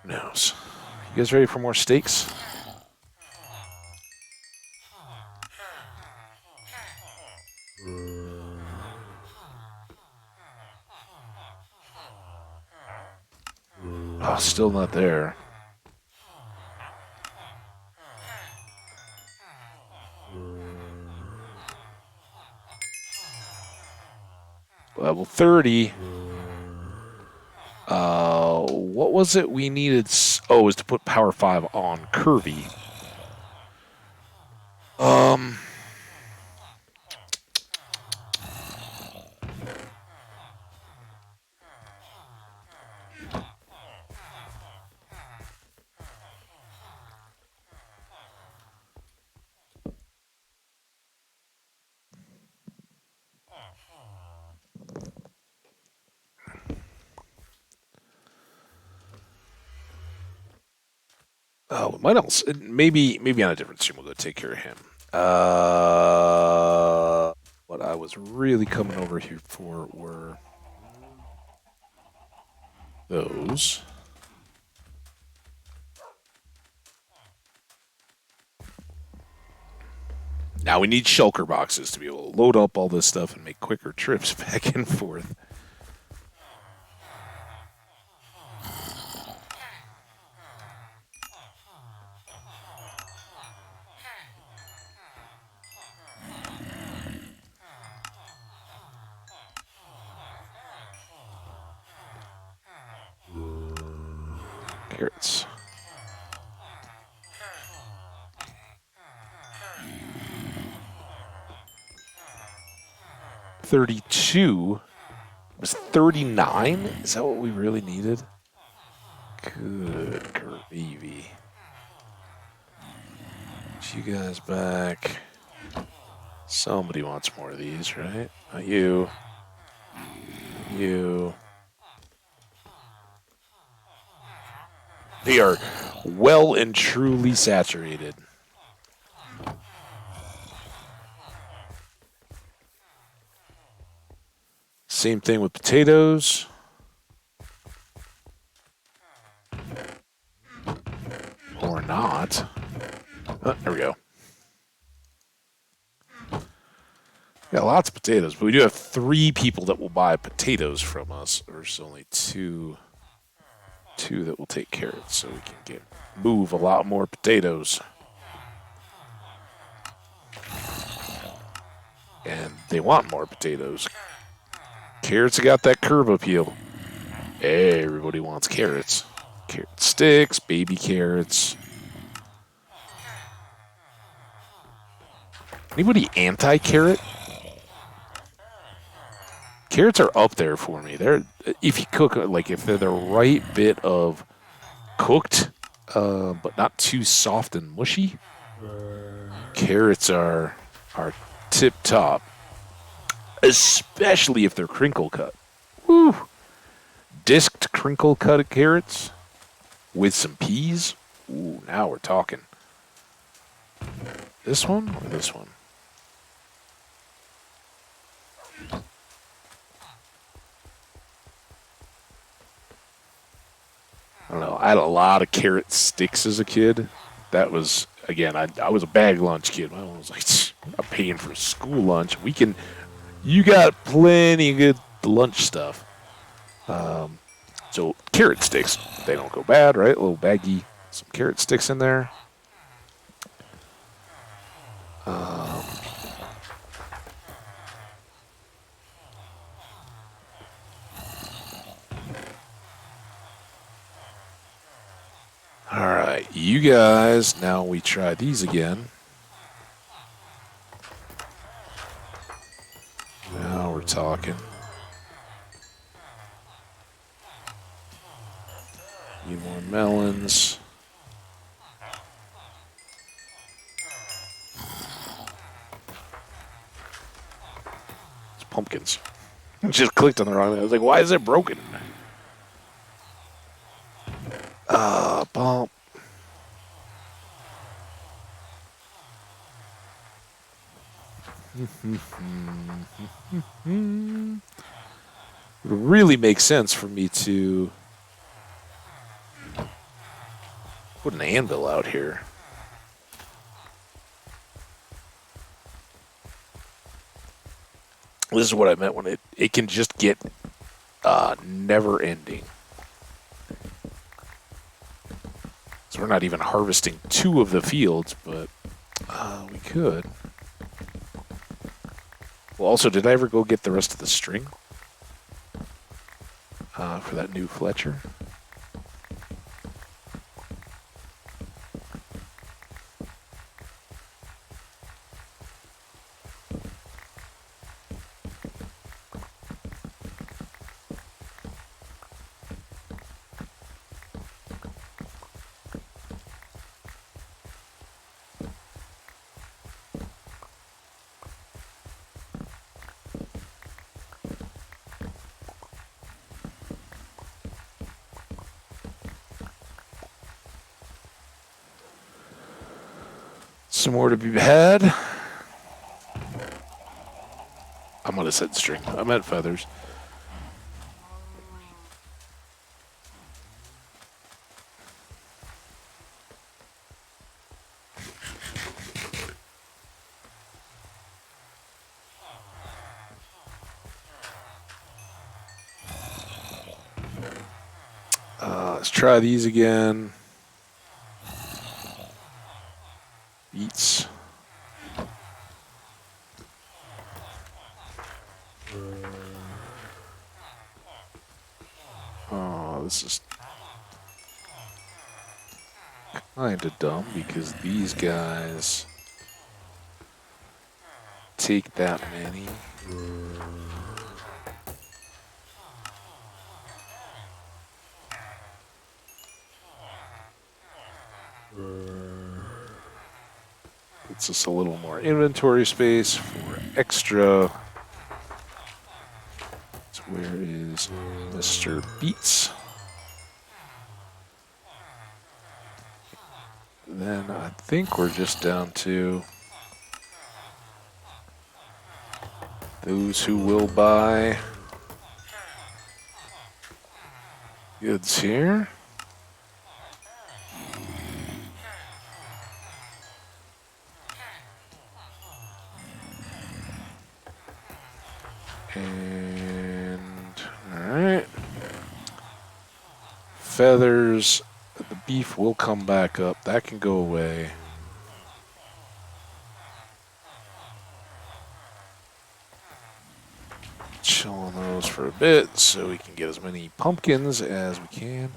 S1: Who knows? You guys ready for more steaks? Oh, still not there. Level 30. What was it we needed? Oh, it was to put Power 5 on Kirby. Oh, what else? Maybe on a different stream we'll go take care of him. What I was really coming over here for were those. Now we need shulker boxes to be able to load up all this stuff and make quicker trips back and forth. Carrots. $32 was 39. Is that what we really needed? Good gravy. Get you guys back. Somebody wants more of these, right? Not you. You. They are well and truly saturated. Same thing with potatoes. Or not. There we go. Got lots of potatoes, but we do have 3 people that will buy potatoes from us. There's only two that will take carrots, so we can move a lot more potatoes. And they want more potatoes. Carrots have got that curb appeal. Everybody wants carrots. Carrot sticks, baby carrots. Anybody anti-carrot? Carrots are up there for me. They're, if you cook, like if they're the right bit of cooked, but not too soft and mushy, carrots are tip top. Especially if they're crinkle cut. Woo! Disked crinkle cut carrots with some peas. Ooh, now we're talking. This one or this one? I don't know. I had a lot of carrot sticks as a kid. That was, again, I was a bag lunch kid. My mom was like, I'm paying for school lunch. You got plenty of good lunch stuff. So carrot sticks, they don't go bad, right? A little baggy, some carrot sticks in there. All right, you guys, now we try these again. Now we're talking. melons. It's pumpkins. Just clicked on the wrong thing. I was like, why is it broken? Bump. It really makes sense for me to put an anvil out here. This is what I meant when it can just get never ending. So we're not even harvesting 2 of the fields, but we could. Well, also, did I ever go get the rest of the string for that new Fletcher? Some more to be had. I might have said string. I meant feathers. Let's try these again. Beets. Oh, this is kind of dumb because these guys take that many. It's just a little more inventory space for extra. So where is Mr. Beets? Then I think we're just down to those who will buy goods here. And, alright. Feathers. The beef will come back up. That can go away. Chill on those for a bit so we can get as many pumpkins as we can.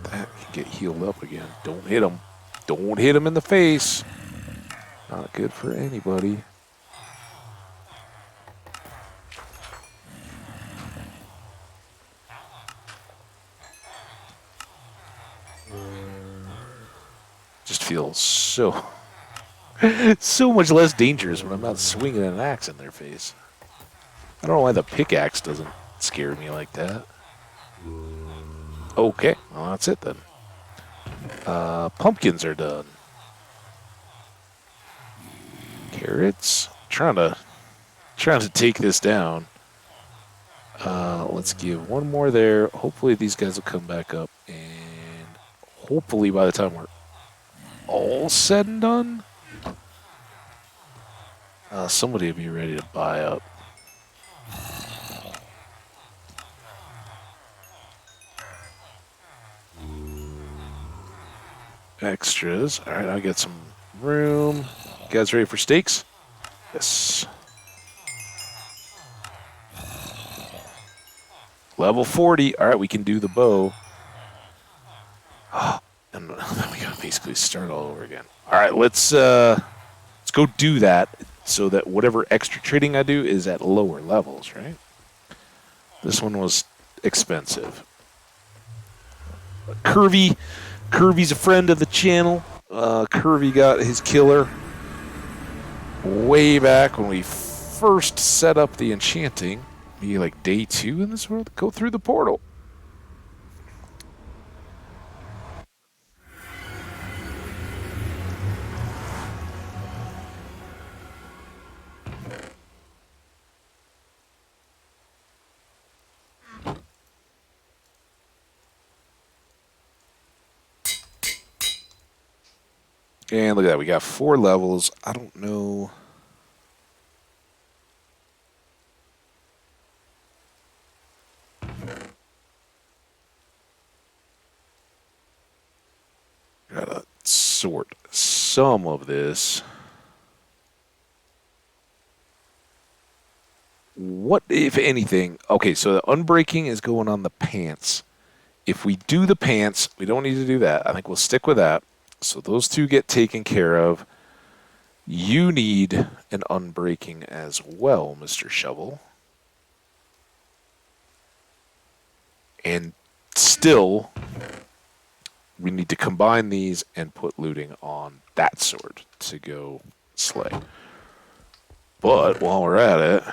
S1: That can get healed up again. Don't hit him. Don't hit him in the face. Not good for anybody. Just feels so much less dangerous when I'm not swinging an axe in their face. I don't know why the pickaxe doesn't scare me like that. Okay, well that's it then. Pumpkins are done. Carrots. Trying to take this down. Let's give one more there. Hopefully these guys will come back up, and hopefully by the time we're all said and done, somebody will be ready to buy up. Extras. All right, I'll get some room. You guys ready for steaks? Yes. Level 40. All right, we can do the bow. And then we gotta basically start all over again. All right, let's go do that so that whatever extra trading I do is at lower levels, right? This one was expensive. Curvy's a friend of the channel. Curvy got his killer way back when we first set up the enchanting. Be like day 2 in this world. Go through the portal. And look at that. We got 4 levels. I don't know. Gotta sort some of this. What, if anything? Okay, so the unbreaking is going on the pants. If we do the pants, we don't need to do that. I think we'll stick with that. So those 2 get taken care of. You need an unbreaking as well, Mr. Shovel. And still, we need to combine these and put looting on that sword to go slay. But while we're at it,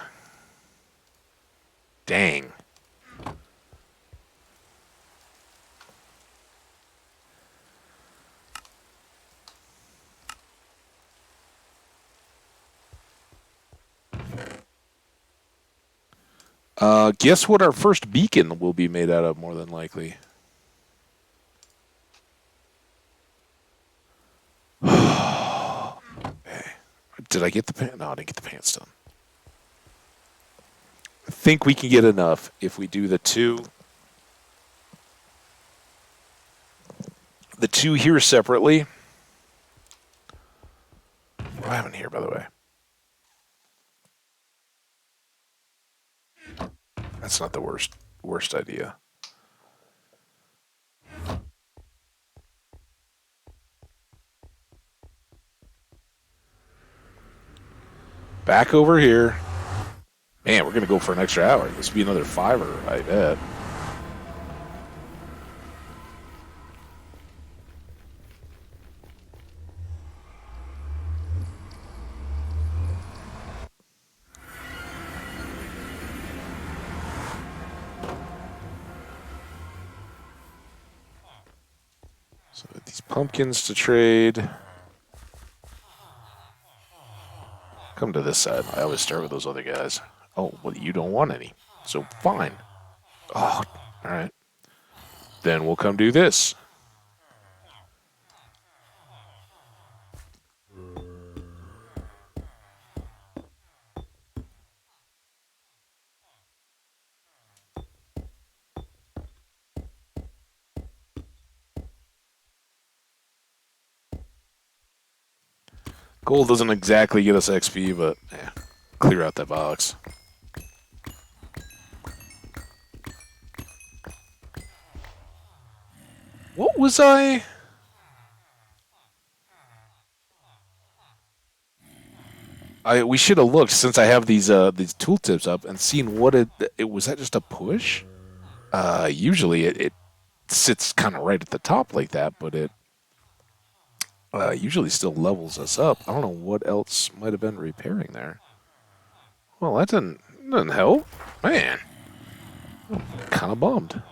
S1: dang. Guess what our first beacon will be made out of, more than likely. Okay. Did I get the pants? No, I didn't get the pants done. I think we can get enough if we do the 2. The 2 here separately. What do I have in here, by the way? That's not the worst idea. Back over here. Man, we're going to go for an extra hour. This will be another $5, I bet. So these pumpkins to trade. Come to this side. I always start with those other guys. Oh, well, you don't want any. So fine. Oh, all right. Then we'll come do this. Gold doesn't exactly get us XP, but yeah, clear out that box. What was I? We should have looked, since I have these tooltips up, and seen what it was. That just a push? Usually it sits kind of right at the top like that, but it usually still levels us up. I don't know what else might have been repairing there. Well, that didn't help. Man, I'm kind of bummed.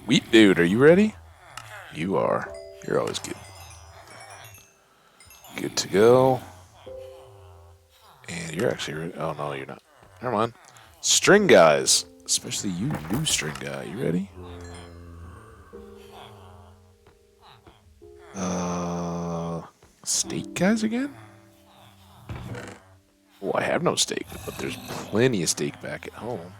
S1: Wheat dude, are you ready? You are. You're always good. Good to go. And you're actually ready. Oh, no, you're not. Never mind. String guys. Especially you, new string guy. You ready? Steak guys again? Oh, I have no steak, but there's plenty of steak back at home.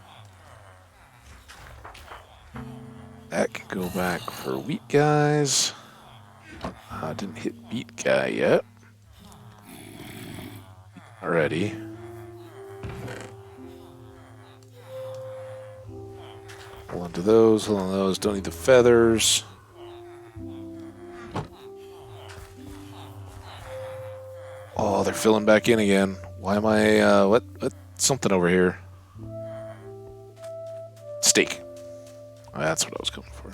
S1: That can go back for wheat guys. Didn't hit beet guy yet. Already. Hold on to those, hold on to those. Don't need the feathers. filling back in again. Why am I, what, something over here. Steak. Oh, that's what I was coming for.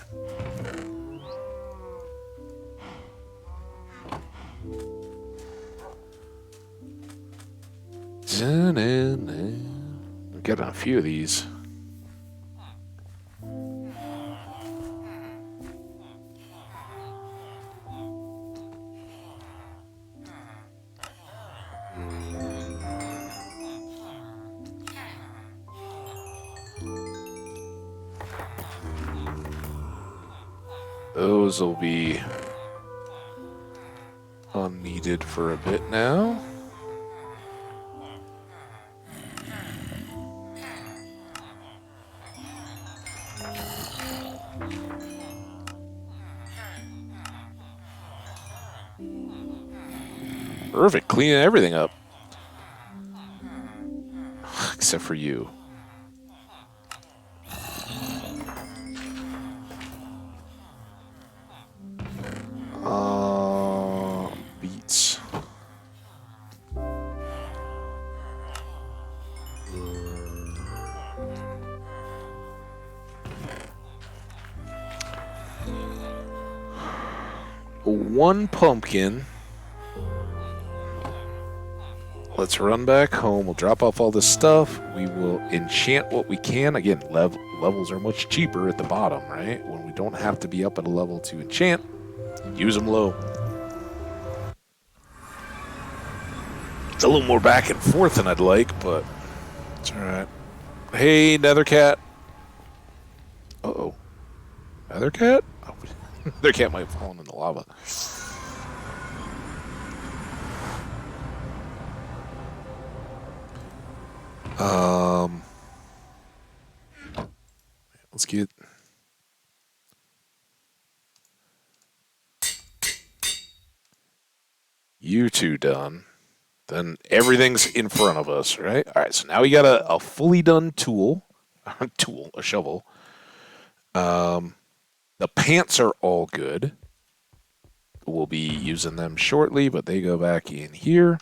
S1: We've got a few of these. Those will be unneeded for a bit now. Perfect, cleaning everything up. Except for you. Beets. One pumpkin. Let's run back home. We'll drop off all this stuff. We will enchant what we can. Again, levels are much cheaper at the bottom, right? When we don't have to be up at a level to enchant, use them low. It's a little more back and forth than I'd like, but it's all right. Hey, Nethercat. Uh-oh. Nethercat? Oh, Nethercat might have fallen in the lava. Let's get you two done. Then everything's in front of us, right? All right, so now we got a fully done tool, a shovel. The pants are all good. We'll be using them shortly, but they go back in here.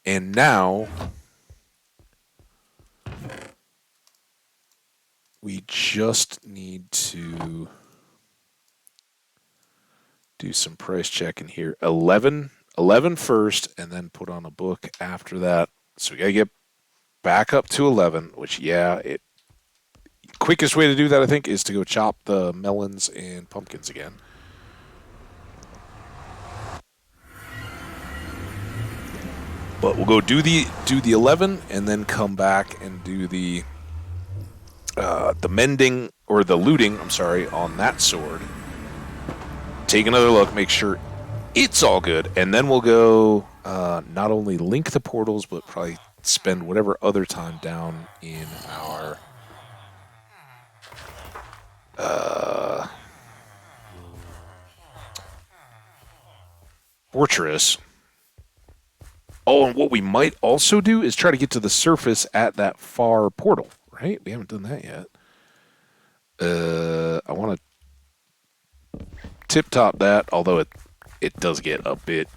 S1: And now we just need to do some price checking here. 11 first, and then put on a book after that. So we gotta get back up to 11, which, yeah, quickest way to do that, I think, is to go chop the melons and pumpkins again. But we'll go do the 11 and then come back and do the mending or the looting, I'm sorry, on that sword. Take another look, make sure it's all good, and then we'll go not only link the portals, but probably spend whatever other time down in our fortress. Oh, and what we might also do is try to get to the surface at that far portal, right? We haven't done that yet. I want to tip-top that, although it does get a bit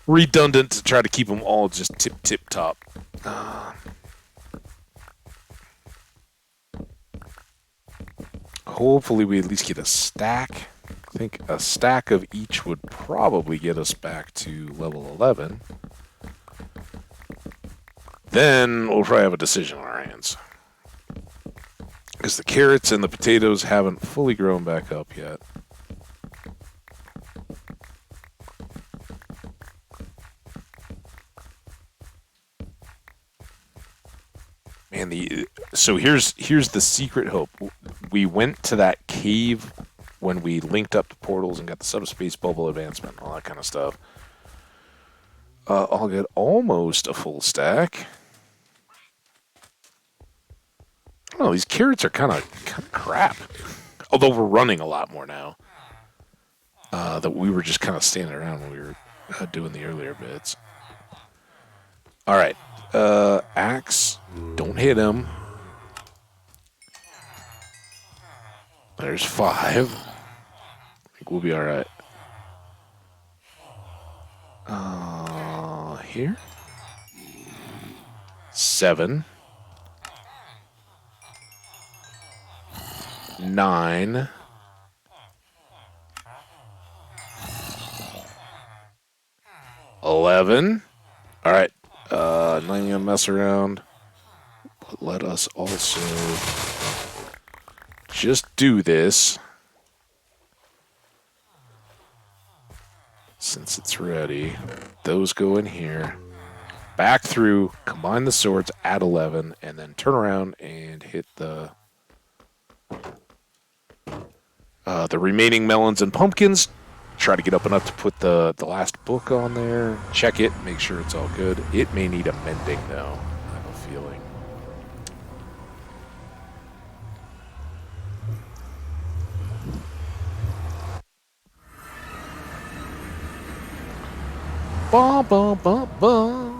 S1: redundant to try to keep them all just tip-top. Hopefully we at least get a stack. I think a stack of each would probably get us back to level 11. Then we'll probably have a decision on our hands. Because the carrots and the potatoes haven't fully grown back up yet. Man, so here's the secret hope. We went to that cave when we linked up the portals and got the subspace bubble advancement, all that kind of stuff. I'll get almost a full stack. Oh, these carrots are kind of crap. Although we're running a lot more now. That we were just kind of standing around when we were doing the earlier bits. All right. Axe. Don't hit him. There's 5. think we'll be all right. Here. 7. 9. 11. All right. Not even gonna mess around. But let us also just do this. Since it's ready. Those go in here. Back through, combine the swords, add 11, and then turn around and hit the remaining melons and pumpkins. Try to get up enough to put the last book on there. Check it, make sure it's all good. It may need amending, though. I have a feeling. Ba ba ba ba.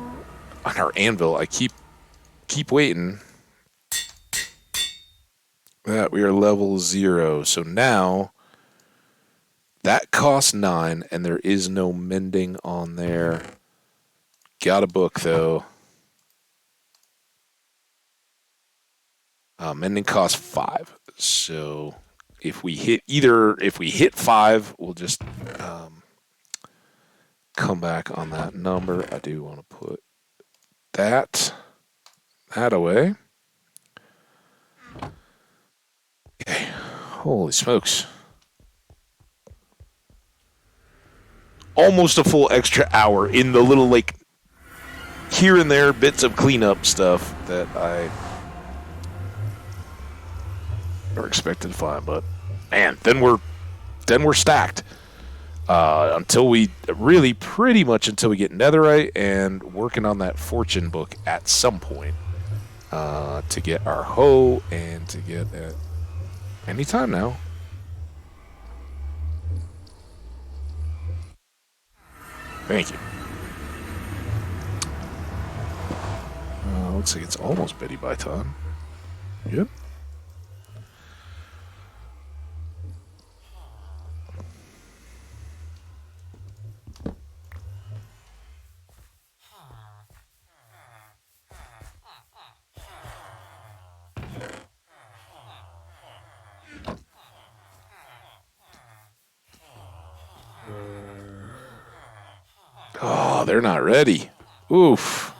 S1: On our anvil, I keep waiting. That we are level 0, so now that costs 9, and there is no mending on there. Got a book though. Mending costs 5, so if we hit 5, we'll just come back on that number. I do want to put that away. Okay. Holy smokes. Almost a full extra hour in the little, like, here and there bits of cleanup stuff that I never expected to find. But, man, then we're stacked. Until we, really pretty much until we get netherite and working on that fortune book at some point to get our hoe and to get it anytime now. Thank you. Looks like it's almost Betty by time. Yep. Oh, they're not ready. Oof.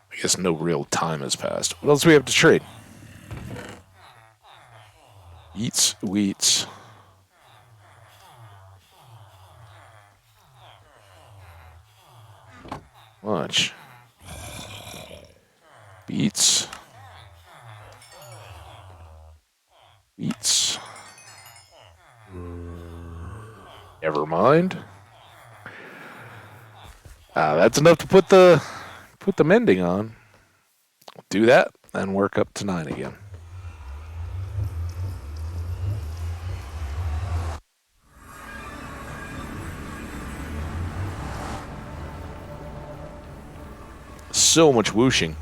S1: I guess no real time has passed. What else do we have to trade? Eats, wheats. Lunch. Beets. Wheats. Never mind. That's enough to put the mending on. Do that, and work up to 9 again. So much whooshing.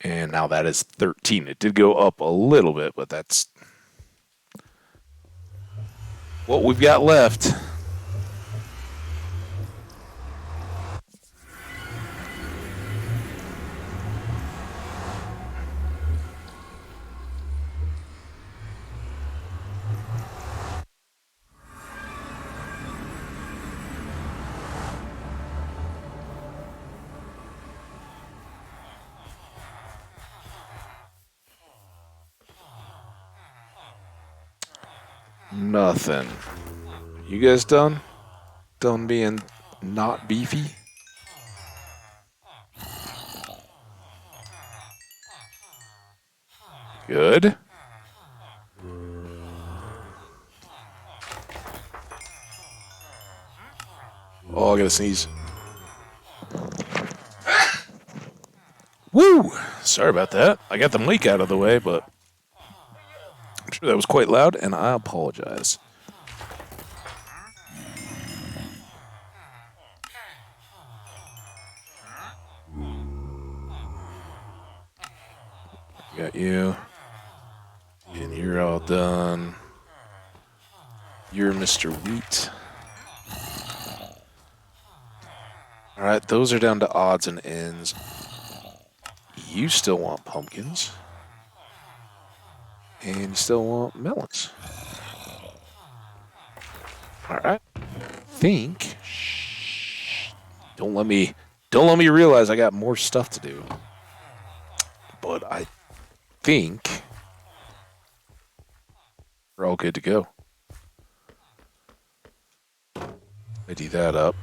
S1: And now that is 13. It did go up a little bit, but that's what we've got left. Nothing. You guys done? Done being not beefy? Good. Oh, I gotta sneeze. Woo! Sorry about that. I got the mic out of the way, but I'm sure that was quite loud, and I apologize. Got you. And you're all done. You're Mr. Wheat. Alright, those are down to odds and ends. You still want pumpkins. And you still want melons. Alright. Think. Shh. Don't let me realize I got more stuff to do. But I think we're all good to go. Ready that up.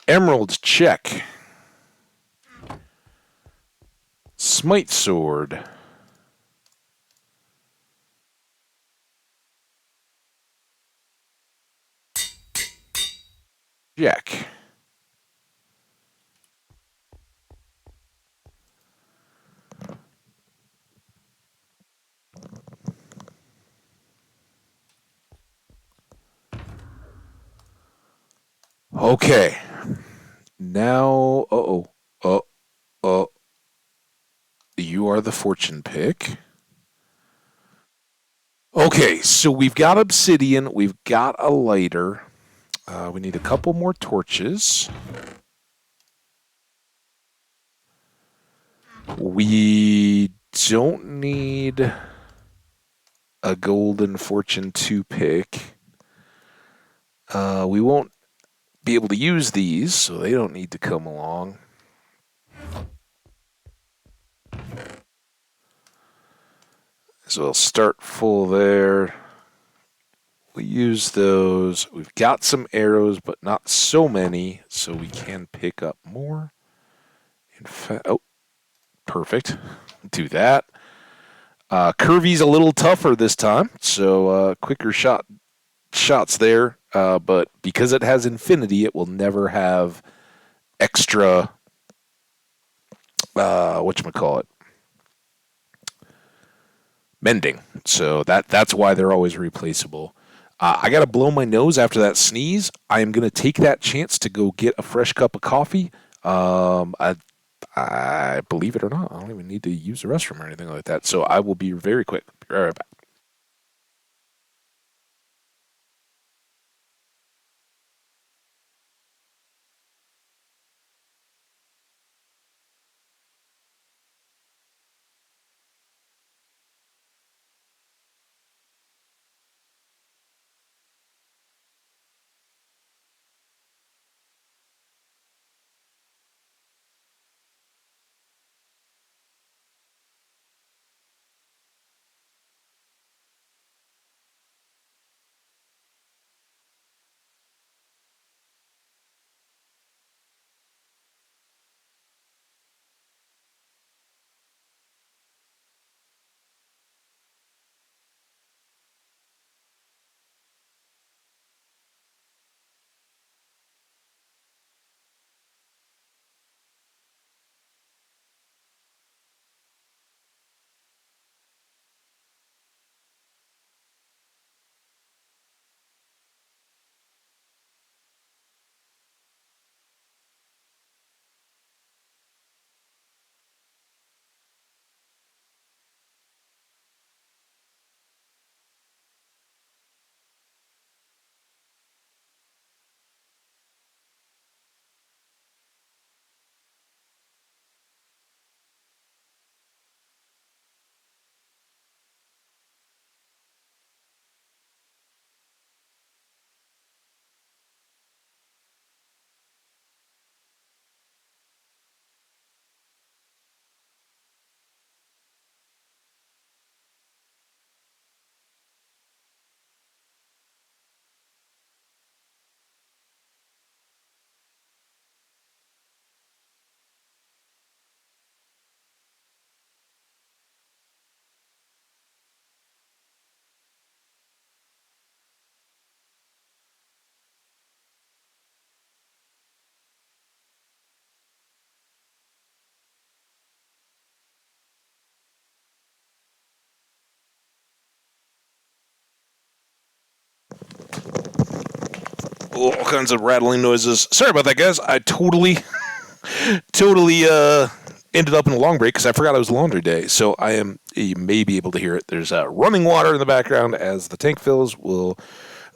S1: Emerald, check. Smite sword. Check. Okay. Now, uh, you are the fortune pick. Okay, so we've got obsidian, we've got a lighter. We need a couple more torches. We don't need a golden fortune 2 pick. We won't be able to use these, so they don't need to come along. So we'll start full there. We use those. We've got some arrows, but not so many, so we can pick up more. In fact, oh, perfect. Do that. Curvy's a little tougher this time, so quicker shots there. But because it has infinity, it will never have extra. Whatchamacallit? Mending. So that's why they're always replaceable. I got to blow my nose after that sneeze. I am going to take that chance to go get a fresh cup of coffee. I believe it or not, I don't even need to use the restroom or anything like that. So I will be very quick. Be right back. all kinds of rattling noises. Sorry about that, guys. I totally ended up in a long break because I forgot it was laundry day. So you may be able to hear it. There's running water in the background as the tank fills. We'll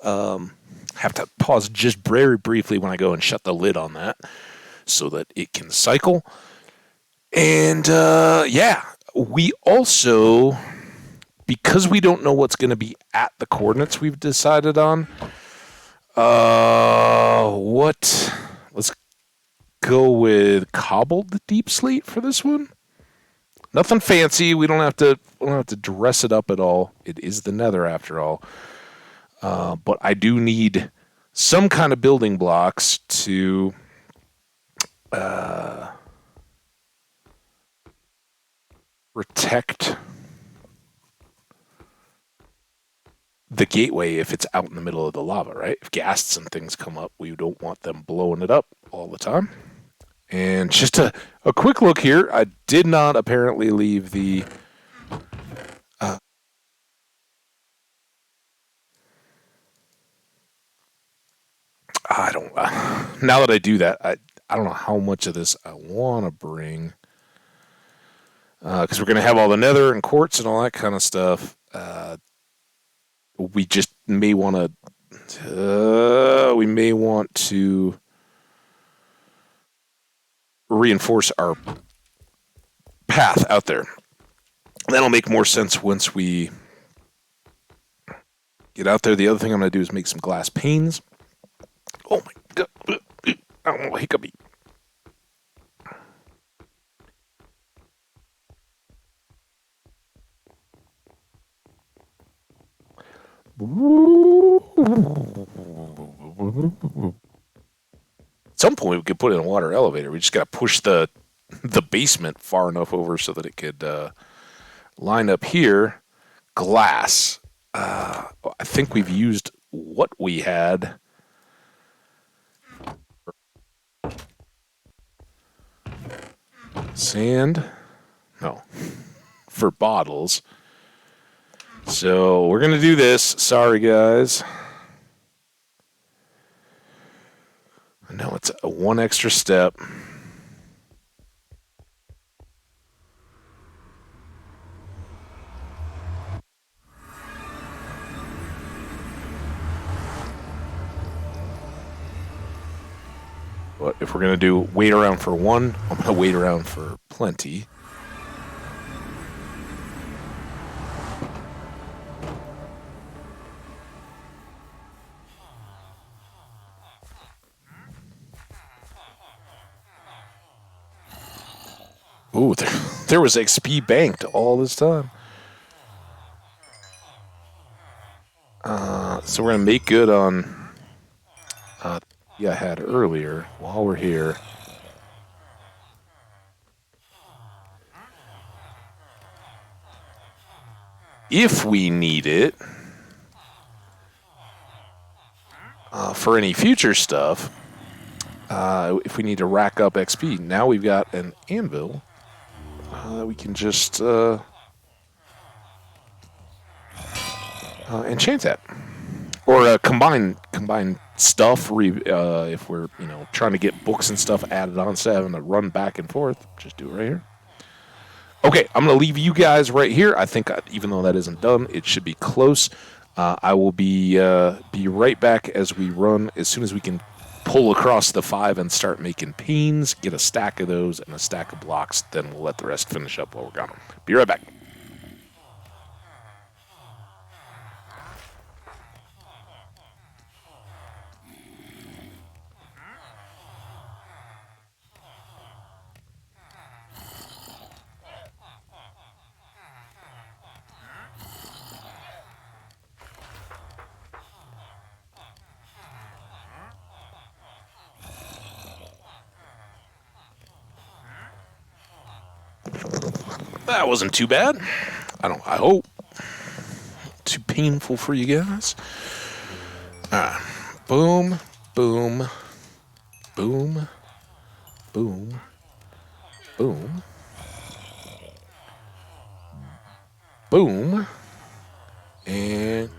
S1: have to pause just very briefly when I go and shut the lid on that so that it can cycle. And we also, because we don't know what's going to be at the coordinates we've decided on, let's go with cobbled deep slate for this one. Nothing fancy. We don't have to dress it up at all. It is the Nether after all. But I do need some kind of building blocks to protect the gateway if it's out in the middle of the lava, right? If ghasts and things come up, we don't want them blowing it up all the time. And just a quick look here. I did not apparently leave the... I don't... now that I do that, I don't know how much of this I want to bring. Because we're going to have all the nether and quartz and all that kind of stuff. We just may want to... we may want to reinforce our path out there. That'll make more sense once we get out there. The other thing I'm going to do is make some glass panes. Oh my god. I don't know, hiccupy. At some point, we could put in a water elevator. We just got to push the basement far enough over so that it could line up here. Glass. I think we've used what we had. Sand? No. For bottles. So we're going to do this. Sorry, guys. I know it's one extra step. But if we're going to do wait around for one, I'm going to wait around for plenty. Ooh, there was XP banked all this time. So we're going to make good on I had earlier while we're here. If we need it for any future stuff, if we need to rack up XP, now we've got an anvil that we can just enchant at. Or combine stuff if we're trying to get books and stuff added on instead of having to run back and forth. Just do it right here. Okay, I'm going to leave you guys right here. I think even though that isn't done, it should be close. I will be right back as we run as soon as we can pull across the 5 and start making panes, get a stack of those and a stack of blocks. Then we'll let the rest finish up while we're gone. Be right back. That wasn't too bad. I hope. Too painful for you guys. Boom, boom, boom, boom, boom, boom. And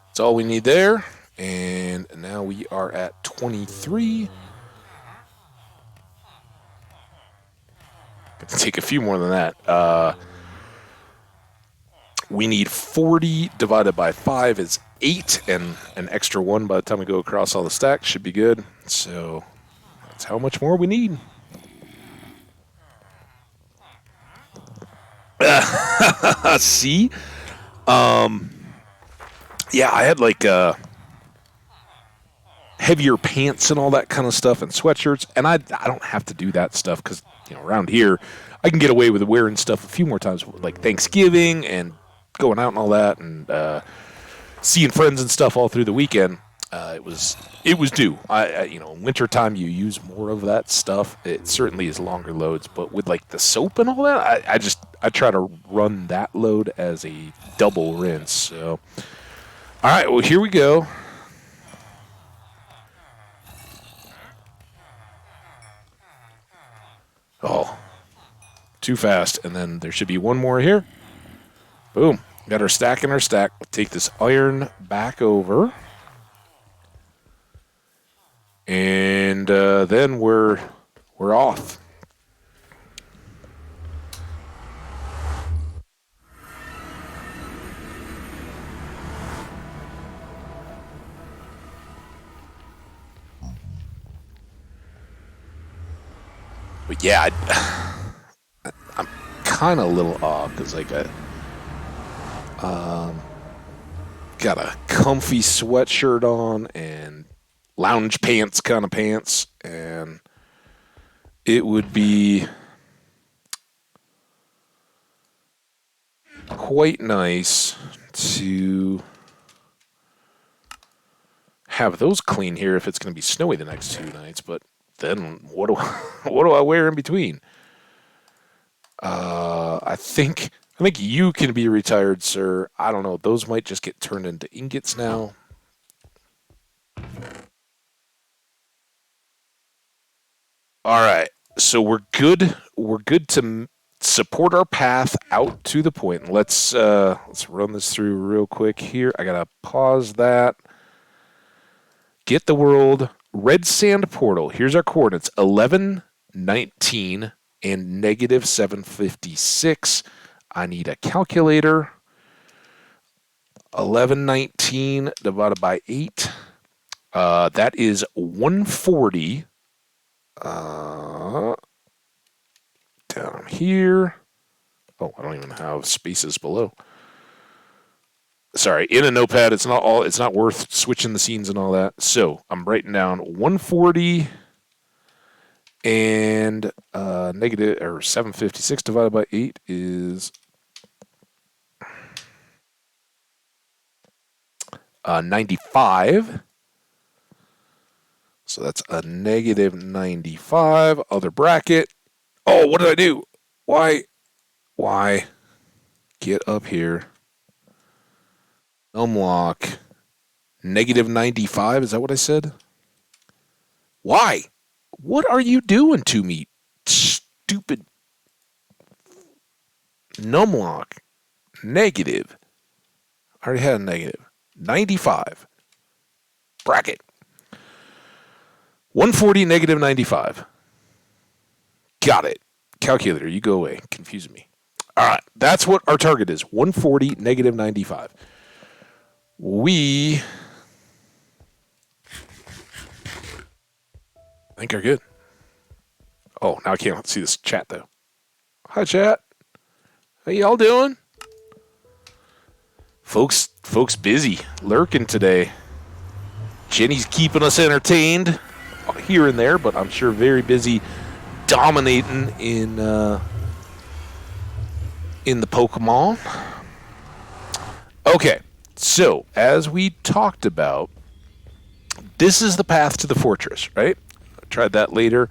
S1: that's all we need there. And now we are at 23. Gonna take a few more than that. We need 40 divided by 5 is 8, and an extra 1 by the time we go across all the stacks should be good. So that's how much more we need. See? Yeah, I had like heavier pants and all that kind of stuff and sweatshirts, and I don't have to do that stuff because, around here I can get away with wearing stuff a few more times, like Thanksgiving and going out and all that, and seeing friends and stuff all through the weekend. It was due. In wintertime you use more of that stuff. It certainly is longer loads, but with like the soap and all that, I try to run that load as a double rinse. So, all right, well, here we go. Oh, too fast. And then there should be one more here. Boom. Got our stack in our stack. Take this iron back over. And then we're off. But yeah, I'm kind of a little off because like got a comfy sweatshirt on and lounge pants kind of pants, and it would be quite nice to have those clean here if it's going to be snowy the next 2 nights, but then what do I wear in between? I think you can be retired, sir. I don't know. Those might just get turned into ingots now. All right. So we're good. We're good to support our path out to the point. Let's run this through real quick here. I gotta pause that. Get the world. Red Sand Portal. Here's our coordinates: 11, 19, and negative 756. I need a calculator. 1119 divided by 8. That is 140. Down here. Oh, I don't even have spaces below. Sorry, in a notepad, it's not worth switching the scenes and all that. So I'm writing down 140 and negative or 756 divided by 8 is 95. So that's a negative 95. Other bracket. Oh, what did I do? Why? Get up here. Unlock. Negative 95. Is that what I said? Why? What are you doing to me? Stupid. Numlock. Negative. I already had a negative. 95. Bracket. 140 negative 95. Got it. Calculator, you go away. Confusing me. All right. That's what our target is. 140 negative 95. We think are good. Oh, now I can't see this chat, though. Hi, chat. How y'all doing? Folks busy. Lurking today. Jenny's keeping us entertained here and there, but I'm sure very busy dominating in the Pokemon. Okay, so as we talked about, this is the path to the fortress, right? I tried that later.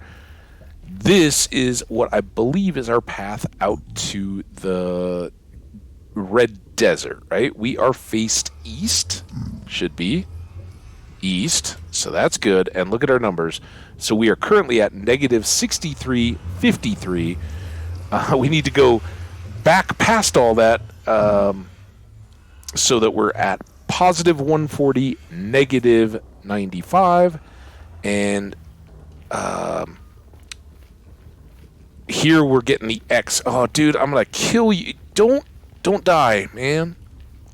S1: This is what I believe is our path out to the Red Desert, right? We are faced east, should be east, so that's good. And look at our numbers. So we are currently at negative 63.53. We need to go back past all that so that we're at positive 140, negative 95, and here we're getting the X. Oh, dude, I'm gonna kill you. Don't die, man.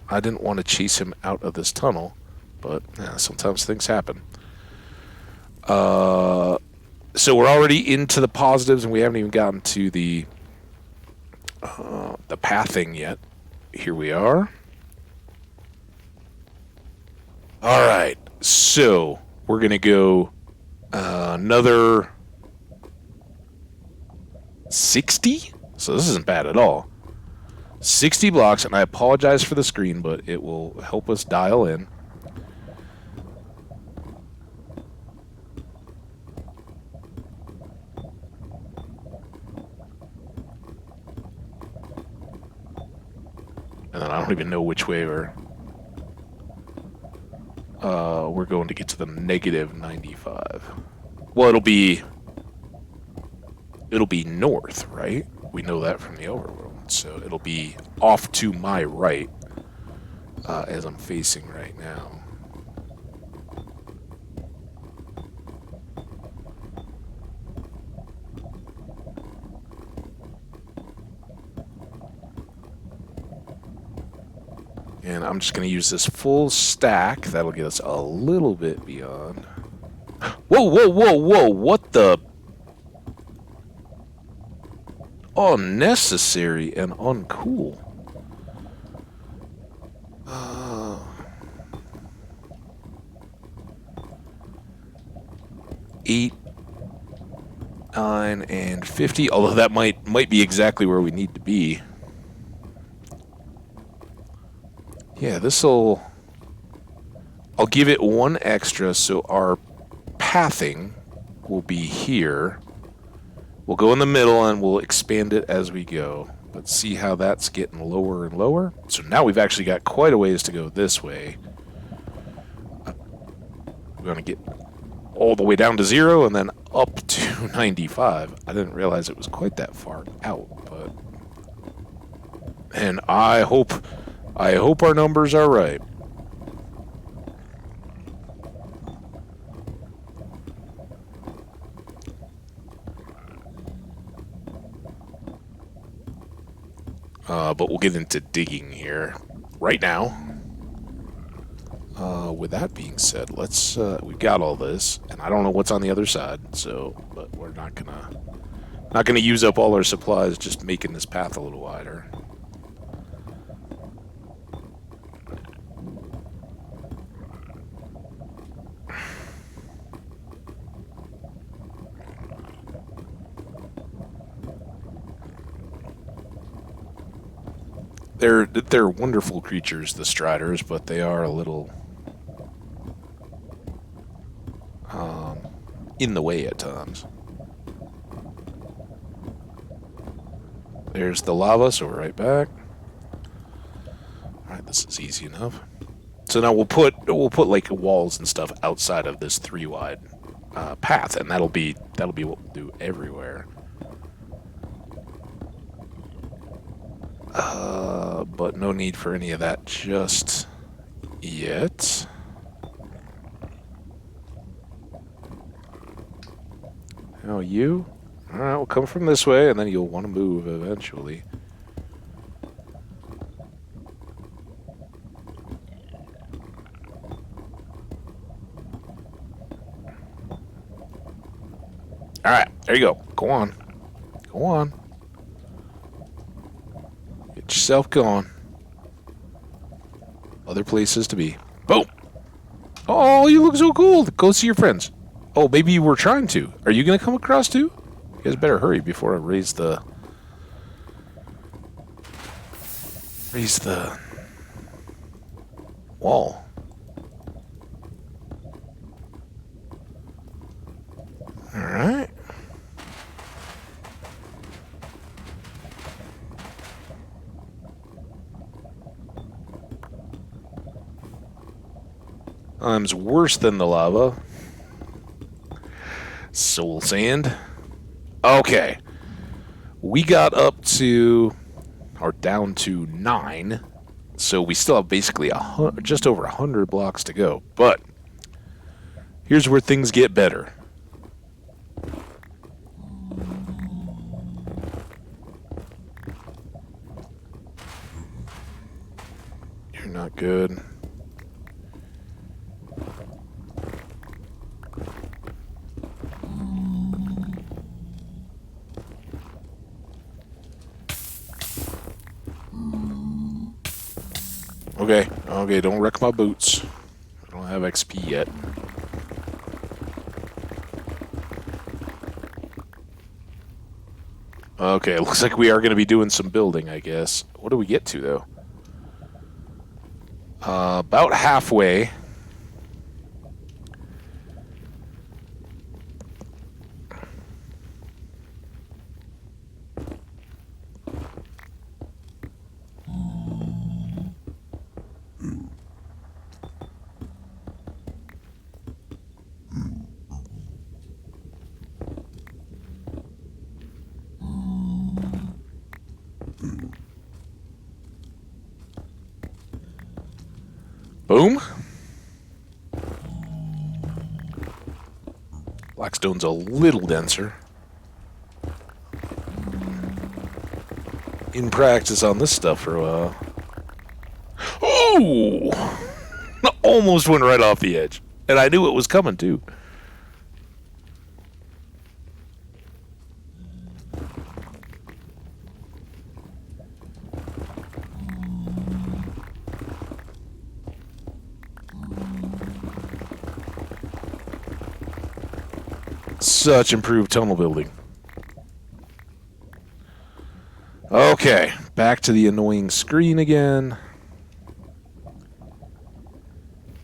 S1: I didn't want to chase him out of this tunnel, but sometimes things happen. So we're already into the positives, and we haven't even gotten to the pathing yet. Here we are. All right, so we're gonna go another 60. So this isn't bad at all. 60 blocks, and I apologize for the screen, but it will help us dial in. And then I don't even know which way we're going to get to the negative 95. Well, it'll be north, right? We know that from the overworld. So it'll be off to my right as I'm facing right now. And I'm just going to use this full stack. That'll get us a little bit beyond. Whoa, whoa, whoa, whoa. What the? Unnecessary and uncool. 8, 9, and 50. Although that might be exactly where we need to be. Yeah, this'll... I'll give it one extra, so our pathing will be here. We'll go in the middle and we'll expand it as we go. But see how that's getting lower and lower? So now we've actually got quite a ways to go this way. We're going to get all the way down to 0 and then up to 95. I didn't realize it was quite that far out, but... And I hope our numbers are right. But we'll get into digging here right now. With that being said, let's we've got all this, and I don't know what's on the other side, but we're not gonna use up all our supplies just making this path a little wider. They're wonderful creatures, the Striders, but they are a little in the way at times. There's the lava, so we're right back. All right, this is easy enough. So now we'll put like walls and stuff outside of this 3-wide path, and that'll be what we'll do everywhere. But no need for any of that just yet. How you? Alright, we'll come from this way, and then you'll want to move eventually. Alright, there you go. Go on. Go on. Get yourself going. Other places to be. Boom! Oh, you look so cool! Go see your friends. Oh, maybe you were trying to. Are you going to come across too? You guys better hurry before I raise the wall. Alright. Times worse than the lava. Soul sand. Okay. We got up to, or down to 9. So we still have basically just over 100 blocks to go. But here's where things get better. You're not good. Okay, don't wreck my boots. I don't have XP yet. Okay, it looks like we are going to be doing some building, I guess. What do we get to, though? About halfway. Boom. Blackstone's a little denser. In practice on this stuff for a while. Oh! Almost went right off the edge. And I knew it was coming, too. Such improved tunnel building. Okay, back to the annoying screen again.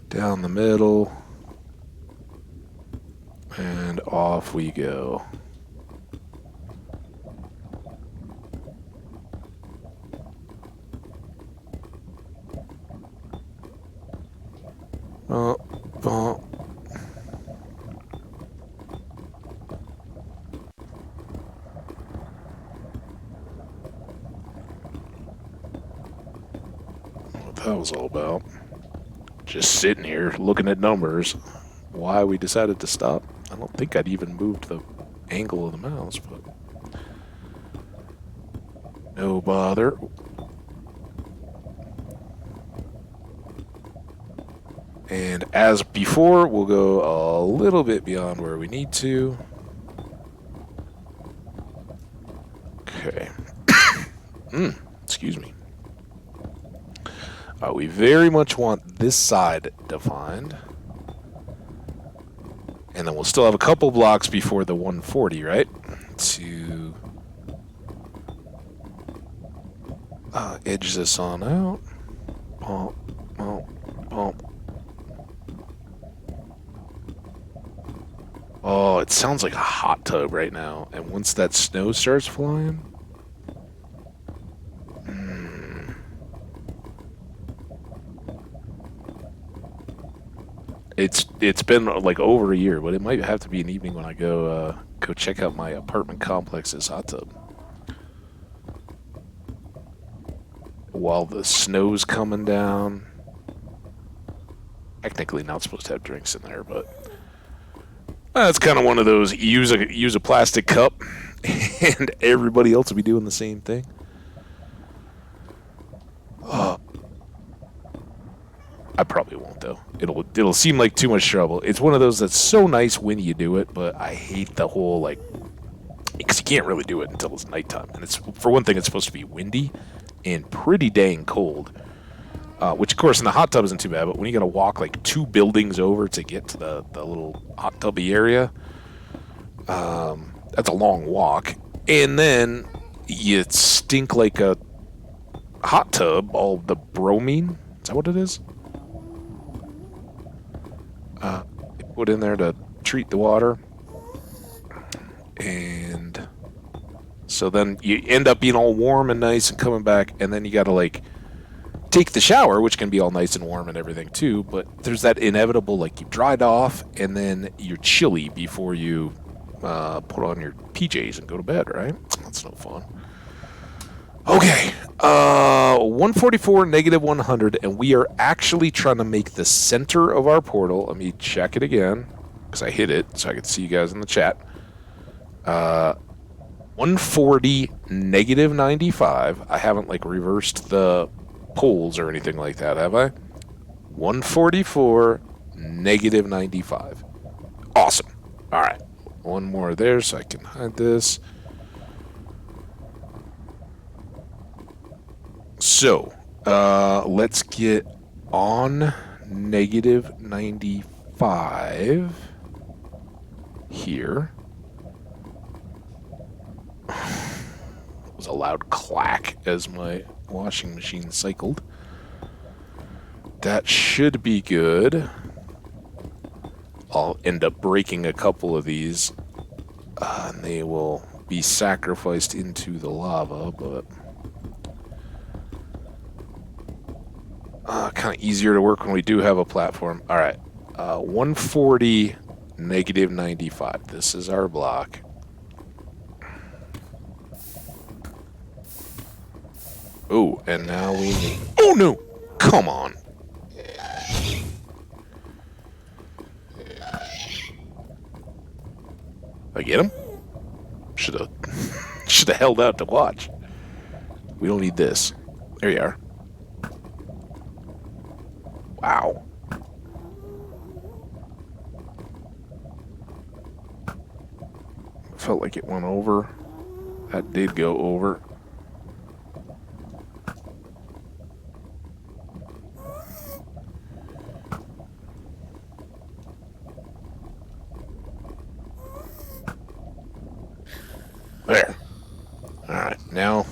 S1: Down the middle. And off we go. What that was all about. Just sitting here looking at numbers. Why we decided to stop, I don't think I'd even moved the angle of the mouse, but no bother. And as before, we'll go a little bit beyond where we need to. Okay. Excuse me. We very much want this side defined. And then we'll still have a couple blocks before the 140, right? To edge this on out. Bump, bump, bump. Oh, it sounds like a hot tub right now. And once that snow starts flying... It's been like over a year, but it might have to be an evening when I go check out my apartment complex's hot tub. While the snow's coming down. Technically not supposed to have drinks in there, but that's kind of one of those, use a plastic cup and everybody else will be doing the same thing. I probably won't, though. It'll seem like too much trouble. It's one of those that's so nice when you do it, but I hate the whole, like... Because you can't really do it until it's nighttime. And it's, for one thing, it's supposed to be windy and pretty dang cold. Which, of course, in the hot tub isn't too bad, but when you gotta walk, like, 2 buildings over to get to the little hot tubby area, that's a long walk. And then you stink like a hot tub, all the bromine. Is that what it is? Put in there to treat the water, and so then you end up being all warm and nice and coming back, and then you gotta like take the shower, which can be all nice and warm and everything too, but there's that inevitable, like, you dried off and then you're chilly before you put on your PJs and go to bed, right? That's no fun. Okay, 144, negative 100, and we are actually trying to make the center of our portal. Let me check it again, because I hit it, so I could see you guys in the chat. 140, negative 95. I haven't, like, reversed the poles or anything like that, have I? 144, negative 95. Awesome. All right. One more there so I can hide this. So, let's get on negative 95 here. It was a loud clack as my washing machine cycled. That should be good. I'll end up breaking a couple of these, and they will be sacrificed into the lava, but kind of easier to work when we do have a platform. All right, 140, negative 95. This is our block. Oh, and now we need... Oh, no! Come on! I get him? Should have held out to watch. We don't need this. There you are. Wow. Felt like it went over. That did go over. There. Alright, now...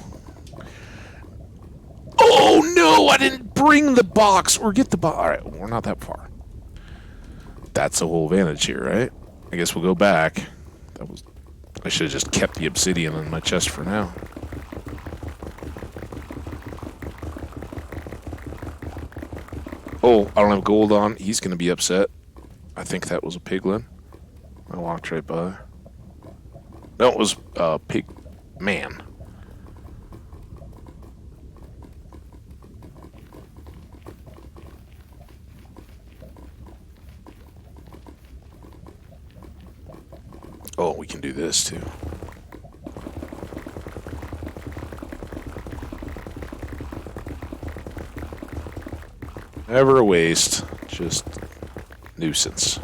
S1: Oh, no! I didn't bring the box! Or get the box. Alright, we're not that far. That's the whole advantage here, right? I guess we'll go back. I should have just kept the obsidian in my chest for now. Oh, I don't have gold on. He's going to be upset. I think that was a piglin. I walked right by. No, it was pig man. Oh, we can do this too. Never a waste, just nuisance.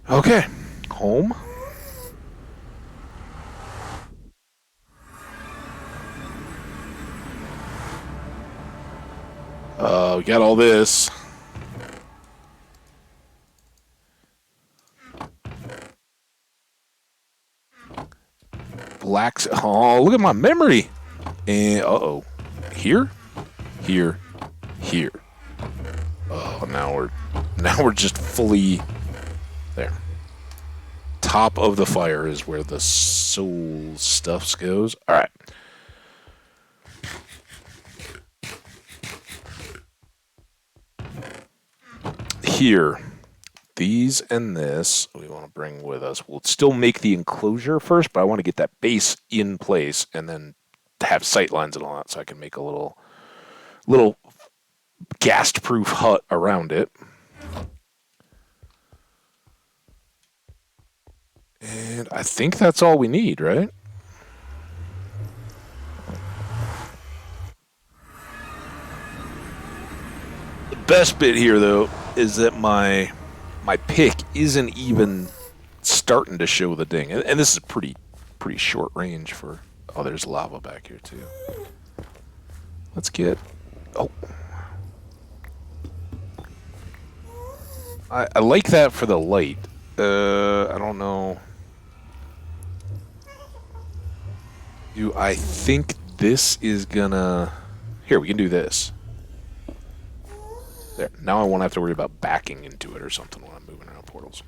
S1: Okay, home. We got all this. Blacks. Oh, look at my memory. And uh-oh. Here? Here. Here. Oh, now we're just fully there. Top of the fire is where the soul stuffs goes. All right. Here, these and this we want to bring with us. We'll still make the enclosure first, but I want to get that base in place and then have sight lines and all that, so I can make a little ghast-proof hut around it. And I think that's all we need, right? The best bit here, though, is that my pick isn't even starting to show the ding. And this is pretty short range for... Oh, there's lava back here, too. Let's get... Oh. I like that for the light. I don't know... I think this is gonna... Here, we can do this. There. Now I won't have to worry about backing into it or something when I'm moving around portals.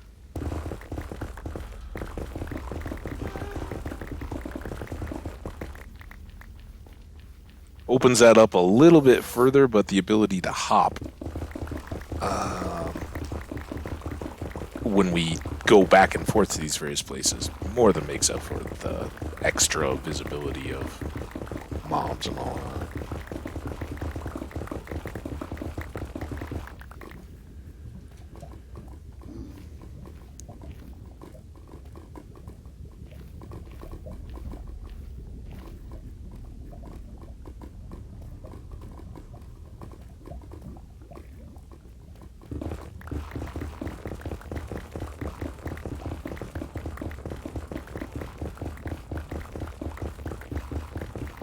S1: Opens that up a little bit further, but the ability to hop when we go back and forth to these various places more than makes up for the extra visibility of mobs and all that.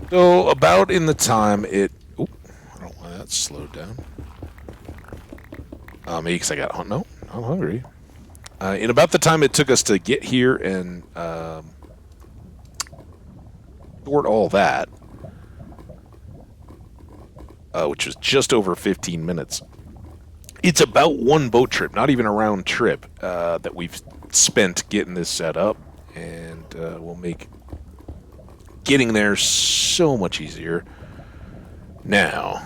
S1: So about in the time it... Oop, I don't want that slowed down. Maybe because I got... No, I'm hungry. In about the time it took us to get here and sort all that, which was just over 15 minutes. It's about one boat trip, not even a round trip, that we've spent getting this set up, and we'll make getting there so much easier. Now,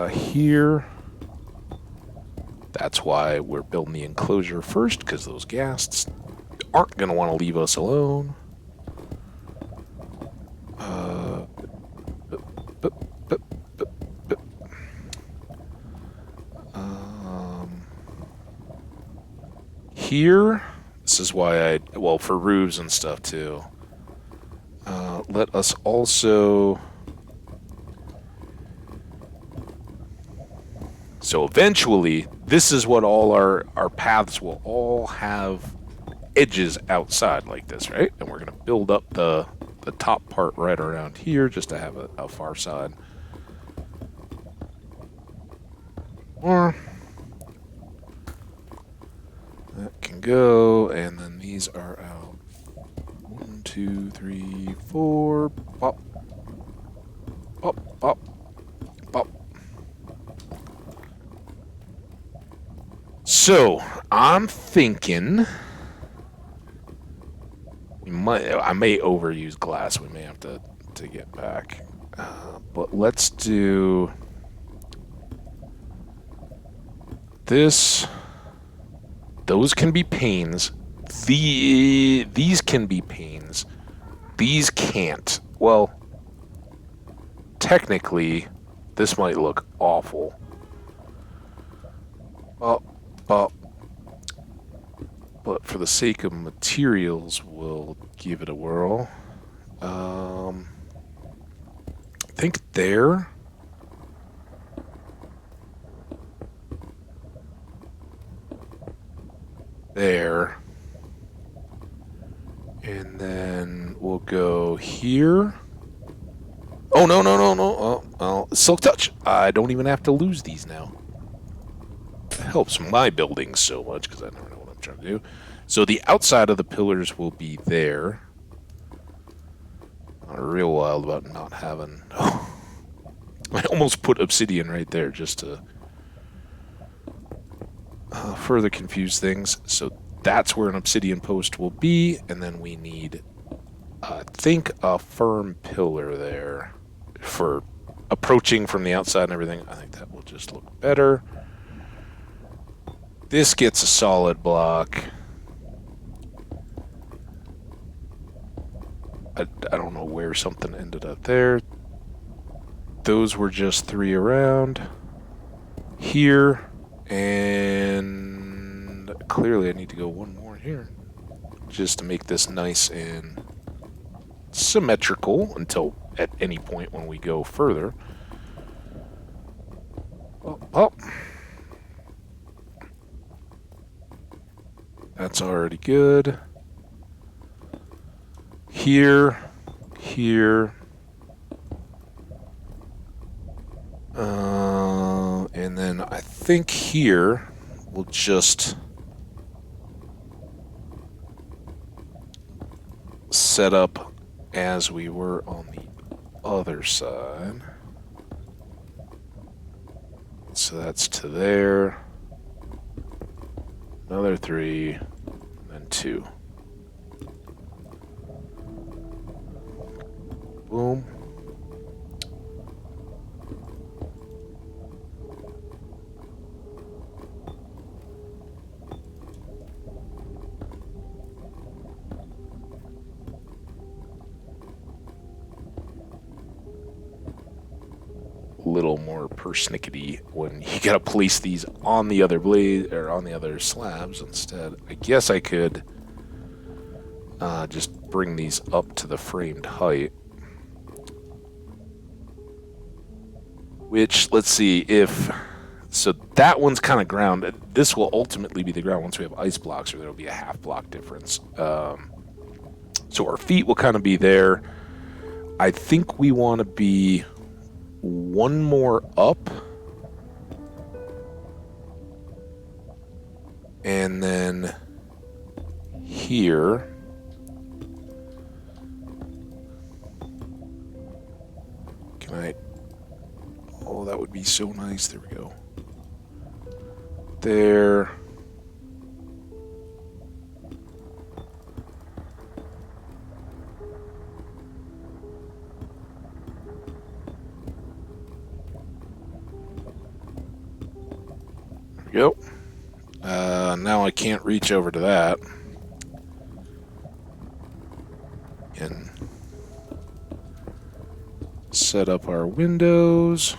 S1: here, that's why we're building the enclosure first, because those ghasts aren't going to want to leave us alone. Here, this is why well, for roofs and stuff too. Let us also... So eventually, this is what all our paths will all have edges outside like this, right? And we're going to build up the top part right around here just to have a far side. Or that can go, and then these are out. 1, 2, 3, 4. Pop. Pop, pop, pop. So, I'm thinking I may overuse glass. We may have to get back. But let's do this. Those can be panes. These can be panes. These can't. Well, technically, this might look awful. But for the sake of materials, we'll give it a whirl. I think there. There. And then we'll go here. Oh, no. Oh, Silk Touch. I don't even have to lose these now. It helps my building so much because I never know what I'm trying to do. So the outside of the pillars will be there. I'm real wild about not having... Oh. I almost put obsidian right there just to further confuse things. So that's where an obsidian post will be, and then we need, I think, a firm pillar there for approaching from the outside and everything. I think that will just look better. This gets a solid block. I don't know where something ended up there. Those were just 3 around here, and clearly I need to go 1 more here just to make this nice and symmetrical until at any point when we go further. Oh. That's already good. Here. And then I think here we'll just set up as we were on the other side. So that's to there. Another 3, and then 2. Boom. little more persnickety when you gotta place these on the other blade or on the other slabs instead. I guess I could just bring these up to the framed height. Which, let's see if... So that one's kind of ground. This will ultimately be the ground once we have ice blocks, or there will be a half block difference. So our feet will kind of be there. I think we want to be one more up. And then here. Can I... Oh, that would be so nice. There we go. There. There we go. Now I can't reach over to that. And set up our windows.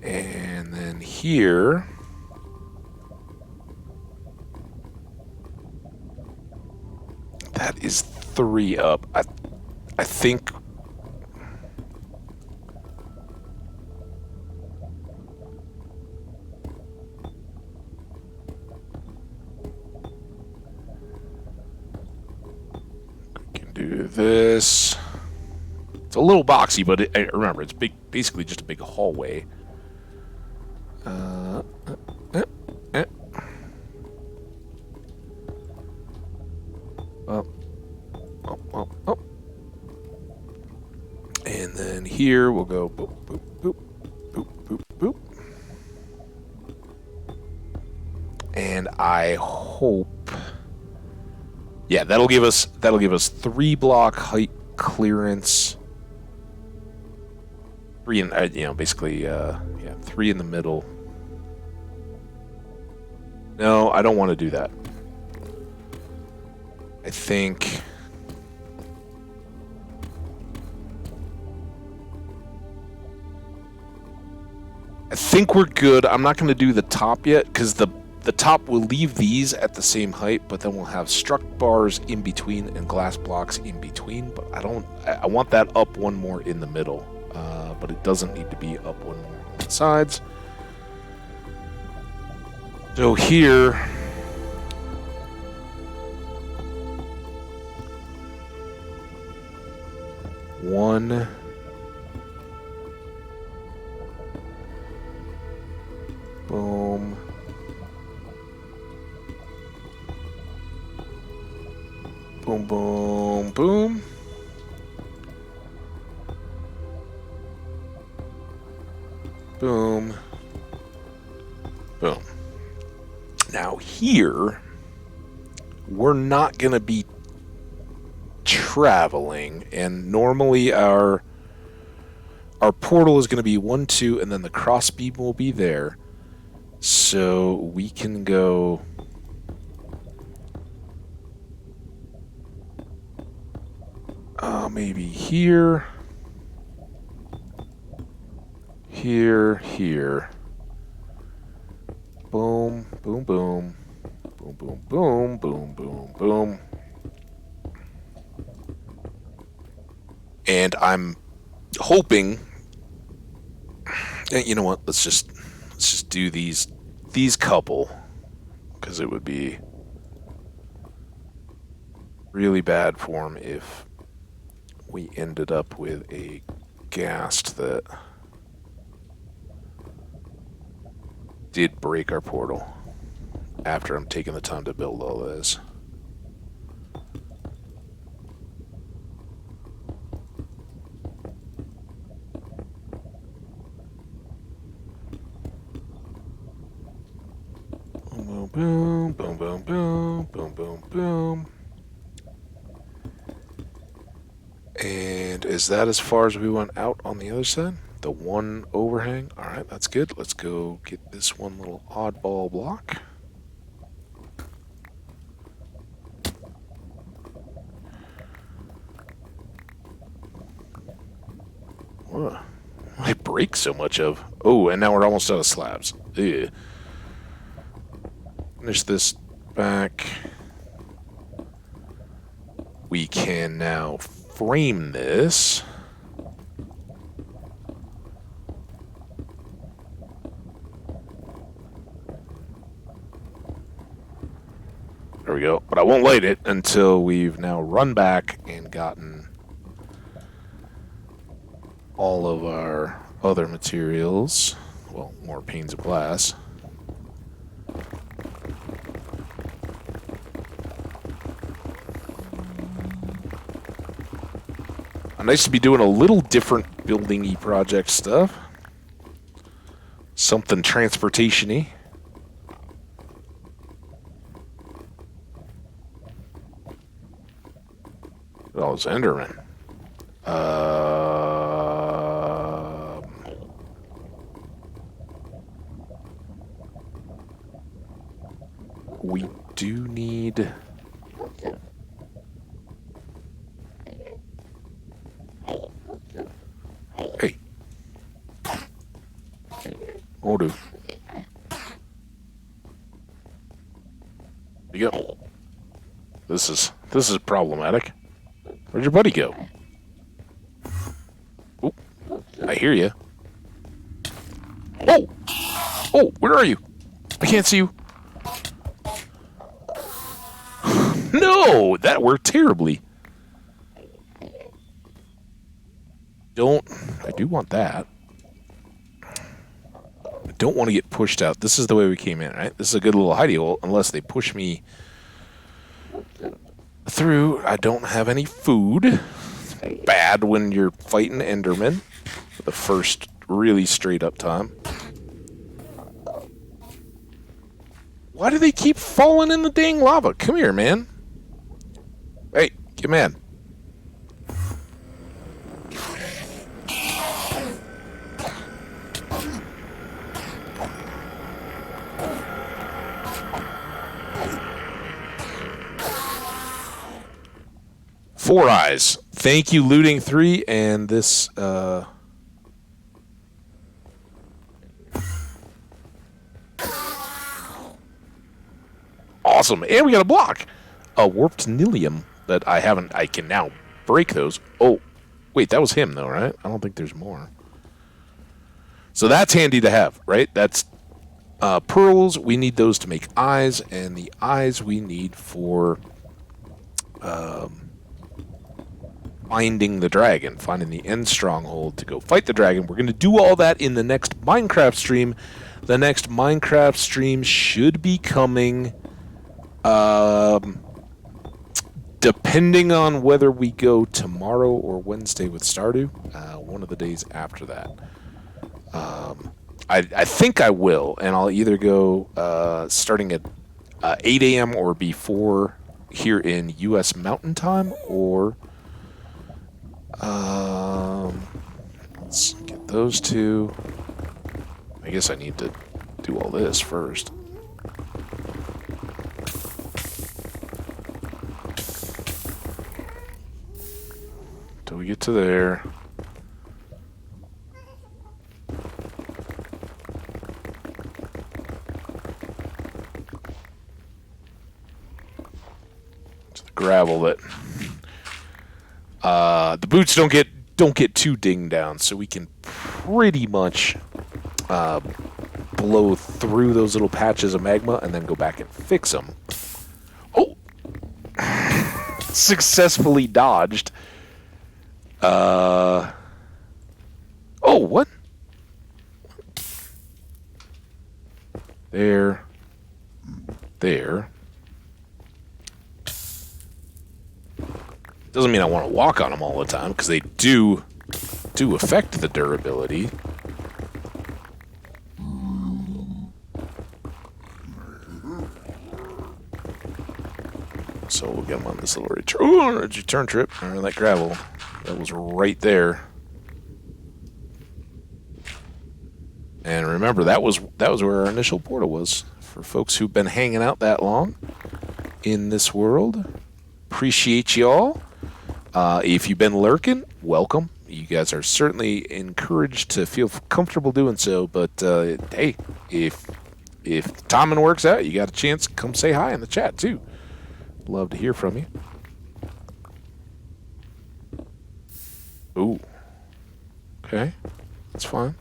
S1: And then here, that is 3 up. I think we can do this. It's a little boxy, but remember, it's basically just a big hallway. Oh. And then here we'll go boop, boop, boop, boop, boop, boop. And I hope, yeah, that'll give us 3 block height clearance. 3 in, basically, yeah, 3 in the middle. No, I don't want to do that. I think we're good. I'm not going to do the top yet because the top will leave these at the same height, but then we'll have struck bars in between and glass blocks in between. But I want that up one more in the middle, but it doesn't need to be up one more on the sides. So here, one, boom, boom, boom, boom, boom, boom. Now here, we're not going to be traveling, and normally our portal is going to be 1, 2, and then the crossbeam will be there. So we can go maybe here, here. Boom, boom, boom. Boom, boom, boom, boom, boom, boom. And I'm hoping, you know what, let's just do these couple, because it would be really bad form if we ended up with a ghast that did break our portal after I'm taking the time to build all this. Boom, boom, boom, boom, boom, boom, boom, boom. And is that as far as we went out on the other side? The one overhang? All right, that's good. Let's go get this one little oddball block. What? I break so much of. Oh, and now we're almost out of slabs. Ugh. Finish this back. We can now frame this. There we go. But I won't light it until we've now run back and gotten all of our other materials. Well, more panes of glass. Nice to be doing a little different building-y project stuff. Something transportation-y. Oh, it's Enderman. We do need... Hey. Oh, dude. There you go. This is problematic. Where'd your buddy go? Oh, I hear you. Oh! Oh, where are you? I can't see you. No! That worked terribly. I do want that. I don't want to get pushed out. This is the way we came in, right? This is a good little hidey hole, unless they push me through. I don't have any food. It's bad when you're fighting Enderman for the first really straight up time. Why do they keep falling in the dang lava? Come here, man. Hey, come in. Four eyes. Thank you, Looting 3, and this, Awesome. And we got a block. A warped nilium that I can now break those. Oh, wait, that was him, though, right? I don't think there's more. So that's handy to have, right? That's pearls. We need those to make eyes, and the eyes we need for... finding the dragon, finding the end stronghold to go fight the dragon. We're going to do all that in the next Minecraft stream. The next Minecraft stream should be coming, depending on whether we go tomorrow or Wednesday with Stardew, one of the days after that. I think I will, and I'll either go starting at 8 a.m. or before here in U.S. Mountain Time, or... let's get those two. I guess I need to do all this first. Till we get to there. To the gravel that... the boots don't get too dinged down, so we can pretty much blow through those little patches of magma and then go back and fix them. Oh! Successfully dodged. Oh, what? There. Doesn't mean I want to walk on them all the time, because they do affect the durability. So we'll get them on this little return trip. That gravel, that was right there. And remember, that was where our initial portal was. For folks who've been hanging out that long in this world, appreciate y'all. If you've been lurking, welcome. you guys are certainly encouraged to feel comfortable doing so. But hey, if timing works out, you got a chance, come say hi in the chat too. Love to hear from you. Ooh. Okay. That's fine.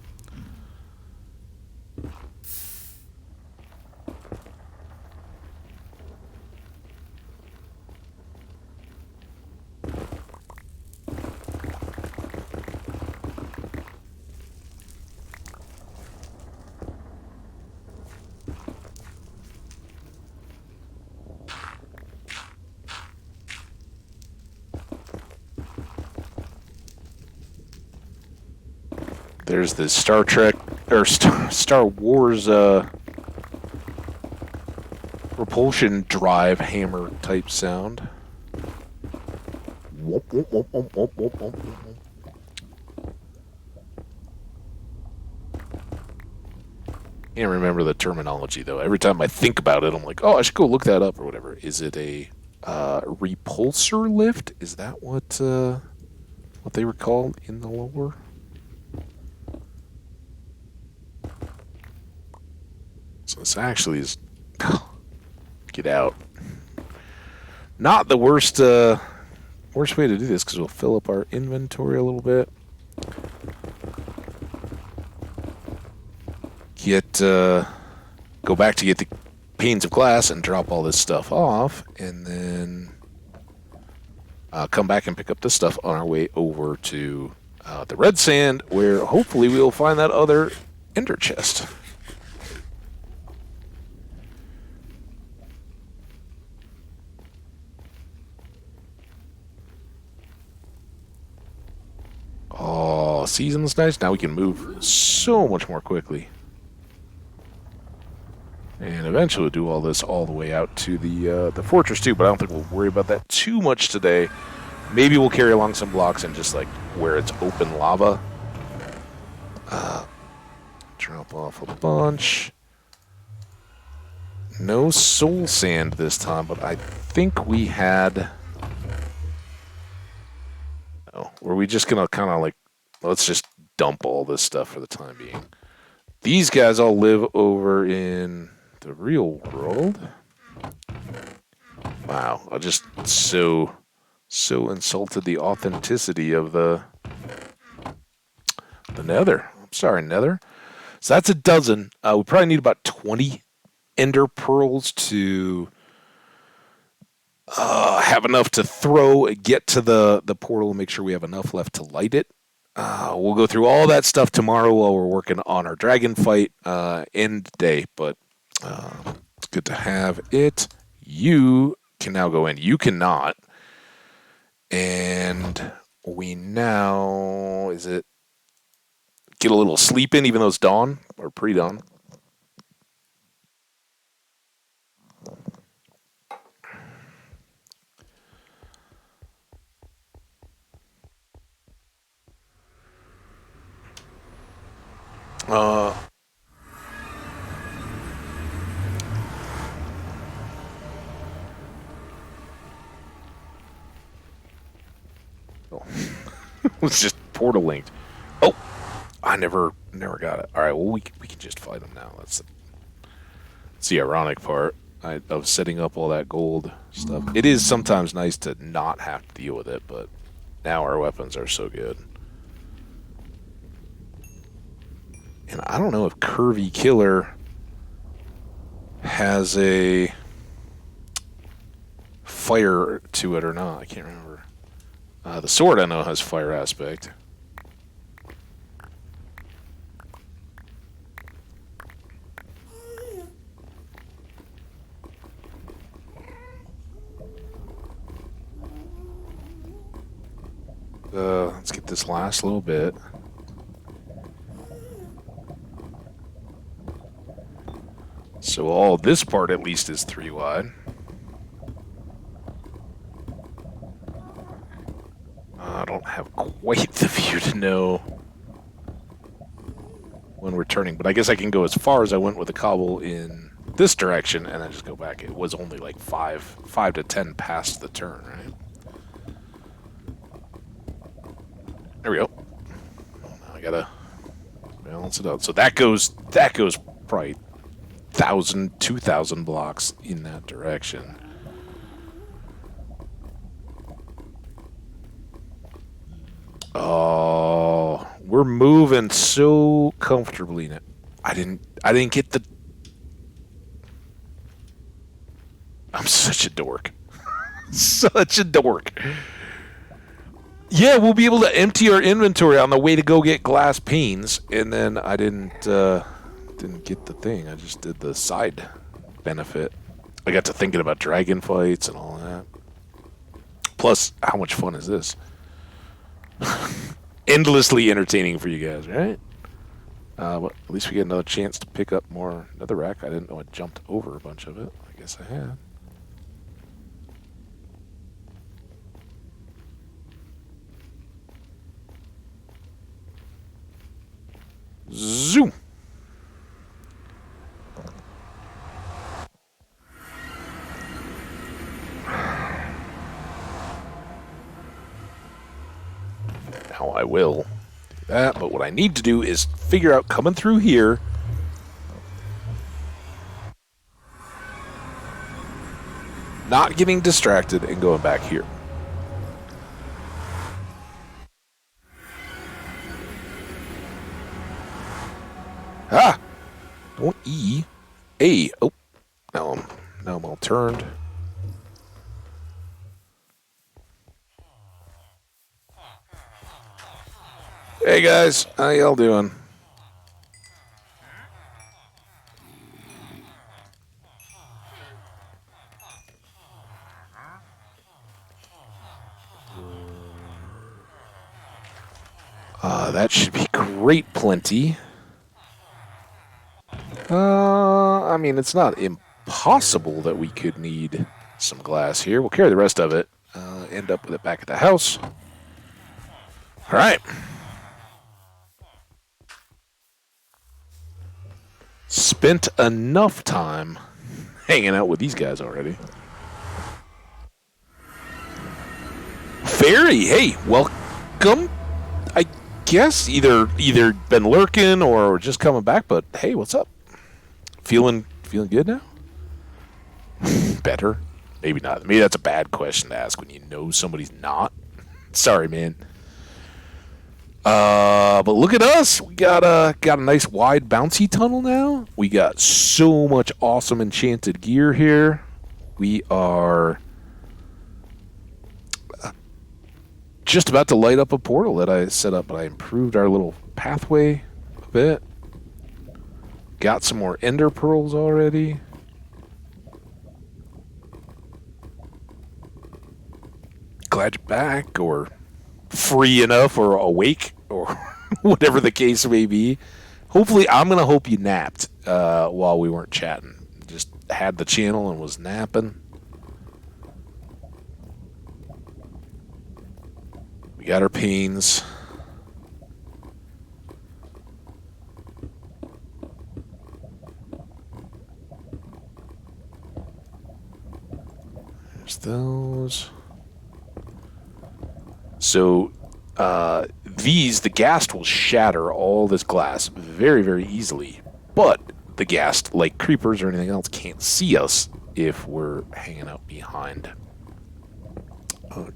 S1: There's the Star Trek or Star Wars repulsion drive hammer type sound. Whoop, whoop, whoop, whoop, whoop, whoop, whoop, whoop. Can't remember the terminology though. Every time I think about it, I'm like, oh, I should go look that up or whatever. Is it a repulsor lift? Is that what they were called in the lore? So this actually is get out. Not the worst worst way to do this because we'll fill up our inventory a little bit. Go back to get the panes of glass and drop all this stuff off, and then come back and pick up this stuff on our way over to the red sand, where hopefully we'll find that other ender chest. Oh, season's nice. Now we can move so much more quickly. And eventually we'll do all this all the way out to the fortress too, but I don't think we'll worry about that too much today. Maybe we'll carry along some blocks and just like where it's open lava. Drop off a bunch. No soul sand this time, but I think we had... Oh, were we just gonna kind of like, let's just dump all this stuff for the time being. These guys all live over in the real world. Wow, I just so insulted the authenticity of the Nether. I'm sorry, Nether. So that's a dozen. We probably need about 20 ender pearls to have enough to throw, get to the portal, and make sure we have enough left to light it. We'll go through all that stuff tomorrow while we're working on our dragon fight end day, but it's good to have it. You can now go in. You cannot. And we now, is it get a little sleep in even though it's dawn or pre-dawn? It's just portal linked. Oh, I never got it. All right, well we can just fight them now. That's the ironic part of setting up all that gold stuff. It is sometimes nice to not have to deal with it, but now our weapons are so good. And I don't know if Curvy Killer has a fire to it or not. I can't remember. The sword I know has fire aspect. Let's get this last little bit. So all this part at least is 3 wide. I don't have quite the view to know when we're turning, but I guess I can go as far as I went with the cobble in this direction and then just go back. It was only like 5 to 10 past the turn, right? There we go. gotta balance it out. So that goes probably 1,000, 2,000 blocks in that direction. Oh, we're moving so comfortably now. I didn't get the. I'm such a dork. Such a dork. Yeah, we'll be able to empty our inventory on the way to go get glass panes, and then I didn't get the thing. I just did the side benefit. I got to thinking about dragon fights and all that. Plus, how much fun is this? Endlessly entertaining for you guys, right? Well, at least we get another chance to pick up more netherrack. I didn't know I jumped over a bunch of it. I guess I had. Zoom! Now I will do that, but what I need to do is figure out coming through here. Not getting distracted and going back here. Ah! Don't E. A. Oh. Now I'm all turned. Hey guys, how y'all doing? That should be great plenty. I mean, it's not impossible that we could need some glass here. We'll carry the rest of it. End up with it back at the house. All right. Spent enough time hanging out with these guys already. Fairy, hey, welcome. I guess either been lurking or just coming back, but hey, what's up? Feeling good now? Better? Maybe not. Maybe that's a bad question to ask when you know somebody's not. Sorry, man. But look at us. We got a nice wide bouncy tunnel now. We got so much awesome enchanted gear here. We are just about to light up a portal that I set up, but I improved our little pathway a bit. Got some more ender pearls already. Glad you're back, or free enough, or awake, or whatever the case may be. Hopefully, I'm going to hope you napped while we weren't chatting. Just had the channel and was napping. We got our pains. There's those. So, the ghast will shatter all this glass very, very easily. But the ghast, like creepers or anything else, can't see us if we're hanging out behind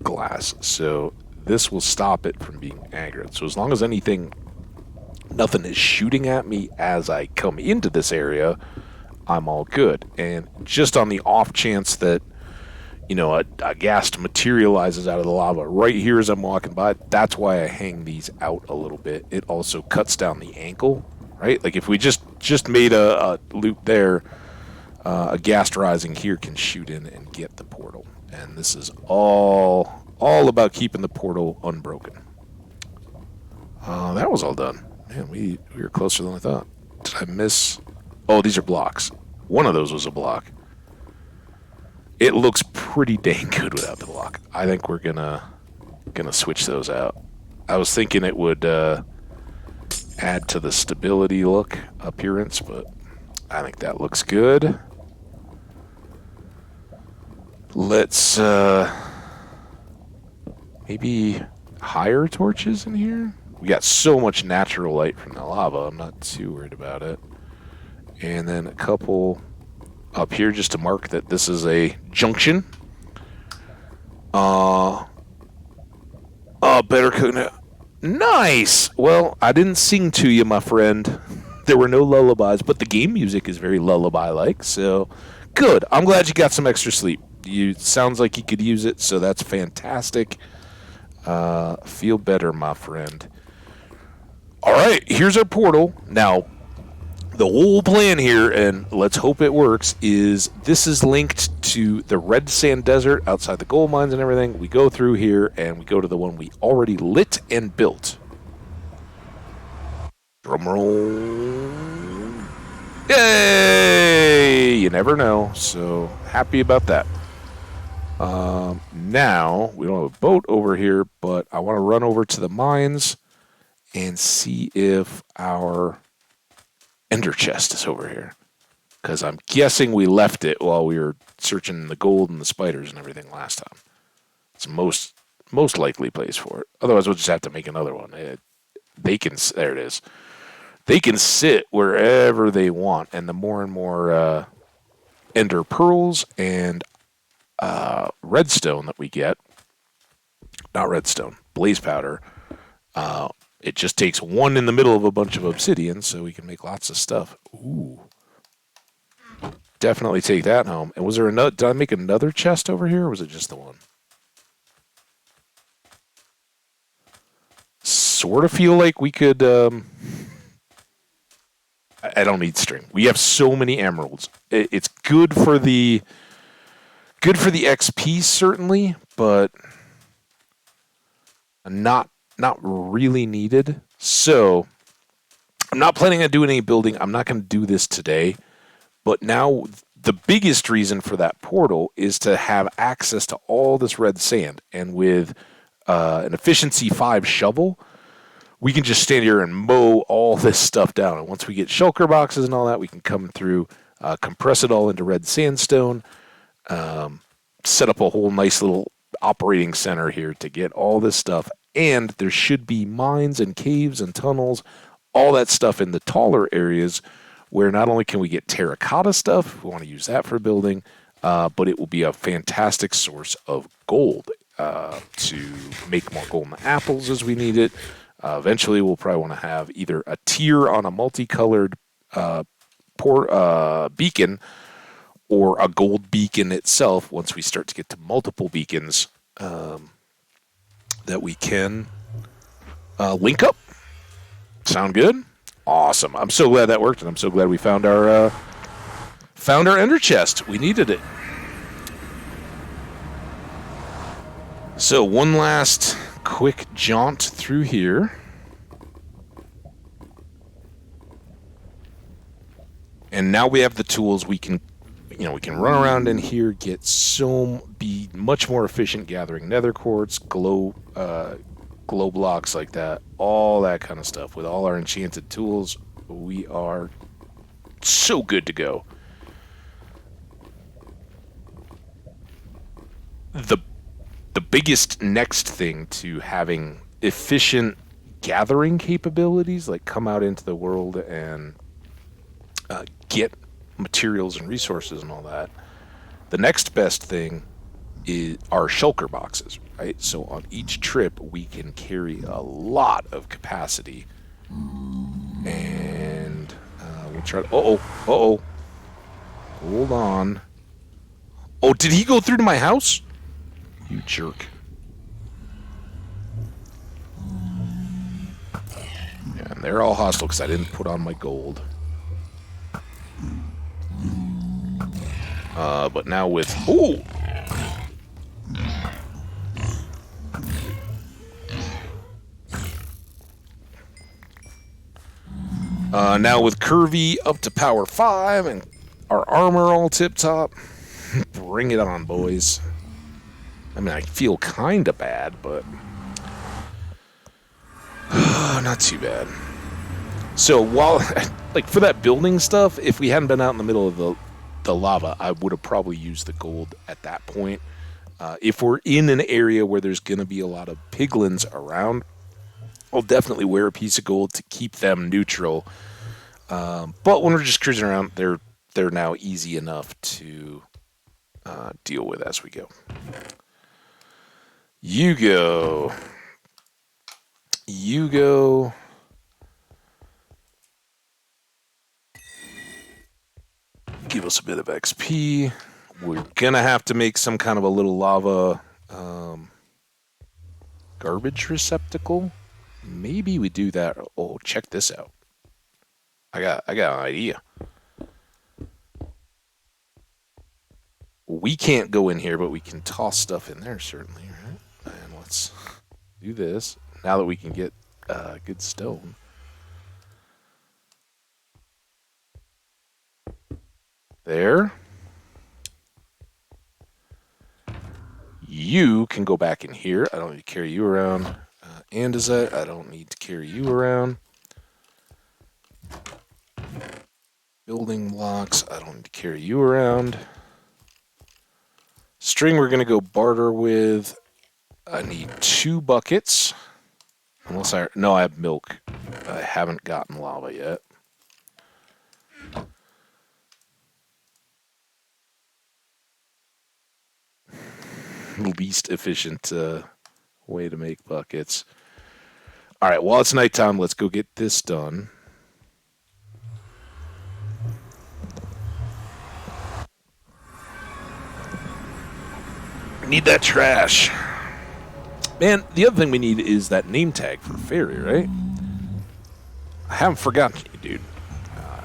S1: glass. So this will stop it from being aggroed. So as long as nothing is shooting at me as I come into this area, I'm all good. And just on the off chance that a ghast materializes out of the lava right here as I'm walking by, that's why I hang these out a little bit. It also cuts down the ankle, right? Like if we just made a loop there, a ghast rising here can shoot in and get the portal. And this is all about keeping the portal unbroken. That was all done. Man, we were closer than I thought. Did I miss? Oh, these are blocks. One of those was a block. It looks pretty dang good without the block. I think we're gonna switch those out. I was thinking it would add to the stability look appearance, but I think that looks good. Let's maybe higher torches in here. We got so much natural light from the lava, I'm not too worried about it. And then a couple up here just to mark that this is a junction. Better cook now. Nice! Well, I didn't sing to you, my friend. There were no lullabies, but the game music is very lullaby-like, so good. I'm glad you got some extra sleep. Sounds like you could use it, so that's fantastic. Feel better, my friend. All right, here's our portal. Now, the whole plan here, and let's hope it works, is this is linked to the red sand desert outside the gold mines and everything. We go through here, and we go to the one we already lit and built. Drumroll. Yay! You never know, so happy about that. Now, we don't have a boat over here, but I want to run over to the mines and see if our ender chest is over here. Because I'm guessing we left it while we were searching the gold and the spiders and everything last time. It's most likely place for it. Otherwise, we'll just have to make another one. There it is. They can sit wherever they want, and the more and more ender pearls and redstone that we get, not redstone, blaze powder, it just takes one in the middle of a bunch of obsidian, so we can make lots of stuff. Ooh. Definitely take that home. And was there another? Did I make another chest over here, or was it just the one? Sort of feel like we could. I don't need string. We have so many emeralds. It's good for the XP certainly, but not really needed. So I'm not planning on doing any building. I'm not going to do this today. But now the biggest reason for that portal is to have access to all this red sand. And with an efficiency 5 shovel, we can just stand here and mow all this stuff down. And once we get shulker boxes and all that, we can come through, compress it all into red sandstone, set up a whole nice little operating center here to get all this stuff. And there should be mines and caves and tunnels, all that stuff in the taller areas where not only can we get terracotta stuff, if we want to use that for building, but it will be a fantastic source of gold to make more golden apples as we need it. Eventually, we'll probably want to have either a tier on a multicolored beacon or a gold beacon itself once we start to get to multiple beacons that we can link up. Sound good? Awesome. I'm so glad that worked, and I'm so glad we found our ender chest. We needed it. So one last quick jaunt through here. And now we have the tools. We can run around in here, be much more efficient gathering nether quartz, glow blocks like that, all that kind of stuff. With all our enchanted tools, we are so good to go. The biggest next thing to having efficient gathering capabilities, like come out into the world and get materials and resources and all that, the next best thing is our shulker boxes, right? So on each trip, we can carry a lot of capacity. And we'll try to... Uh-oh. Hold on. Oh, did he go through to my house? You jerk. Yeah, and they're all hostile because I didn't put on my gold. But now with... Ooh! Now with Curvy up to power 5 and our armor all tip-top, bring it on, boys. I mean, I feel kind of bad, but not too bad. So while, like for that building stuff, if we hadn't been out in the middle of the lava, I would have probably used the gold at that point. If we're in an area where there's going to be a lot of piglins around, I'll definitely wear a piece of gold to keep them neutral. But when we're just cruising around, they're now easy enough to deal with as we go. You go. You go. Give us a bit of XP. We're gonna have to make some kind of a little lava garbage receptacle. Maybe we do that. Oh, check this out. I got an idea. We can't go in here, but we can toss stuff in there certainly, right? And let's do this now that we can get good stone. There. You can go back in here. I don't need to carry you around. Andesite, I don't need to carry you around. Building blocks, I don't need to carry you around. String, we're going to go barter with. I need 2 buckets. Unless no, I have milk. I haven't gotten lava yet. Least efficient way to make buckets. All right, while it's nighttime, let's go get this done. Need that trash. Man, the other thing we need is that name tag for Fairy, right? I haven't forgotten you, dude.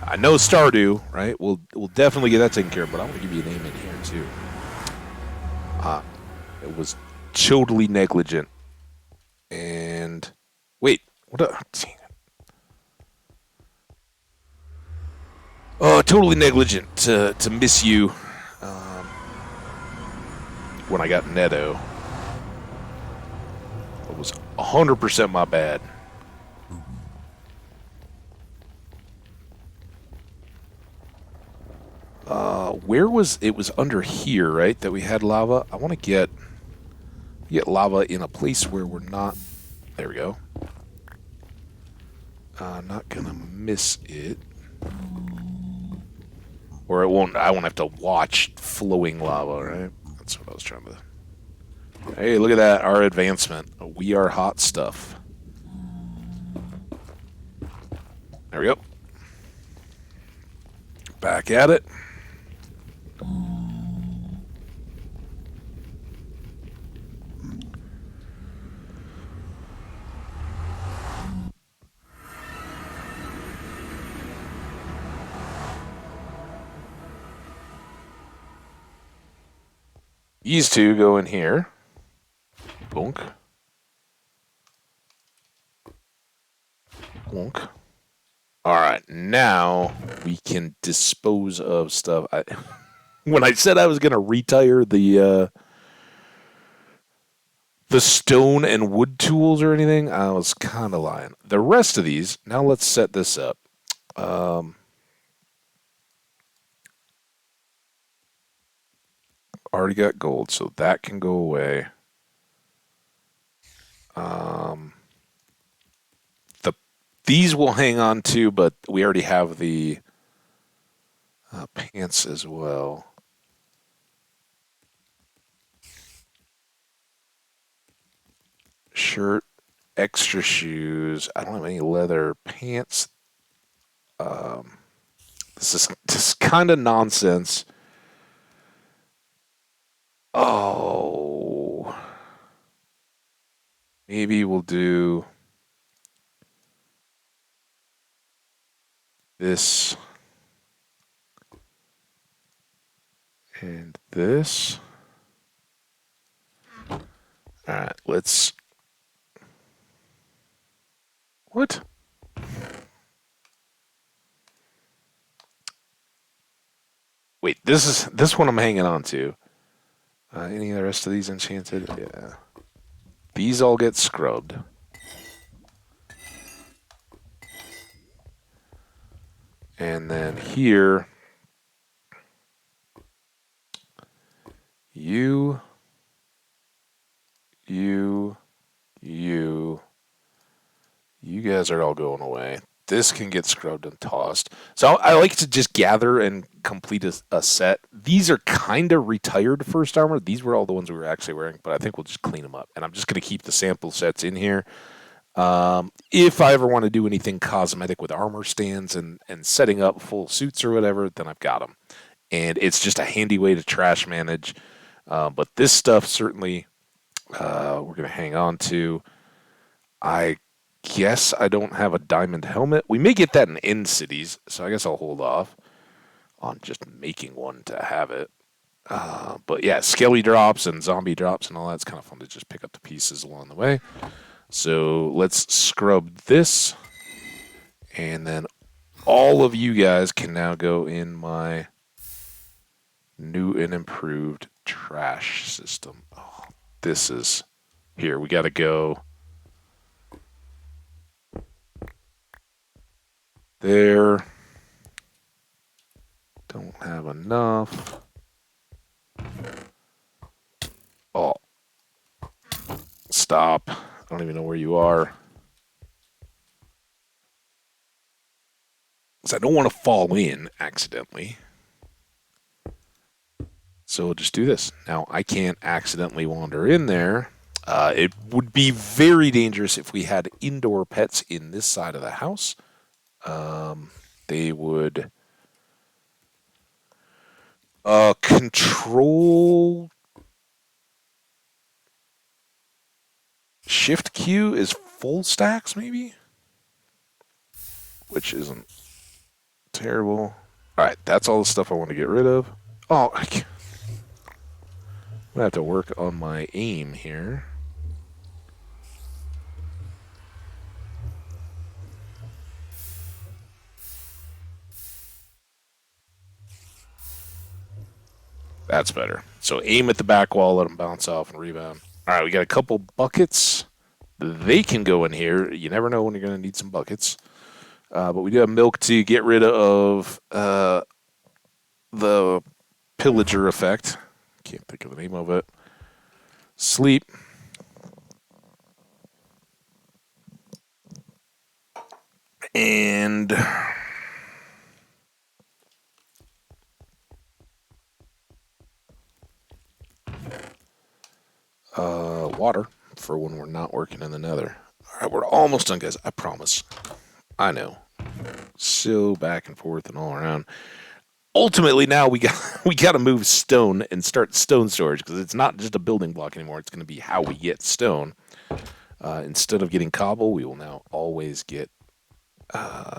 S1: I know Stardew, right? We'll definitely get that taken care of, but I want to give you a name in here, too. It was totally negligent. And... Wait, what a... Dang it. Oh, totally negligent to miss you when I got Netto. It was 100% my bad. Where was it? Was under here, right? That we had lava. I want to get lava in a place where we're not. There we go. Not gonna miss it, or it won't. I won't have to watch flowing lava, right? That's what I was trying to. Hey, look at that! Our advancement. We are hot stuff. There we go. Back at it. These 2 go in here. Bonk. Bonk. All right, now we can dispose of stuff. When I said I was going to retire the stone and wood tools or anything, I was kind of lying. The rest of these, now let's set this up. Already got gold, so that can go away. These will hang on to, but we already have the pants as well. Shirt, extra shoes. I don't have any leather pants. This is just kind of nonsense. Oh. Maybe we'll do this and this. All right, let's... What? Wait, this one I'm hanging on to. Any of the rest of these enchanted? Yeah. These all get scrubbed. And then here, you, You guys are all going away. This can get scrubbed and tossed. So I like to just gather and complete a set. These are kind of retired first armor. These were all the ones we were actually wearing, but I think we'll just clean them up. And I'm just going to keep the sample sets in here. If I ever want to do anything cosmetic with armor stands and setting up full suits or whatever, then I've got them. And it's just a handy way to trash manage. But this stuff certainly we're going to hang on to. I guess I don't have a diamond helmet. We may get that in end cities, so I guess I'll hold off on just making one to have it. But yeah, skelly drops and zombie drops and all that's kind of fun to just pick up the pieces along the way. So let's scrub this, and then all of you guys can now go in my new and improved trash system. Oh, this is here. We got to go there. Don't have enough. Oh, stop. I don't even know where you are. Because I don't want to fall in accidentally. So we'll just do this. Now, I can't accidentally wander in there. It would be very dangerous if we had indoor pets in this side of the house. They would control shift Q is full stacks, maybe? Which isn't terrible. All right, that's all the stuff I want to get rid of. Oh, I'm going to have to work on my aim here. That's better. So aim at the back wall, let them bounce off and rebound. All right, we got a couple buckets. They can go in here. You never know when you're going to need some buckets. But we do have milk to get rid of the pillager effect. Can't think of the name of it. Sleep. And water for when we're not working in the nether. All right, we're almost done, guys. I promise. I know. So back and forth and all around. Ultimately, now we got to move stone and start stone storage because it's not just a building block anymore. It's going to be how we get stone. Instead of getting cobble, we will now always get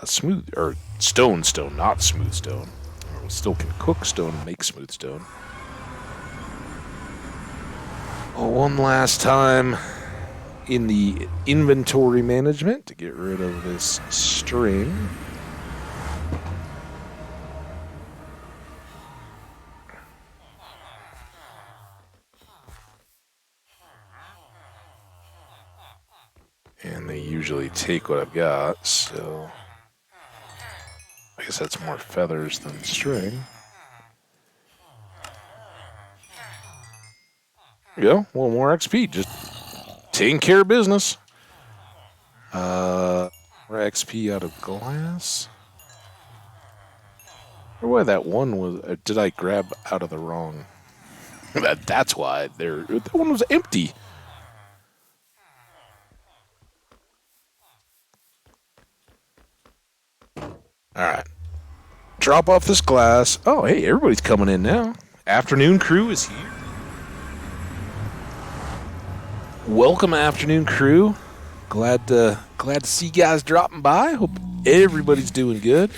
S1: smooth or stone, not smooth stone. We still can cook stone and make smooth stone. Oh, one last time in the inventory management to get rid of this string. And they usually take what I've got, so I guess that's more feathers than string. There you go, one more XP, just taking care of business. More XP out of glass. Or why that one was? Did I grab out of the wrong? That's why that one was empty. All right. Drop off this glass. Oh, hey, everybody's coming in now. Afternoon crew is here. Welcome, afternoon crew. Glad to see you guys dropping by. Hope everybody's doing good.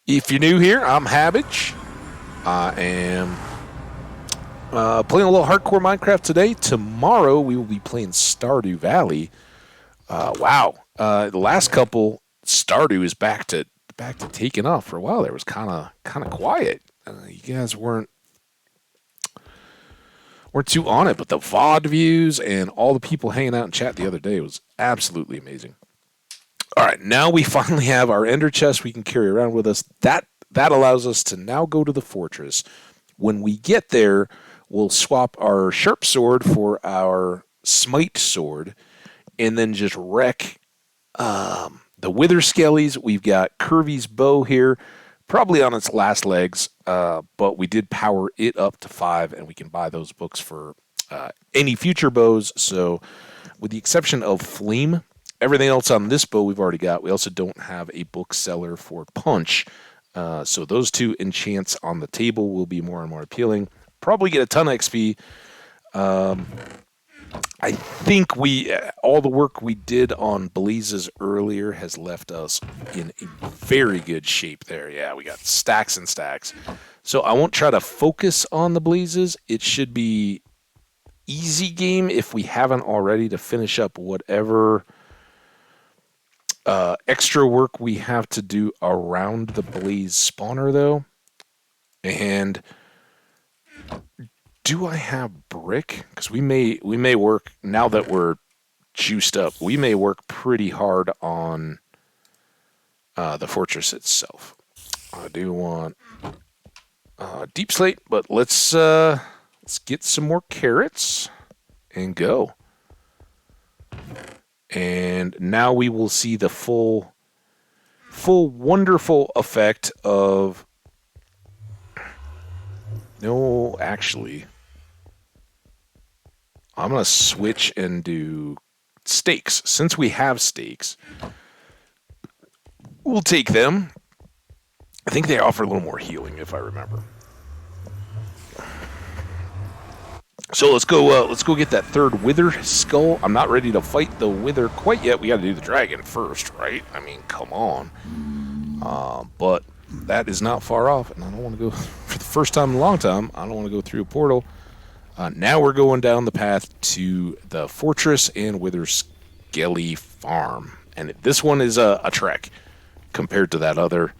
S1: If you're new here, I'm Habage. I am playing a little hardcore Minecraft today. Tomorrow we will be playing Stardew Valley. Wow, the last couple Stardew is back to taking off. For a while there was kind of quiet. You guys weren't too on it, but the VOD views and all the people hanging out in chat the other day was absolutely amazing. All right, now we finally have our ender chest we can carry around with us. That allows us to now go to the fortress. When we get there, we'll swap our sharp sword for our smite sword, and then just wreck the Wither Skellies. We've got Curvy's bow here, probably on its last legs, but we did power it up to 5, and we can buy those books for any future bows. So, with the exception of Flame, everything else on this bow we've already got. We also don't have a bookseller for Punch. So those 2 enchants on the table will be more and more appealing. Probably get a ton of XP. I think all the work we did on Blazes earlier has left us in a very good shape there. Yeah, we got stacks and stacks. So I won't try to focus on the Blazes. It should be easy game if we haven't already to finish up whatever extra work we have to do around the Blaze spawner, though. And do I have brick? Because we may work, now that we're juiced up, we may work pretty hard on the fortress itself. I do want deep slate, but let's get some more carrots and go. And now we will see the full wonderful effect of... No, actually, I'm going to switch and do stakes. Since we have stakes, we'll take them. I think they offer a little more healing, if I remember. So let's go get that third Wither skull. I'm not ready to fight the Wither quite yet. We got to do the dragon first, right? I mean, come on. But that is not far off, and I don't want to go, for the first time in a long time, I don't want to go through a portal. Now we're going down the path to the fortress and Wither Skelly farm. And this one is a trek compared to that other.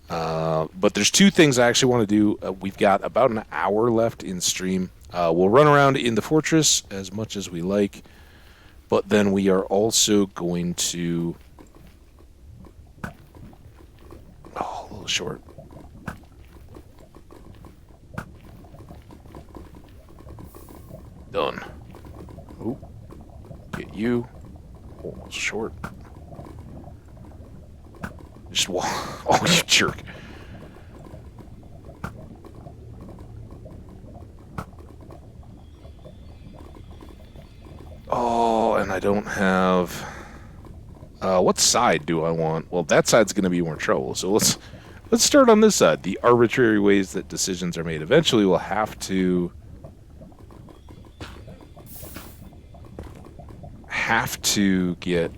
S1: But there's 2 things I actually want to do. We've got about an hour left in stream. We'll run around in the fortress as much as we like, but then we are also going to... Oh, a little short. Done. Ooh. Get you. Almost short. Just walk. Oh, you jerk. Oh, and I don't have... what side do I want? Well, that side's going to be more trouble. So let's start on this side. The arbitrary ways that decisions are made. Eventually, we'll have to get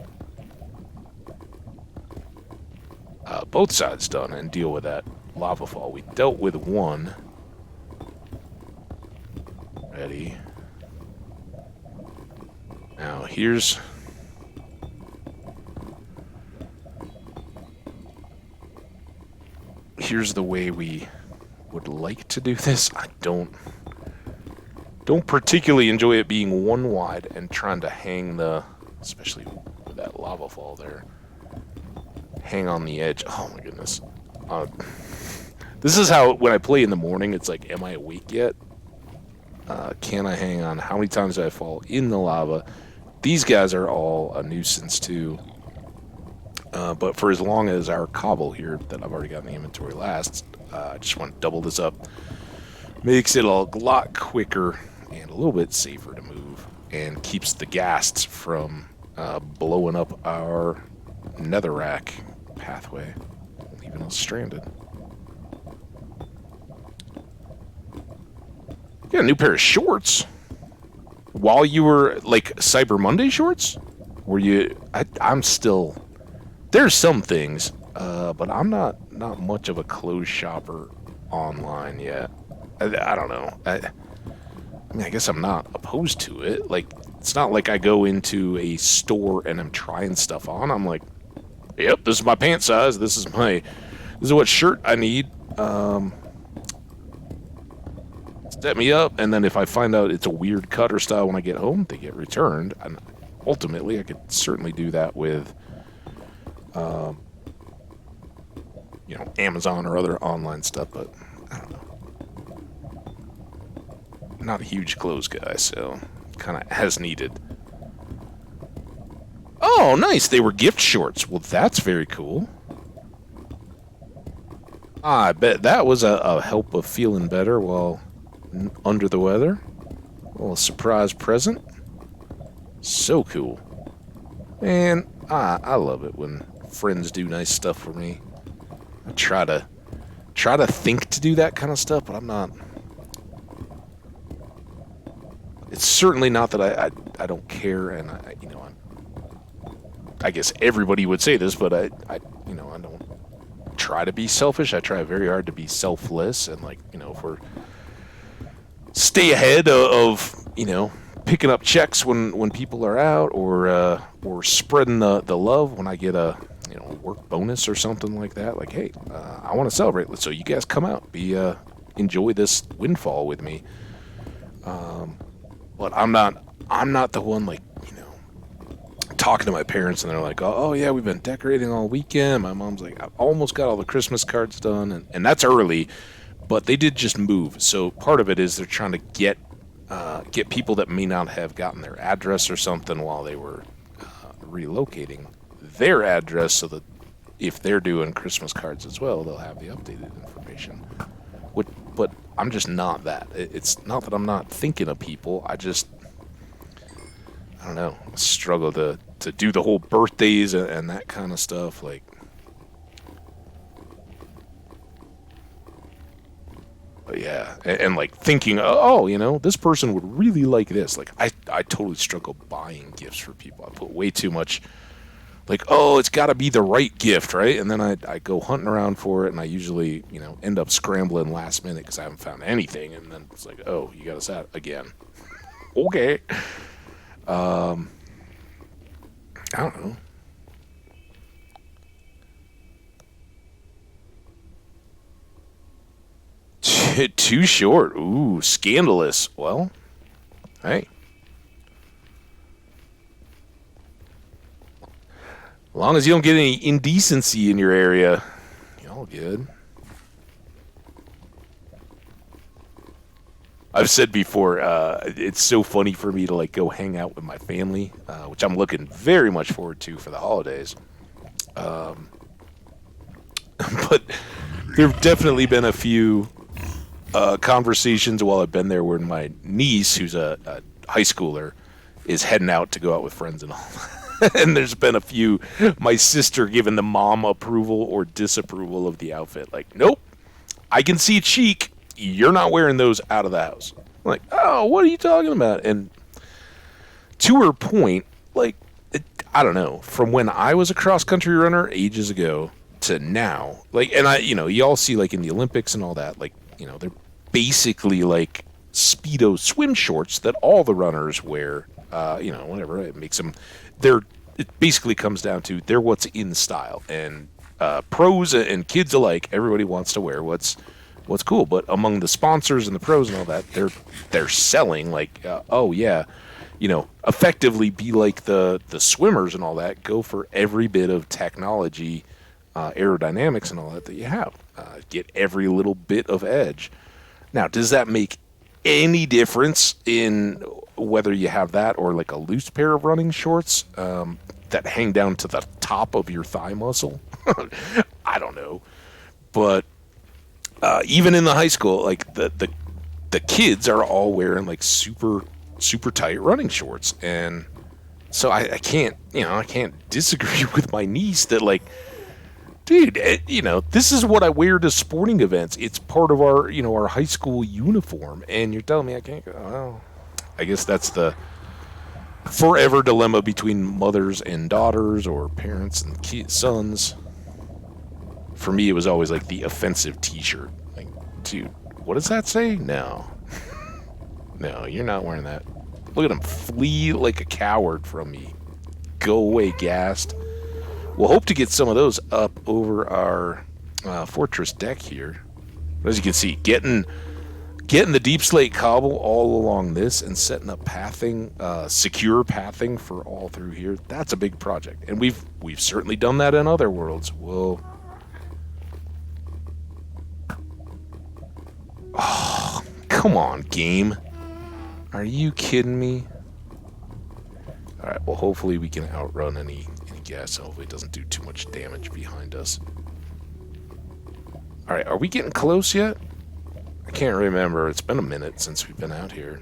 S1: both sides done and deal with that lava fall. We dealt with one. Ready. Now here's the way we would like to do this. I don't particularly enjoy it being one wide and trying to hang especially with that lava fall there, hang on the edge. Oh my goodness. This is how, when I play in the morning, it's like, am I awake yet? Can I hang on? How many times do I fall in the lava? These guys are all a nuisance too. But for as long as our cobble here that I've already got in the inventory lasts, I just want to double this up. Makes it a lot quicker and a little bit safer to move, and keeps the ghasts from blowing up our netherrack pathway, leaving us stranded. Got a new pair of shorts. While you were, like, Cyber Monday shorts? Were you... I'm still... There's some things, but I'm not much of a clothes shopper online yet. I don't know. I mean, I guess I'm not opposed to it. Like, it's not like I go into a store and I'm trying stuff on. I'm like, yep, this is my pant size. This is what shirt I need. Set me up, and then if I find out it's a weird cut or style when I get home, they get returned. And ultimately, I could certainly do that with, Amazon or other online stuff, but I don't know. not a huge clothes guy, so kind of as needed. Oh, nice. They were gift shorts. Well, that's very cool. I bet that was a help of feeling better while under the weather. Well, a surprise present. So cool. Man, I love it when friends do nice stuff for me. I try to think to do that kind of stuff, but I'm not. It's certainly not that I don't care, and I guess everybody would say this, but I don't try to be selfish. I try very hard to be selfless, and if we're stay ahead of picking up checks when people are out, or spreading the love when I get a work bonus or something like that. Like, hey, I want to celebrate, so you guys come out, enjoy this windfall with me. But I'm not the one talking to my parents, and they're like, oh yeah, we've been decorating all weekend. My mom's like, I almost got all the Christmas cards done, and that's early, but they did just move. So part of it is they're trying to get people that may not have gotten their address or something while they were relocating their address, so that if they're doing Christmas cards as well, they'll have the updated information. But I'm just not that. It's not that I'm not thinking of people. I don't know, struggle to do the whole birthdays and that kind of stuff. But yeah, and thinking, this person would really like this. I totally struggle buying gifts for people. I put way too much, it's got to be the right gift, right? And then I go hunting around for it, and I usually, end up scrambling last minute because I haven't found anything. And then it's like, oh, you got us that again. Okay. I don't know. Too short. Ooh, scandalous. Well, hey. As long as you don't get any indecency in your area, you're all good. I've said before, it's so funny for me to go hang out with my family, which I'm looking very much forward to for the holidays. But there've definitely been a few conversations while I've been there where my niece, who's a high schooler, is heading out to go out with friends and all. And there's been a few, my sister giving the mom approval or disapproval of the outfit. Nope, I can see chic. You're not wearing those out of the house. I'm like, oh, what are you talking about? And to her point, I don't know, from when I was a cross-country runner ages ago to now, and you all see, in the Olympics and all that, they're basically Speedo swim shorts that all the runners wear, whatever, it makes them, it basically comes down to they're what's in style, and pros and kids alike, everybody wants to wear what's cool. But among the sponsors and the pros and all that, they're selling oh yeah, effectively be like the swimmers and all that, go for every bit of technology, aerodynamics and all that you have, get every little bit of edge. Now, does that make any difference in whether you have that or a loose pair of running shorts that hang down to the top of your thigh muscle? I don't know, but even in the high school, the kids are all wearing super tight running shorts, and so I can't disagree with my niece that dude, this is what I wear to sporting events. It's part of our our high school uniform, and you're telling me I can't go? Well, I guess that's the forever dilemma between mothers and daughters, or parents and sons. For me, it was always the offensive T-shirt. Dude, what does that say? No. No, you're not wearing that. Look at him flee like a coward from me. Go away, gassed. We'll hope to get some of those up over our fortress deck here. As you can see, getting the deep slate cobble all along this and setting up pathing, secure pathing for all through here. That's a big project, and we've certainly done that in other worlds. We'll. Oh, come on, game. Are you kidding me? Alright, well hopefully we can outrun any gas. Hopefully it doesn't do too much damage behind us. Alright, are we getting close yet? I can't remember. It's been a minute since we've been out here.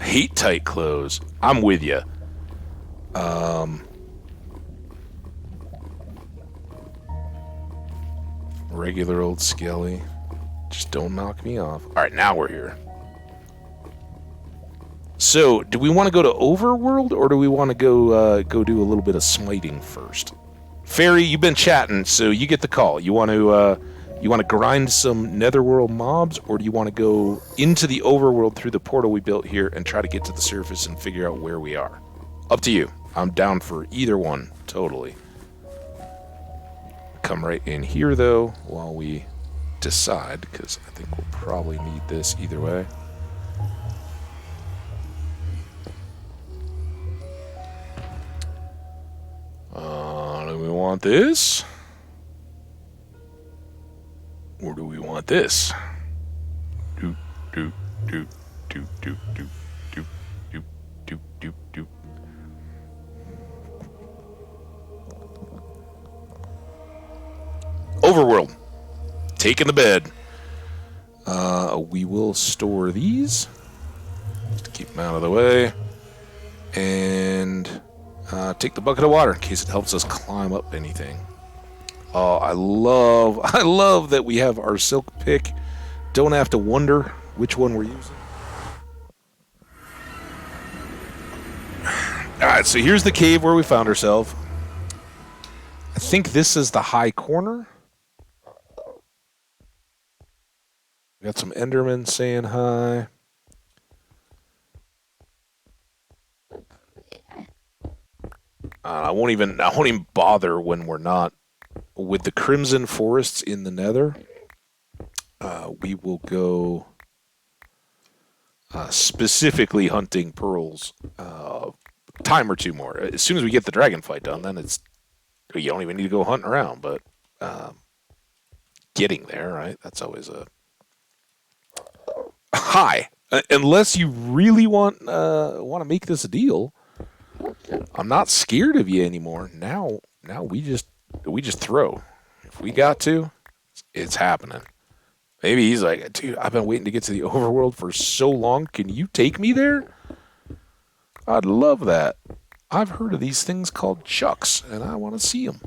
S1: Hate tight clothes. I'm with you. Regular old Skelly. Just don't knock me off. Alright, now we're here. So, do we want to go to Overworld, or do we want to go do a little bit of smiting first? Fairy, you've been chatting, so you get the call. You want to grind some Netherworld mobs, or do you want to go into the Overworld through the portal we built here and try to get to the surface and figure out where we are? Up to you. I'm down for either one, totally. Come right in here, though, while we decide, because I think we'll probably need this either way. Do we want this? Or do we want this? Doop, doop, doop, doop, doop, doop, doop, doop, doop, doop, doop. Overworld. Taking the bed. We will store these. Just to keep them out of the way. And take the bucket of water in case it helps us climb up anything. Oh, I love that we have our silk pick. Don't have to wonder which one we're using. Alright, so here's the cave where we found ourselves. I think this is the high corner. We got some Endermen saying hi. I won't even bother when we're not with the Crimson Forests in the Nether. We will go specifically hunting pearls. Time or two more. As soon as we get the dragon fight done, then you don't even need to go hunting around. But getting there, right? That's always a high. Unless you really want to make this a deal. I'm not scared of you anymore. Now we just throw. If we got to, it's happening. Maybe he's like, dude, I've been waiting to get to the overworld for so long. Can you take me there? I'd love that. I've heard of these things called chucks, and I want to see them.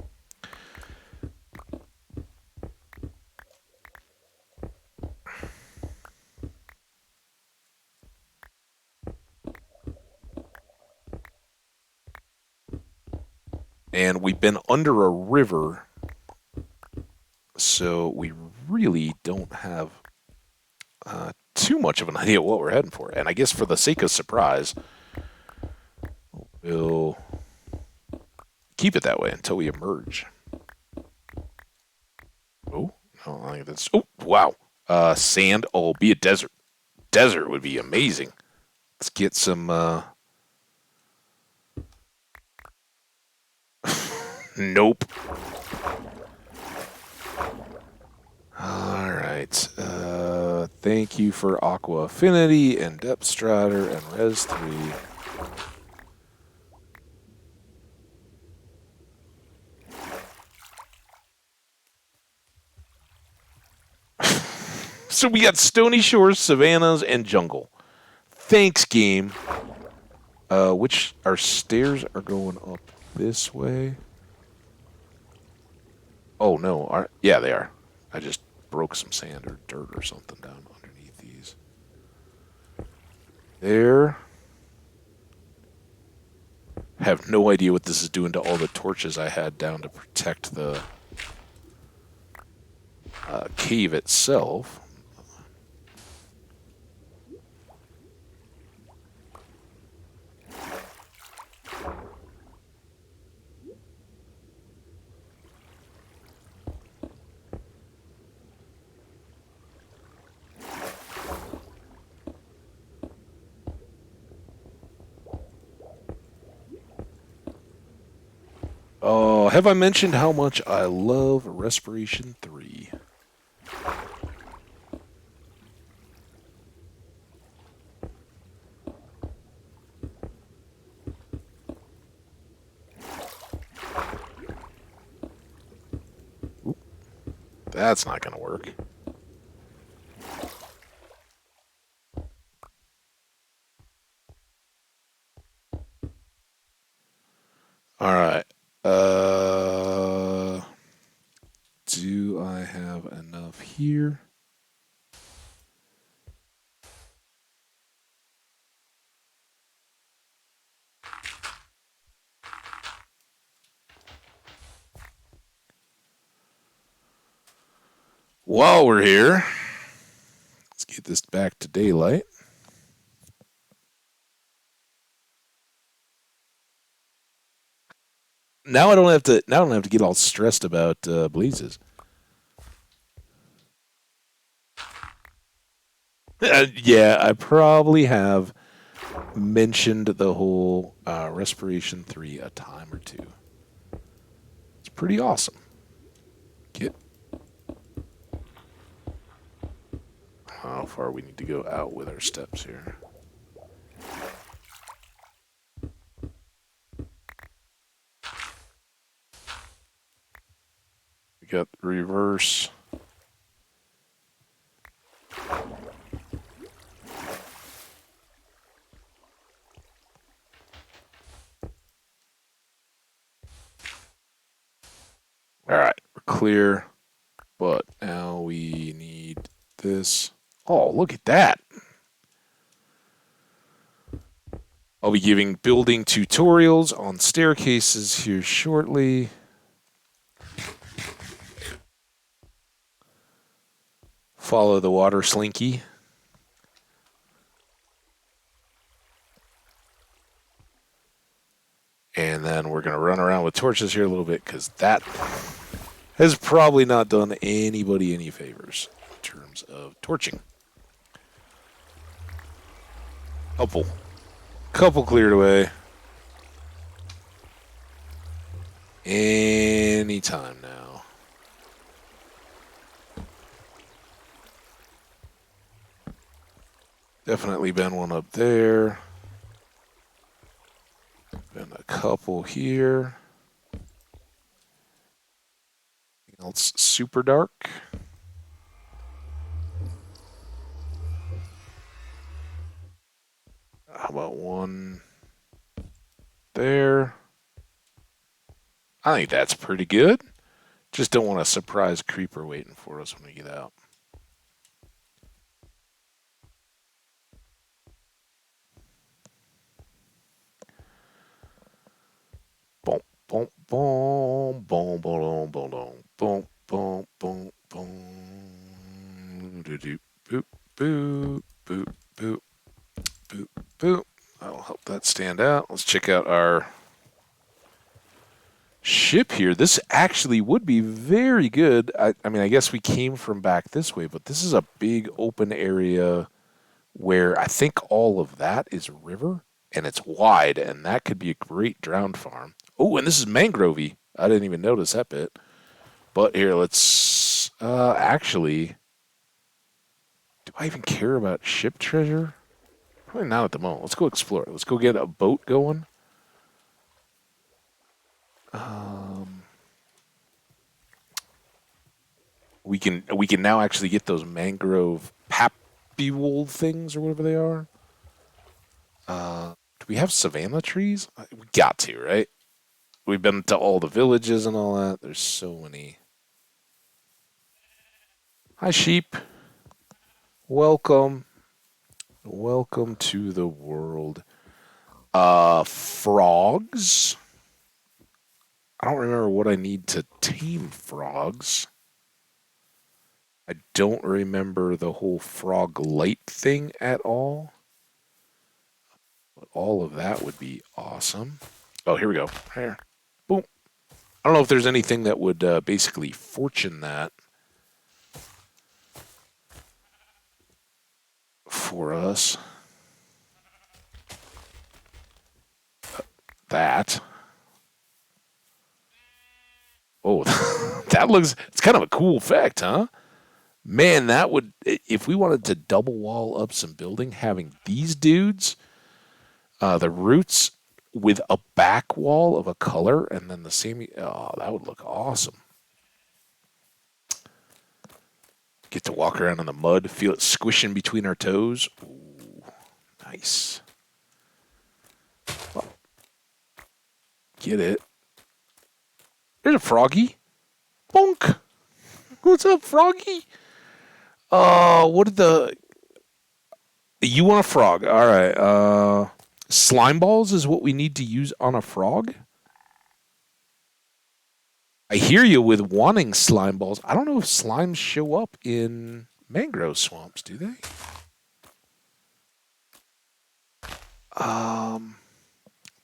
S1: And we've been under a river, so we really don't have too much of an idea what we're heading for. And I guess for the sake of surprise, we'll keep it that way until we emerge. Oh, no, I think that's... Oh, wow. Sand. Oh, be a desert. Desert would be amazing. Let's get some... Nope. Alright. Thank you for Aqua Affinity and Depth Strider and Res 3. So we got Stony Shores, Savannas, and Jungle. Thanks, game. Which our stairs are going up this way. Oh, no. Yeah, they are. I just broke some sand or dirt or something down underneath these. There. Have no idea what this is doing to all the torches I had down to protect the cave itself. Oh, have I mentioned how much I love Respiration 3? That's not going to work. All right. Do I have enough here? While we're here, let's get this back to daylight. Now I don't have to. Now I don't have to get all stressed about blazes. Yeah, I probably have mentioned the whole respiration 3 a time or two. It's pretty awesome. Get how far we need to go out with our steps here. We got reverse. All right, we're clear. But now we need this. Oh, look at that. I'll be giving building tutorials on staircases here shortly. Follow the water slinky. And then we're going to run around with torches here a little bit because that has probably not done anybody any favors in terms of torching. Couple cleared away. Anytime now. Definitely been one up there. Been a couple here. Anything else super dark? How about one there? I think that's pretty good. Just don't want a surprise creeper waiting for us when we get out. Boom, boom, boom, boom, boom, boom, boom, boom, boom, boom, boom. Boop, boop, boop, boop, boop, boop, boop. That'll help that stand out. Let's check out our ship here. This actually would be very good. I mean, I guess we came from back this way, but this is a big open area where I think all of that is river and it's wide, and that could be a great drowned farm. Oh, and this is mangrovey. I didn't even notice that bit. But here, let's actually. Do I even care about ship treasure? Probably not at the moment. Let's go explore it. Let's go get a boat going. We can now actually get those mangrove papule things or whatever they are. Do we have savannah trees? We got to, right? We've been to all the villages and all that. There's so many. Hi, sheep. Welcome. Welcome to the world. Frogs. I don't remember what I need to tame frogs. I don't remember the whole frog light thing at all. But all of that would be awesome. Oh, here we go. Here. Boom. I don't know if there's anything that would basically fortune that for us. That. Oh, that looks, it's kind of a cool effect, huh? Man, that would, if we wanted to double wall up some building, having these dudes, the roots with a back wall of a color and then the same, oh, that would look awesome. Get to walk around in the mud, feel it squishing between our toes. Ooh, nice. Well, get it. There's a froggy. Bonk. What's up, froggy? What did the... You want a frog. All right. Slime balls is what we need to use on a frog? I hear you with wanting slime balls. I don't know if slimes show up in mangrove swamps, do they?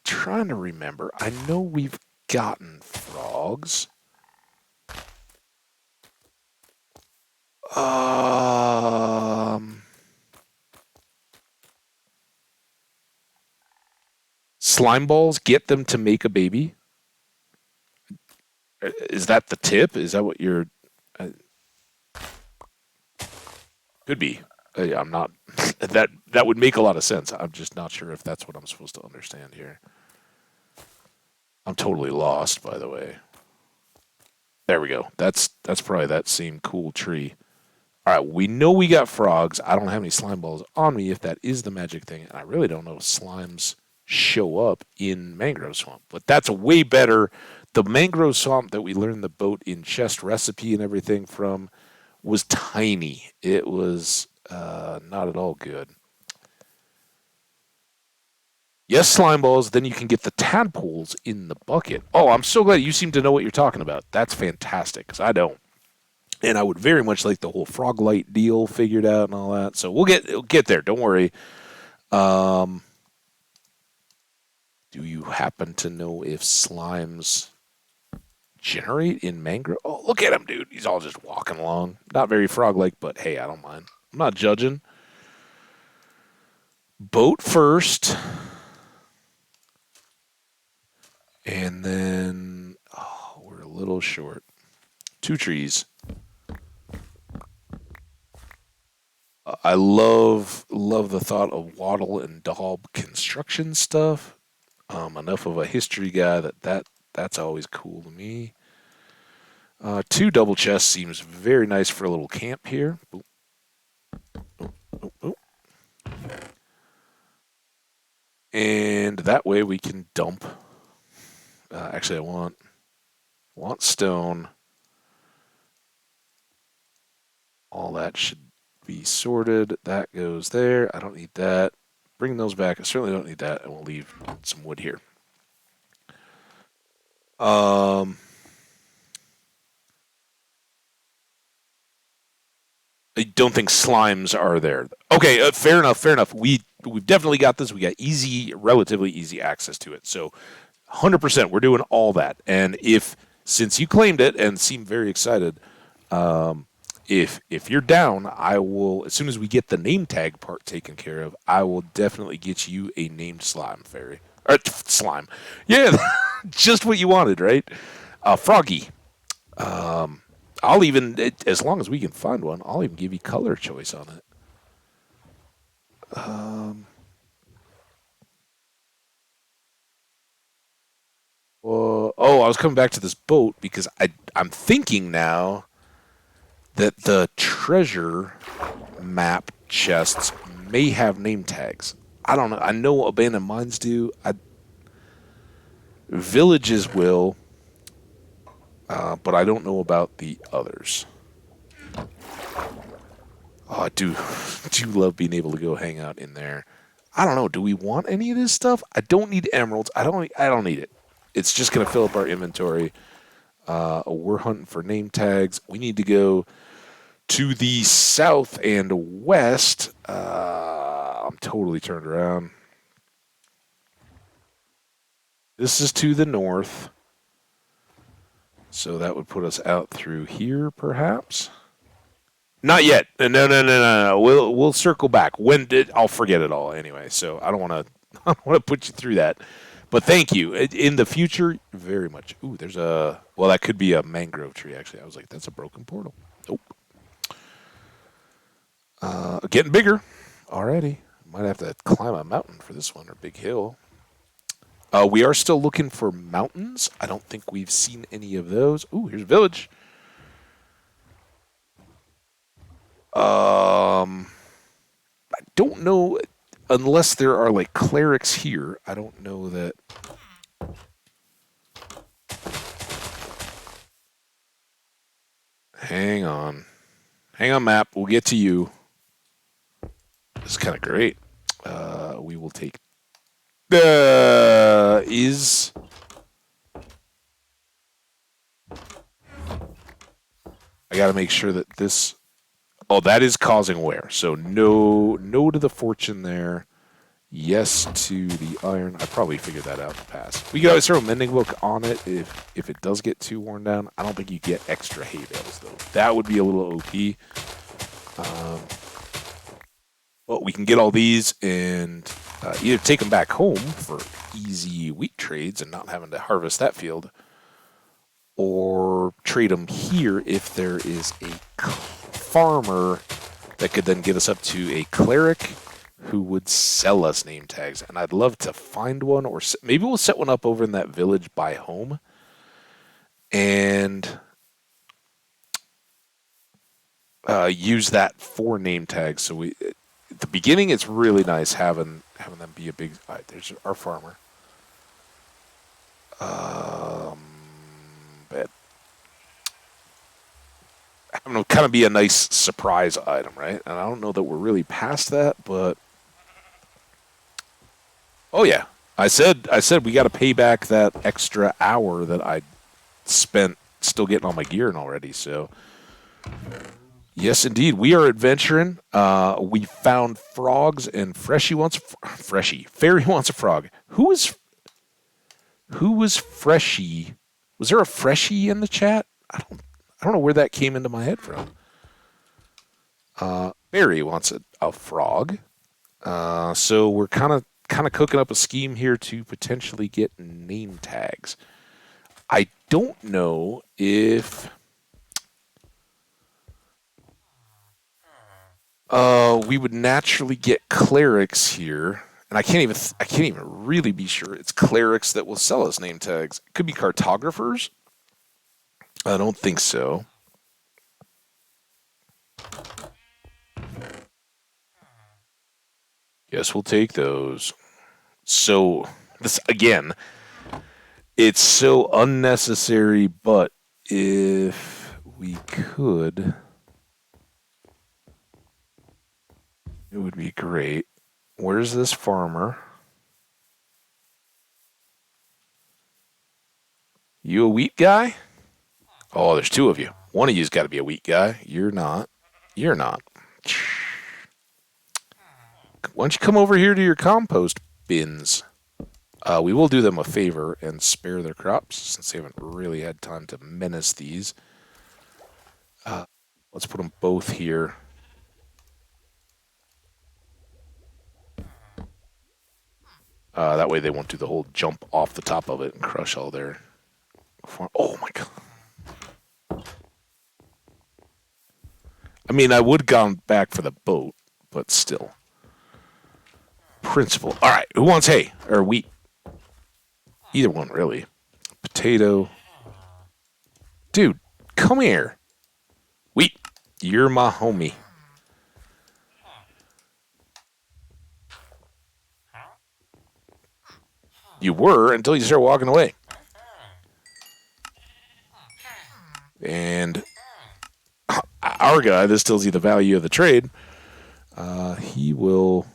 S1: Trying to remember. I know we've gotten frogs. Slime balls, get them to make a baby. Is that the tip? Is that what you're... Uh, could be. I'm not... that would make a lot of sense. I'm just not sure if that's what I'm supposed to understand here. I'm totally lost, by the way. There we go. That's probably that same cool tree. All right, we know we got frogs. I don't have any slime balls on me if that is the magic thing. And I really don't know if slimes show up in mangrove swamp. But that's way better. The mangrove swamp that we learned the boat in chest recipe and everything from was tiny. It was not at all good. Yes, slime balls. Then you can get the tadpoles in the bucket. Oh, I'm so glad you seem to know what you're talking about. That's fantastic, because I don't. And I would very much like the whole frog light deal figured out and all that. So we'll get there. Don't worry. Do you happen to know if slimes generate in mangrove? Oh, look at him, dude. He's all just walking along. Not very frog-like, but hey, I don't mind. I'm not judging. Boat first. And then, oh, we're a little short. 2 trees. I love the thought of Waddle and Daub construction stuff. Enough of a history guy that's always cool to me. 2 double chests seems very nice for a little camp here. Oh, oh, oh. And that way we can dump. Actually, I want stone. All that should be sorted. That goes there. I don't need that. Bring those back. I certainly don't need that. And we'll leave some wood here. I don't think slimes are there. Okay, fair enough. Fair enough. We've definitely got this. We got relatively easy access to it. So, 100%, we're doing all that. And since you claimed it and seemed very excited, if you're down, I will, as soon as we get the name tag part taken care of, I will definitely get you a named slime fairy. Or slime. Yeah, just what you wanted, right? Froggy. I'll even, as long as we can find one, I'll even give you color choice on it. I was coming back to this boat because I'm thinking now that the treasure map chests may have name tags. I don't know. I know abandoned mines do. Villages will, but I don't know about the others. Oh, I do love being able to go hang out in there. I don't know. Do we want any of this stuff? I don't need emeralds. I don't need it. It's just gonna fill up our inventory. We're hunting for name tags. We need to go to the south and west. I'm totally turned around. This is to the north. So that would put us out through here, perhaps. Not yet. No. We'll circle back. I'll forget it all anyway. So I don't want to put you through that. But thank you. In the future, very much. Ooh, there's that could be a mangrove tree, actually. I was like, that's a broken portal. Nope. Getting bigger already. Might have to climb a mountain for this one, or big hill. We are still looking for mountains. I don't think we've seen any of those. Ooh, here's a village. I don't know unless there are like clerics here. I don't know that. Hang on. Hang on, map. We'll get to you. This is kind of great. We will take. Is. I got to make sure that this. Oh, that is causing wear. So no to the fortune there. Yes to the iron. I probably figured that out in the past. We could always throw a mending book on it if it does get too worn down. I don't think you get extra hay bales though. That would be a little OP. But we can get all these and either take them back home for easy wheat trades and not having to harvest that field, or trade them here if there is a farmer that could then get us up to a cleric who would sell us name tags. And I'd love to find one, or maybe we'll set one up over in that village by home. And use that for name tags. So we, at the beginning, it's really nice having them be a big. All right, there's our farmer. But having them kind of be a nice surprise item, right? And I don't know that we're really past that, but oh yeah, I said we got to pay back that extra hour that I spent still getting all my gear in already. So yes, indeed, we are adventuring. We found frogs, and Fairy wants a frog. Who was Freshy? Was there a Freshy in the chat? I don't know where that came into my head from. Barry wants a frog. So we're kind of cooking up a scheme here to potentially get name tags. I don't know if we would naturally get clerics here, and I can't even really be sure it's clerics that will sell us name tags. It could be cartographers. I don't think so. Yes, we'll take those. So this again, it's so unnecessary, but if we could, it would be great. Where's this farmer? You a wheat guy? Oh, there's two of you. One of you's got to be a wheat guy. You're not. You're not. Why don't you come over here to your compost bins? We will do them a favor and spare their crops since they haven't really had time to menace these. Let's put them both here. That way they won't do the whole jump off the top of it and crush all their farm. Oh my god. I mean, I would have gone back for the boat, but still. Principle. All right, who wants hay or wheat? Either one, really. Potato. Dude, come here. Wheat, you're my homie. You were until you started walking away. And our guy, this tells you the value of the trade. He will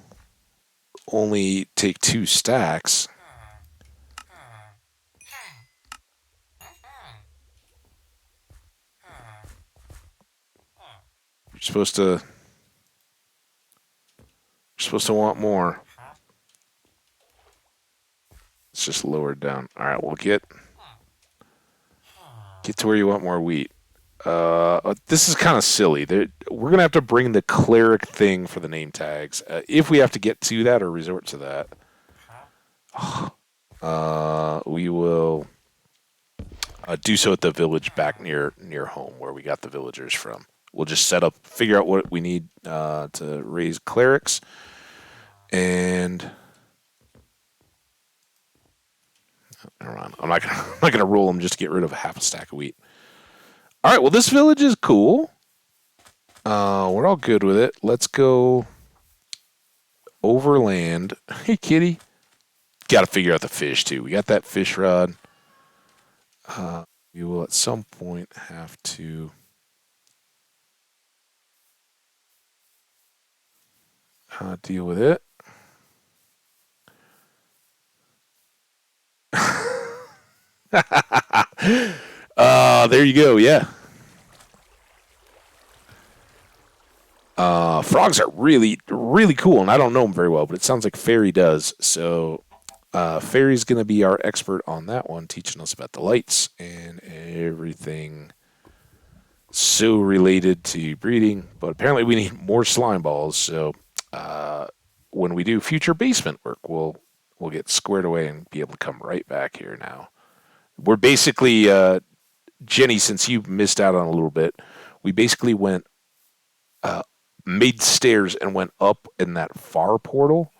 S1: only take 2 stacks. You're supposed to want more. It's just lowered down. All right, we'll get to where you want more wheat. This is kind of silly. We're gonna have to bring the cleric thing for the name tags if we have to get to that or resort to that. We will do so at the village back near home where we got the villagers from. We'll just figure out what we need to raise clerics, and never mind. I'm not gonna roll them just to get rid of half a stack of wheat. All right. Well, this village is cool. We're all good with it. Let's go overland. Hey, kitty. Got to figure out the fish, too. We got that fish rod. We will at some point have to deal with it. There you go. Yeah. Frogs are really, really cool, and I don't know them very well, but it sounds like Fairy does. So, Fairy's going to be our expert on that one, teaching us about the lights and everything so related to breeding. But apparently, we need more slime balls. So, uh, when we do future basement work, we'll get squared away and be able to come right back here now. We're basically Jenny, since you missed out on a little bit, we basically went uh, made stairs and went up in that far portal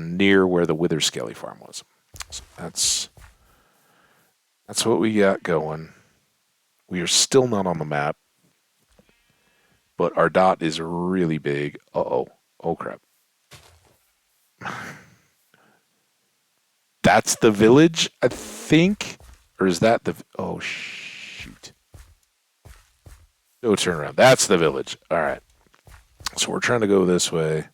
S1: near where the Wither Skelly farm was. So that's what we got going. We are still not on the map, but our dot is really big. Uh-oh. Oh, crap. That's the village, I think? Or is that the... Oh, shoot. No turn around. That's the village. All right. So we're trying to go this way.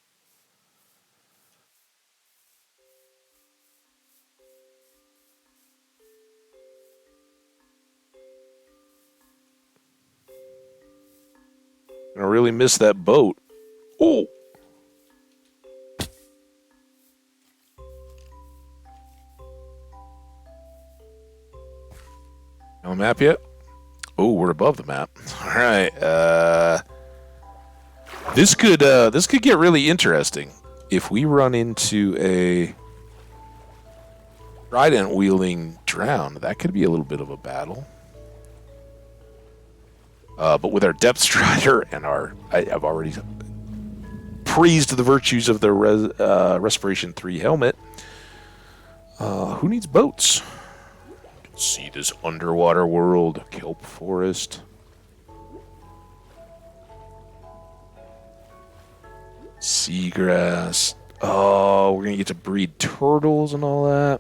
S1: I really miss that boat. Oh! No map yet? Oh, we're above the map. All right. This could get really interesting if we run into a trident wielding drown. That could be a little bit of a battle. But with our depth strider and I've already praised the virtues of the Respiration 3 helmet. Who needs boats? See this underwater world, kelp forest. Seagrass. Oh, we're gonna get to breed turtles and all that.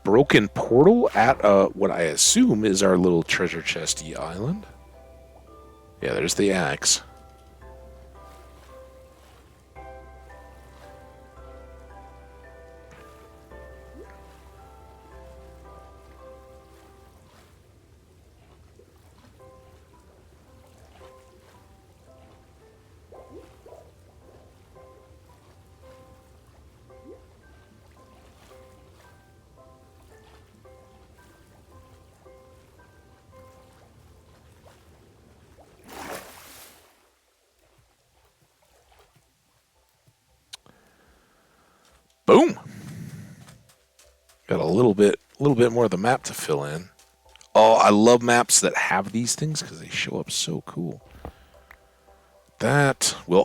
S1: Broken portal at what I assume is our little treasure chesty island. Yeah, there's the axe. Boom. Got a little bit more of the map to fill in. Oh, I love maps that have these things because they show up so cool. That we'll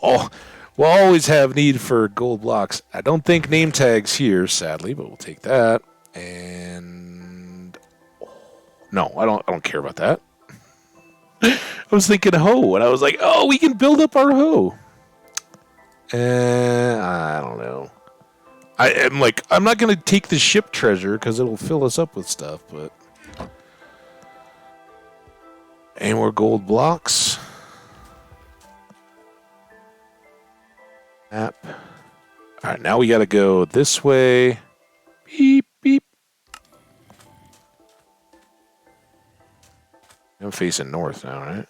S1: always have need for gold blocks. I don't think name tags here, sadly, but we'll take that. And no, I don't care about that. I was thinking hoe, and I was like, oh, we can build up our hoe. I don't know. I am like, I'm not gonna take the ship treasure because it'll fill us up with stuff, but any more gold blocks? Map. All right, now we got to go this way. Beep beep. I'm facing north now, right?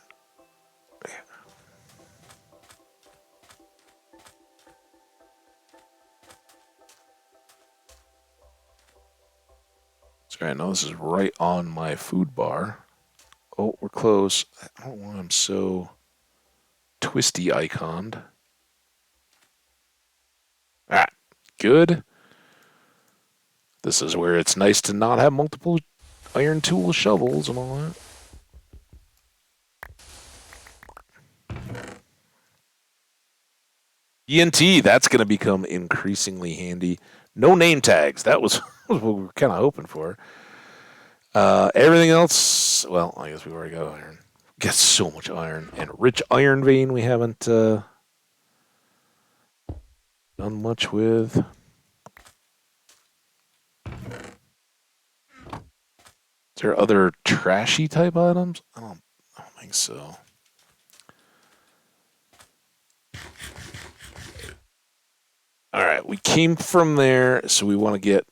S1: Sorry, I know this is right on my food bar. Oh, we're close. I don't want them so twisty iconed. Ah, good. This is where it's nice to not have multiple iron tool shovels and all that. ENT, that's going to become increasingly handy. No name tags. That was what we were kind of hoping for. Everything else, well, I guess we've already got iron. Got so much iron. And rich iron vein we haven't done much with. Is there other trashy type items? I don't think so. All right, we came from there, so we want to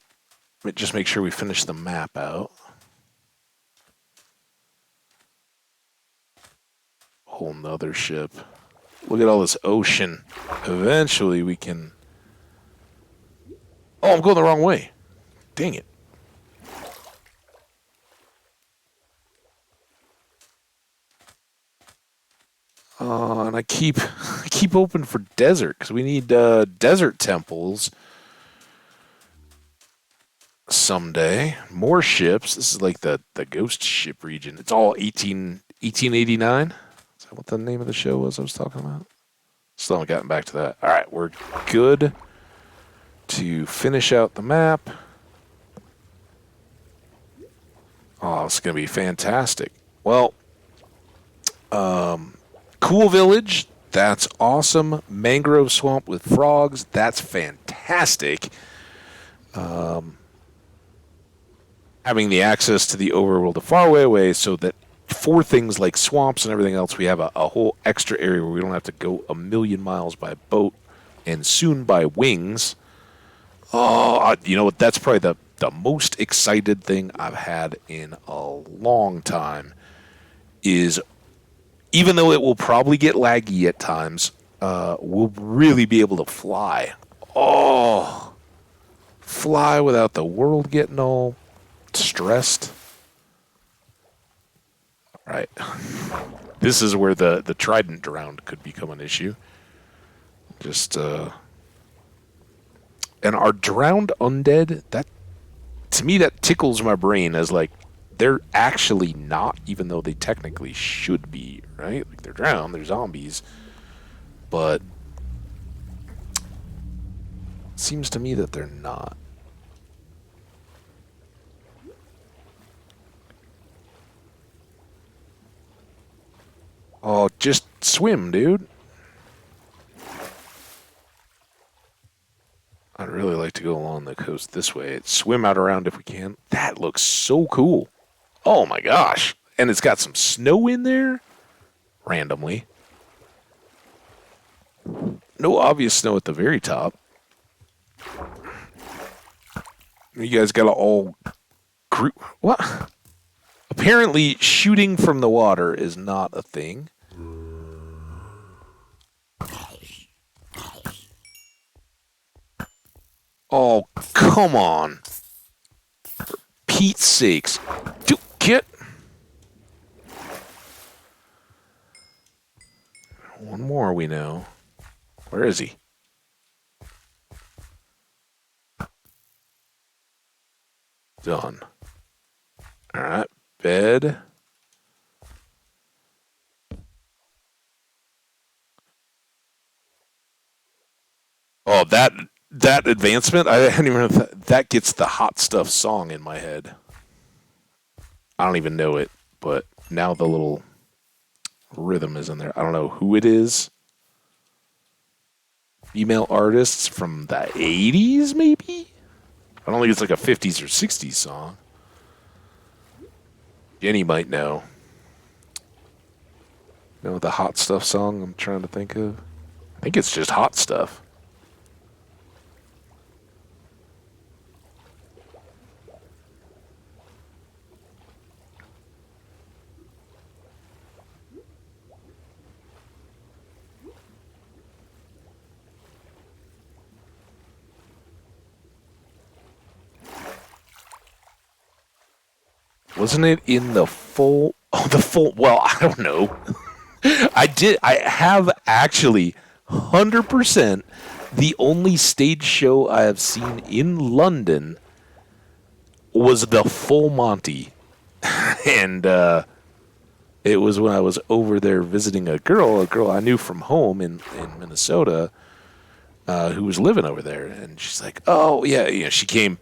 S1: just make sure we finish the map out. Whole nother ship. Look at all this ocean. Eventually we can... Oh, I'm going the wrong way. Dang it. And I keep open for desert because we need desert temples someday. More ships. This is like the ghost ship region. It's all 1889. Is that what the name of the show was I was talking about? Still haven't gotten back to that. All right, we're good to finish out the map. Oh, it's going to be fantastic. Well, cool village. That's awesome. Mangrove swamp with frogs. That's fantastic. Having the access to the overworld a far way away so that for things like swamps and everything else, we have a whole extra area where we don't have to go a million miles by boat and soon by wings. Oh, you know what? That's probably the most excited thing I've had in a long time is, even though it will probably get laggy at times, we'll really be able to fly. Oh, fly without the world getting all stressed. All right. This is where the trident drowned could become an issue. Just, and our drowned undead, that, to me, that tickles my brain as like, they're actually not, even though they technically should be, right? Like, they're drowned, they're zombies. But it seems to me that they're not. Oh, just swim, dude. I'd really like to go along the coast this way. Swim out around if we can. That looks so cool. Oh my gosh. And it's got some snow in there? Randomly. No obvious snow at the very top. You guys got to all group. What? Apparently, shooting from the water is not a thing. Oh, come on. For Pete's sakes. Get. One more we know. Where is he? Done. All right. Bed. Oh, that advancement, I hadn't even know that gets the Hot Stuff song in my head. I don't even know it, but now the little rhythm is in there. I don't know who it is. Female artists from the 80s, maybe? I don't think it's like a 50s or 60s song. Jenny might know. You know the Hot Stuff song I'm trying to think of? I think it's just Hot Stuff. Wasn't it in the full... Oh, the full... Well, I don't know. I have actually 100% the only stage show I have seen in London was the full Monty. And it was when I was over there visiting a girl I knew from home in Minnesota. who was living over there, and she's like, "Oh yeah, she came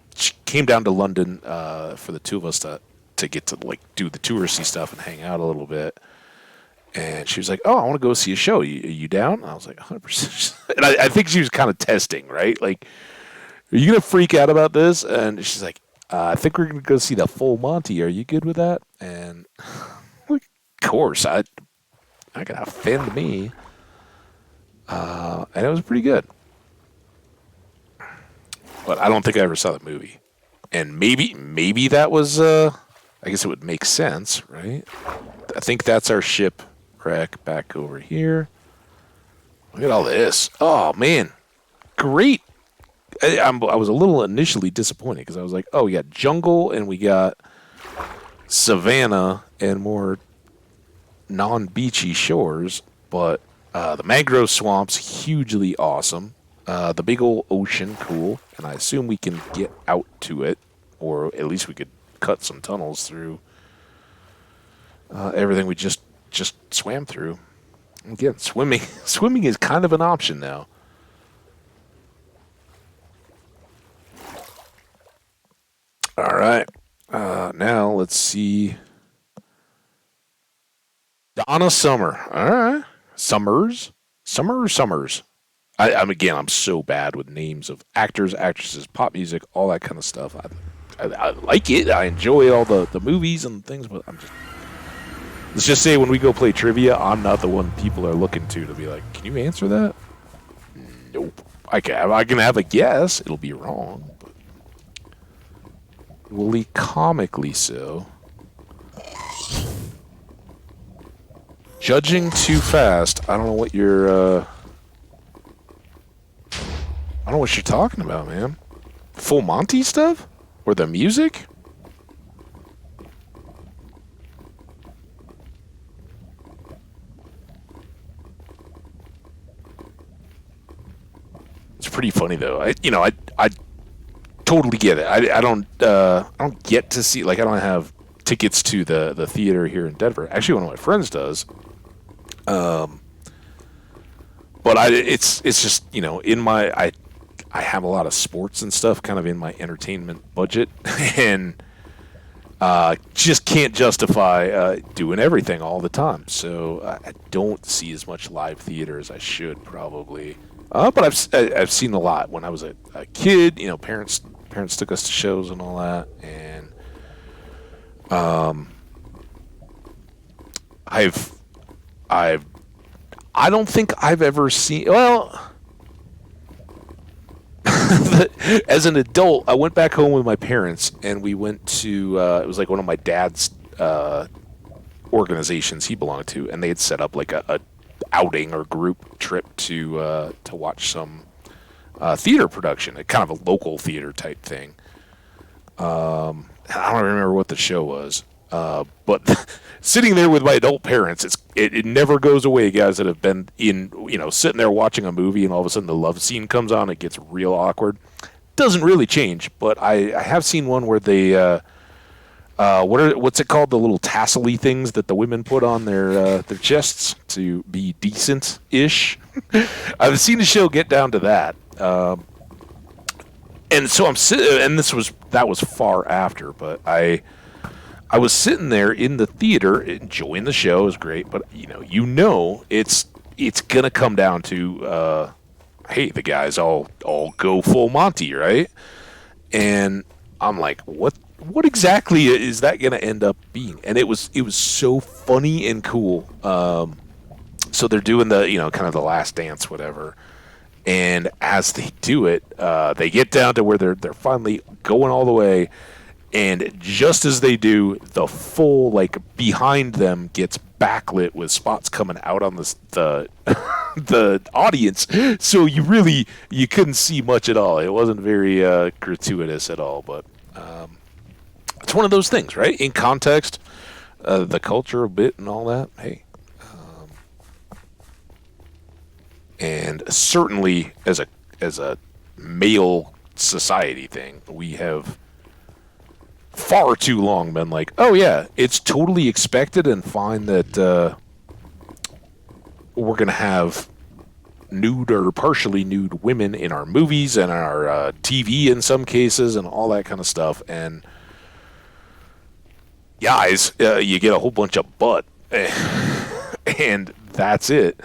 S1: down to London for the two of us to get to like do the touristy stuff and hang out a little bit." And she was like, "Oh, I want to go see a show. You down?" And I was like, "100%." And I think she was kind of testing, right? Like, are you gonna freak out about this? And she's like, "I think we're gonna go see the Full Monty. Are you good with that?" And of course, I can offend me, and it was pretty good. But I don't think I ever saw the movie. And maybe that was I guess it would make sense, right? I think that's our shipwreck back over here. Look at all this. Oh man, great. I was a little initially disappointed because I was like, oh, we got jungle and we got savannah and more non-beachy shores, but the mangrove swamps hugely awesome. The big old ocean, cool, and I assume we can get out to it, or at least we could cut some tunnels through everything we just swam through. Again, swimming swimming is kind of an option now. All right, now let's see. Donna Summer. All right, Summer or Summers. I'm so bad with names of actors, actresses, pop music, all that kind of stuff. I like it. I enjoy all the movies and things, but let's just say when we go play trivia, I'm not the one people are looking to be like, can you answer that? Nope. I can have a guess. It'll be wrong, but will be comically so. Judging too fast. I don't know what you're. I don't know what you're talking about, man. Full Monty stuff? Or the music? It's pretty funny though. I totally get it. I don't get to see, like, I don't have tickets to the theater here in Denver. Actually, one of my friends does. But it's just, in my I have a lot of sports and stuff kind of in my entertainment budget, and just can't justify doing everything all the time. So I don't see as much live theater as I should probably. But I've seen a lot when I was a kid. Parents took us to shows and all that, and I've I don't think I've ever seen. Well, as an adult, I went back home with my parents, and we went to. It was like one of my dad's organizations he belonged to, and they had set up like a outing or group trip to watch some theater production, a kind of a local theater type thing. I don't remember what the show was, but sitting there with my adult parents, it never goes away, guys that have been sitting there watching a movie, and all of a sudden the love scene comes on, it gets real awkward. Doesn't really change, but I have seen one where they what's it called, the little tassel-y things that the women put on their chests to be decent-ish. I've seen a show get down to that. And so I'm sitting, and that was far after, but I was sitting there in the theater enjoying the show. It was great, but it's gonna come down to hey, the guys all go full Monty, right? And I'm like, what exactly is that gonna end up being? And it was so funny and cool. So they're doing the kind of the last dance, whatever. And as they do it, they get down to where they're finally going all the way, and just as they do, the full behind them gets backlit with spots coming out on the the audience. So you couldn't see much at all. It wasn't very gratuitous at all, but it's one of those things, right? In context, the culture a bit and all that. Hey. And certainly, as a male society thing, we have far too long been like, oh yeah, it's totally expected and fine that we're gonna have nude or partially nude women in our movies and our TV in some cases and all that kind of stuff. And guys, you get a whole bunch of butt, and that's it.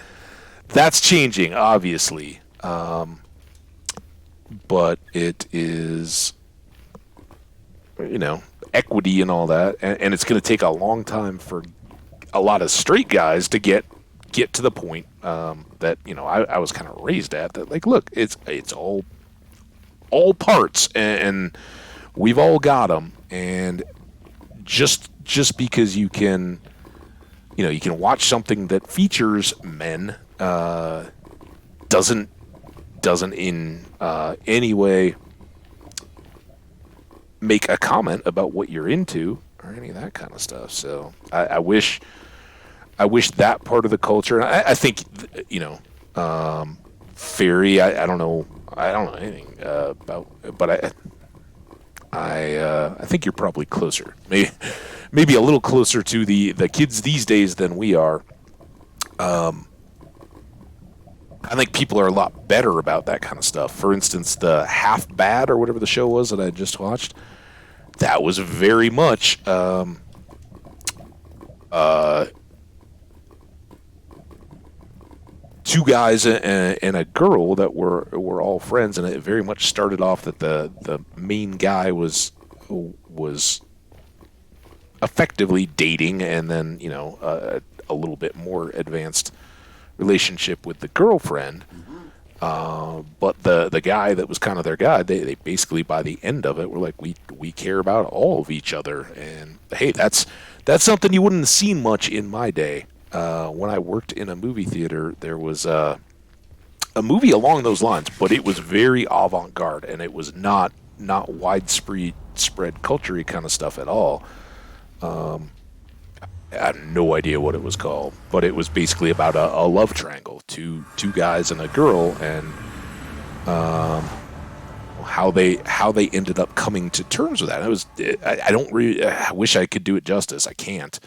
S1: That's changing, obviously, but it is, you know, equity and all that, and it's going to take a long time for a lot of straight guys to get to the point that I was kind of raised at, that like, look, it's all parts, and we've all got them, and just because you can watch something that features men doesn't in any way make a comment about what you're into or any of that kind of stuff. So I wish that part of the culture. And I think fairy. I don't know. I don't know anything about, but I think you're probably closer. Maybe a little closer to the kids these days than we are. I think people are a lot better about that kind of stuff. For instance, the Half Bad or whatever the show was that I just watched, that was very much two guys and a girl that were all friends, and it very much started off that the main guy was effectively dating, and then a little bit more advanced relationship with the girlfriend. But the guy that was kind of their guy, they basically by the end of it were like, we care about all of each other, and hey, that's something you wouldn't have seen much in my day. When I worked in a movie theater, there was a movie along those lines, but it was very avant-garde, and it was not widespread culture-y kind of stuff at all. I have no idea what it was called, but it was basically about a love triangle, two guys and a girl, and how they ended up coming to terms with that. I don't really. I wish I could do it justice. I can't.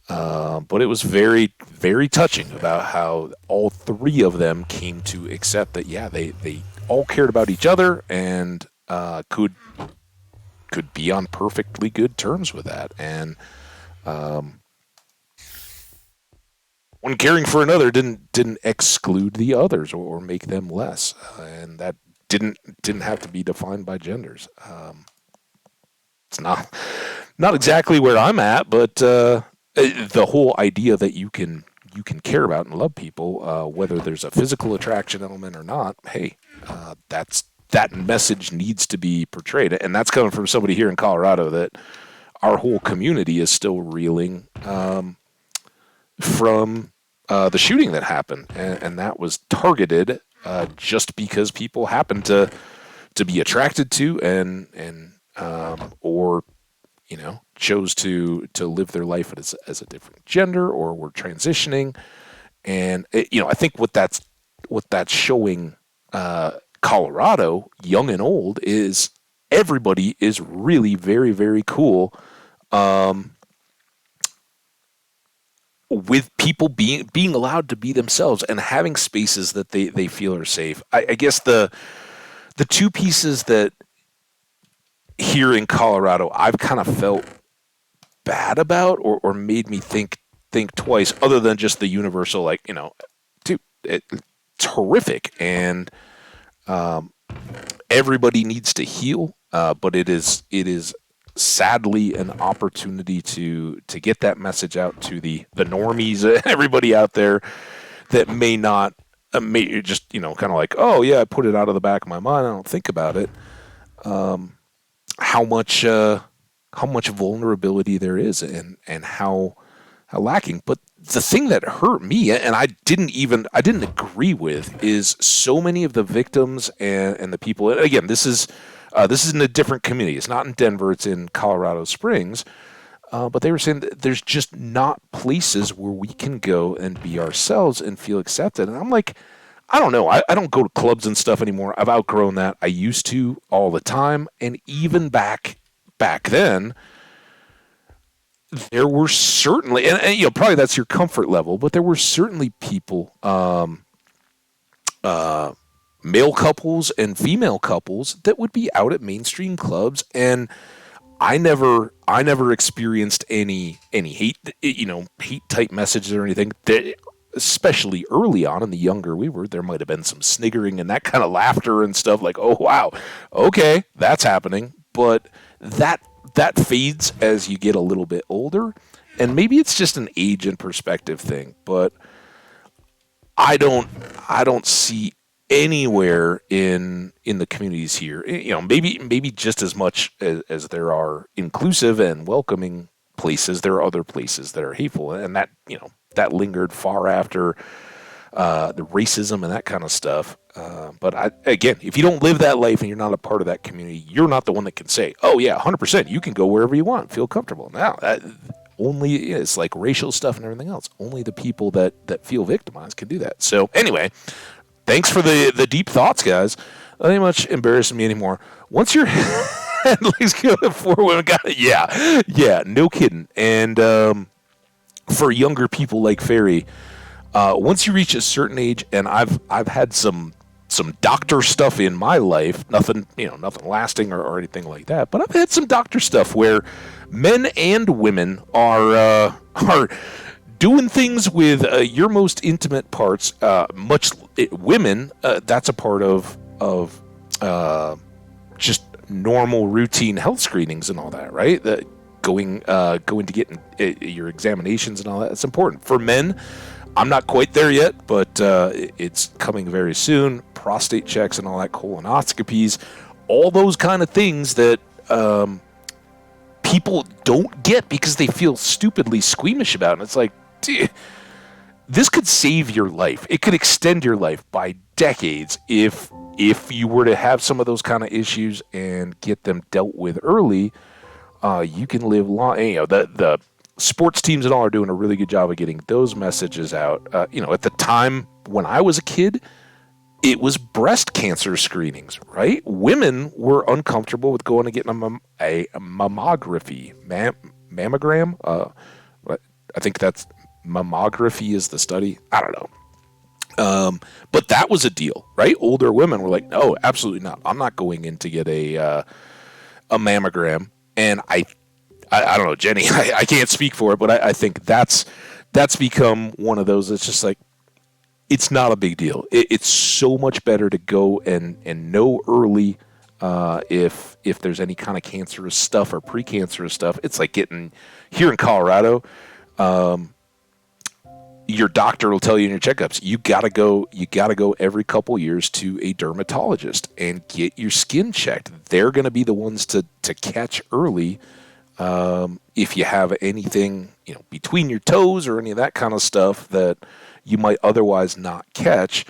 S1: But it was very, very touching about how all three of them came to accept that, yeah, they all cared about each other and could be on perfectly good terms with that. And one caring for another didn't exclude the others or make them less, and that didn't have to be defined by genders. It's not exactly where I'm at, but the whole idea that you can care about and love people, whether there's a physical attraction element or not. Hey, that message needs to be portrayed, and that's coming from somebody here in Colorado that our whole community is still reeling from the shooting that happened, and that was targeted just because people happened to be attracted to and or chose to live their life as a different gender, or were transitioning. And I think what that's showing Colorado, young and old, is everybody is really very, very cool with people being allowed to be themselves and having spaces that they feel are safe. I guess the two pieces that here in Colorado I've kind of felt bad about, or made me think twice, other than just the universal, like, dude, it's horrific, and everybody needs to heal, but it is sadly an opportunity to get that message out to the normies, everybody out there that may not, may just kind of like, oh yeah, I put it out of the back of my mind, I don't think about it. How much vulnerability there is, and how lacking. But the thing that hurt me, and I didn't agree with, is so many of the victims and the people. And again, this is in a different community. It's not in Denver. It's in Colorado Springs. But they were saying that there's just not places where we can go and be ourselves and feel accepted. And I'm like, I don't know. I don't go to clubs and stuff anymore. I've outgrown that. I used to all the time. And even back then, there were certainly, and probably that's your comfort level, but there were certainly people male couples and female couples that would be out at mainstream clubs, and I never experienced any hate, hate type messages or anything. That, especially early on, and the younger we were, there might have been some sniggering and that kind of laughter and stuff like, "Oh wow, okay, that's happening." But that fades as you get a little bit older, and maybe it's just an age and perspective thing. But I don't I don't see anywhere in the communities here. Maybe just as much as there are inclusive and welcoming places, there are other places that are hateful, and that lingered far after the racism and that kind of stuff. But again, if you don't live that life and you're not a part of that community, you're not the one that can say, "Oh yeah, 100%, you can go wherever you want, feel comfortable." Now, only it's like racial stuff and everything else. Only the people that feel victimized can do that. So anyway, thanks for the deep thoughts, guys. Not ain't much embarrassing me anymore. Once your legs go to four women, got it. Yeah, no kidding. And for younger people like Ferry, once you reach a certain age, and I've had some doctor stuff in my life, nothing lasting or anything like that, but I've had some doctor stuff where men and women are doing things with your most intimate parts. Women, that's a part of just normal routine health screenings and all that, right? Going to get your examinations and all that. It's important. For men, I'm not quite there yet, but it's coming very soon. Prostate checks and all that, colonoscopies, all those kind of things that people don't get because they feel stupidly squeamish about. And it's like, this could save your life. It could extend your life by decades if you were to have some of those kind of issues and get them dealt with early. You can live long. The sports teams and all are doing a really good job of getting those messages out. At the time when I was a kid, it was breast cancer screenings, right? Women were uncomfortable with going to get a mammography, mammogram. I think that's mammography is the study. I don't know. But that was a deal, right? Older women were like, no, absolutely not. I'm not going in to get a mammogram. And I don't know, Jenny, I can't speak for it, but I think that's become one of those that's just like, it's not a big deal. It's so much better to go and know early if there's any kind of cancerous stuff or precancerous stuff. It's like getting here in Colorado. Your doctor will tell you in your checkups, you gotta go every couple years to a dermatologist and get your skin checked. They're going to be the ones to catch early if you have anything between your toes or any of that kind of stuff that you might otherwise not catch.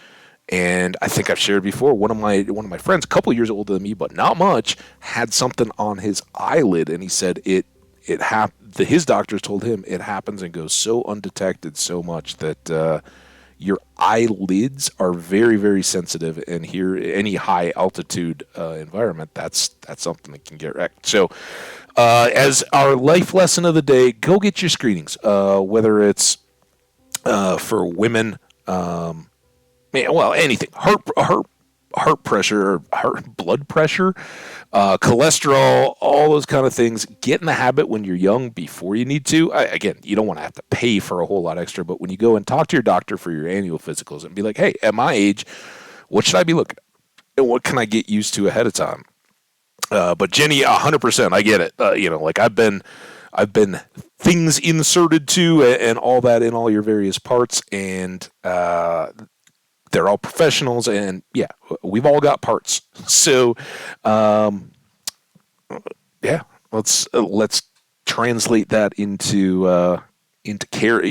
S1: And I think I've shared before, one of my friends, a couple years older than me, but not much, had something on his eyelid, and he said his doctors told him it happens and goes so undetected so much that your eyelids are very, very sensitive, and here any high altitude environment, that's something that can get wrecked. So as our life lesson of the day, go get your screenings, whether it's for women, anything, heart pressure, blood pressure, cholesterol, all those kind of things. Get in the habit when you're young before you need to. Again, you don't want to have to pay for a whole lot extra, but when you go and talk to your doctor for your annual physicals and be like, hey, at my age, what should I be looking at? And what can I get used to ahead of time? But Jenny, 100%, I get it. Like I've been things inserted to and all that in all your various parts, and they're all professionals, and yeah, we've all got parts. So, yeah, let's translate that into care.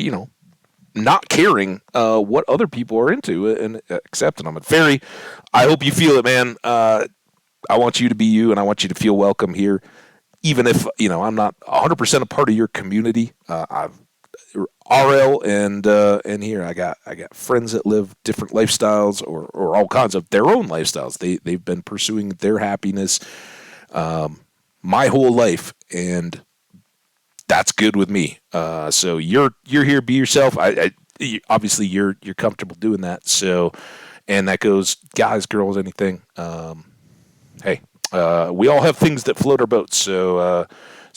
S1: Not caring what other people are into and accepting them. And Ferry, I hope you feel it, man. I want you to be you, and I want you to feel welcome here, even if I'm not 100% a part of your community. I've RL and here I got friends that live different lifestyles or all kinds of their own lifestyles. They've been pursuing their happiness my whole life, and that's good with me. So you're here, be yourself. Obviously you're comfortable doing that. So and that goes guys, girls, anything. Hey, we all have things that float our boats, so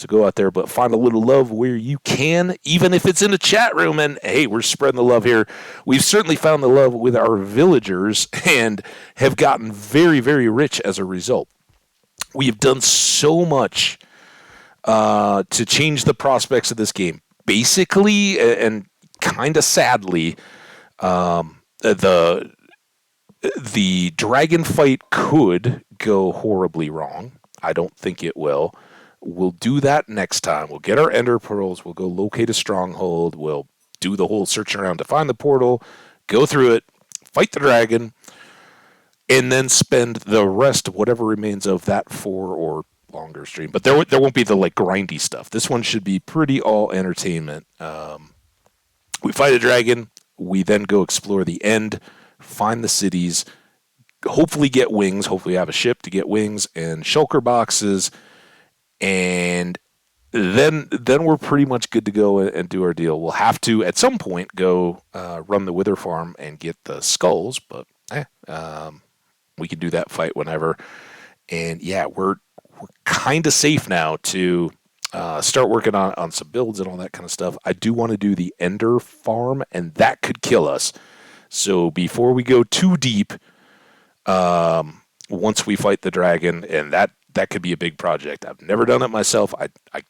S1: go out there, but find a little love where you can, even if it's in a chat room. And hey, we're spreading the love here. We've certainly found the love with our villagers and have gotten very, very rich as a result. We have done so much to change the prospects of this game. Basically, and kind of sadly, the dragon fight could go horribly wrong. I don't think it will. We'll do that next time. We'll get our ender pearls. We'll go locate a stronghold. We'll do the whole searching around to find the portal, go through it, fight the dragon, and then spend the rest of whatever remains of that 4 or longer stream. But there won't be the like grindy stuff. This one should be pretty all entertainment. We fight a dragon. We then go explore the end, find the cities, hopefully get wings. Hopefully have a ship to get wings and shulker boxes. And then we're pretty much good to go and do our deal. We'll have to, at some point, go run the Wither Farm and get the skulls, but we can do that fight whenever. And yeah, we're kind of safe now to start working on some builds and all that kind of stuff. I do want to do the Ender Farm, and that could kill us. So before we go too deep, once we fight the dragon, and that could be a big project. I've never done it myself. I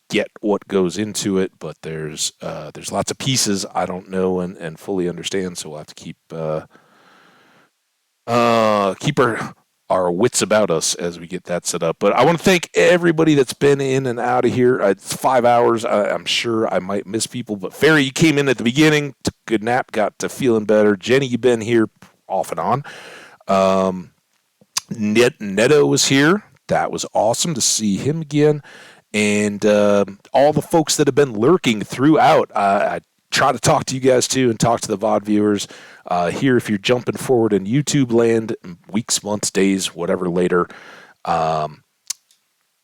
S1: get what goes into it, but there's lots of pieces I don't know and fully understand, so we'll have to keep our wits about us as we get that set up. But I want to thank everybody that's been in and out of here. It's 5 hours. I'm sure I might miss people, but Ferry, you came in at the beginning, took a good nap, got to feeling better. Jenny, you've been here off and on. Neto was here. That was awesome to see him again. And all the folks that have been lurking throughout. I try to talk to you guys too and talk to the VOD viewers. Here, if you're jumping forward in YouTube land, weeks, months, days, whatever later.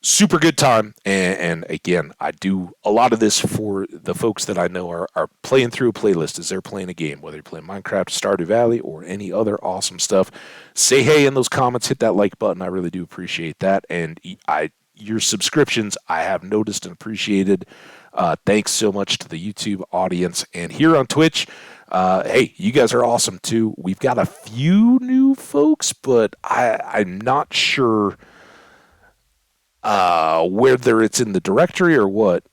S1: Super good time. And again, I do a lot of this for the folks that I know are playing through a playlist as they're playing a game, whether you're playing Minecraft, Stardew Valley, or any other awesome stuff. Say hey in those comments, hit that like button. I really do appreciate that. And your subscriptions, I have noticed and appreciated. Thanks so much to the YouTube audience. And here on Twitch, hey, you guys are awesome too. We've got a few new folks, but I'm not sure whether it's in the directory or what.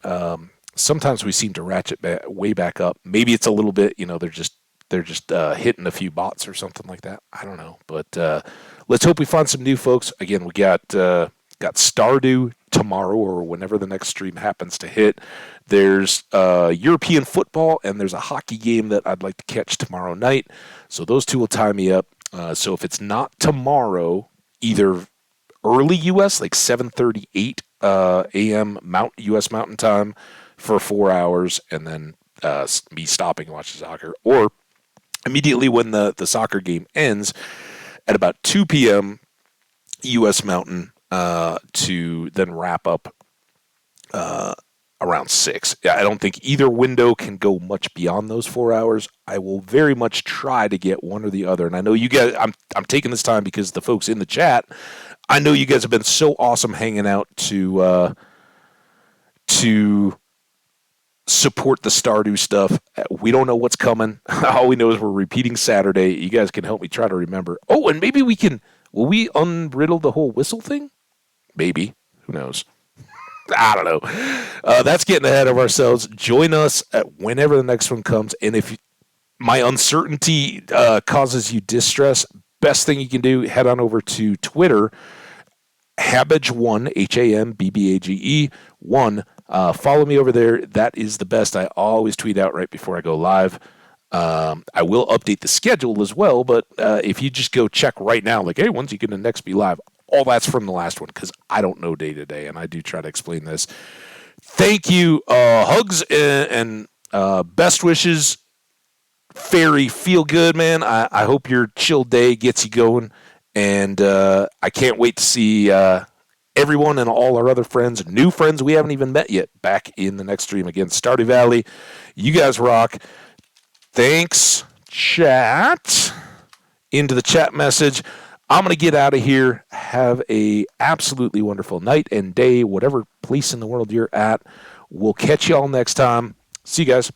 S1: Sometimes we seem to ratchet way back up. Maybe it's a little bit, they're just hitting a few bots or something like that. I don't know, but let's hope we find some new folks. Again, we got Stardew tomorrow or whenever the next stream happens to hit. There's European football and there's a hockey game that I'd like to catch tomorrow night. So those two will tie me up. So if it's not tomorrow, either early U.S., like 7:38 a.m. U.S. Mountain Time for 4 hours, and then me stopping and watching soccer, or immediately when the soccer game ends at about 2 p.m. U.S. Mountain to then wrap up around 6. Yeah, I don't think either window can go much beyond those 4 hours. I will very much try to get one or the other, and I know you guys. I'm taking this time because the folks in the chat, I know you guys have been so awesome hanging out to support the Stardew stuff. We don't know what's coming. All we know is we're repeating Saturday. You guys can help me try to remember. Oh, and maybe will we unriddle the whole whistle thing? Maybe. Who knows? I don't know. That's getting ahead of ourselves. Join us at whenever the next one comes. And if my uncertainty causes you distress, best thing you can do, head on over to Twitter, Habbage1, HAMBBAGE 1. Follow me over there. That is the best. I always tweet out right before I go live. I will update the schedule as well, but if you just go check right now, like, hey, when's he going to next be live? All that's from the last one, because I don't know day to day, and I do try to explain this. Thank you. Hugs and best wishes. Fairy, feel good, man. I hope your chill day gets you going, and I can't wait to see everyone and all our other friends, new friends we haven't even met yet, back in the next stream. Again, Stardew Valley. You guys rock. Thanks, chat. into the chat message. I'm going to get out of here. Have a absolutely wonderful night and day, whatever place in the world you're at. We'll catch you all next time. See you guys.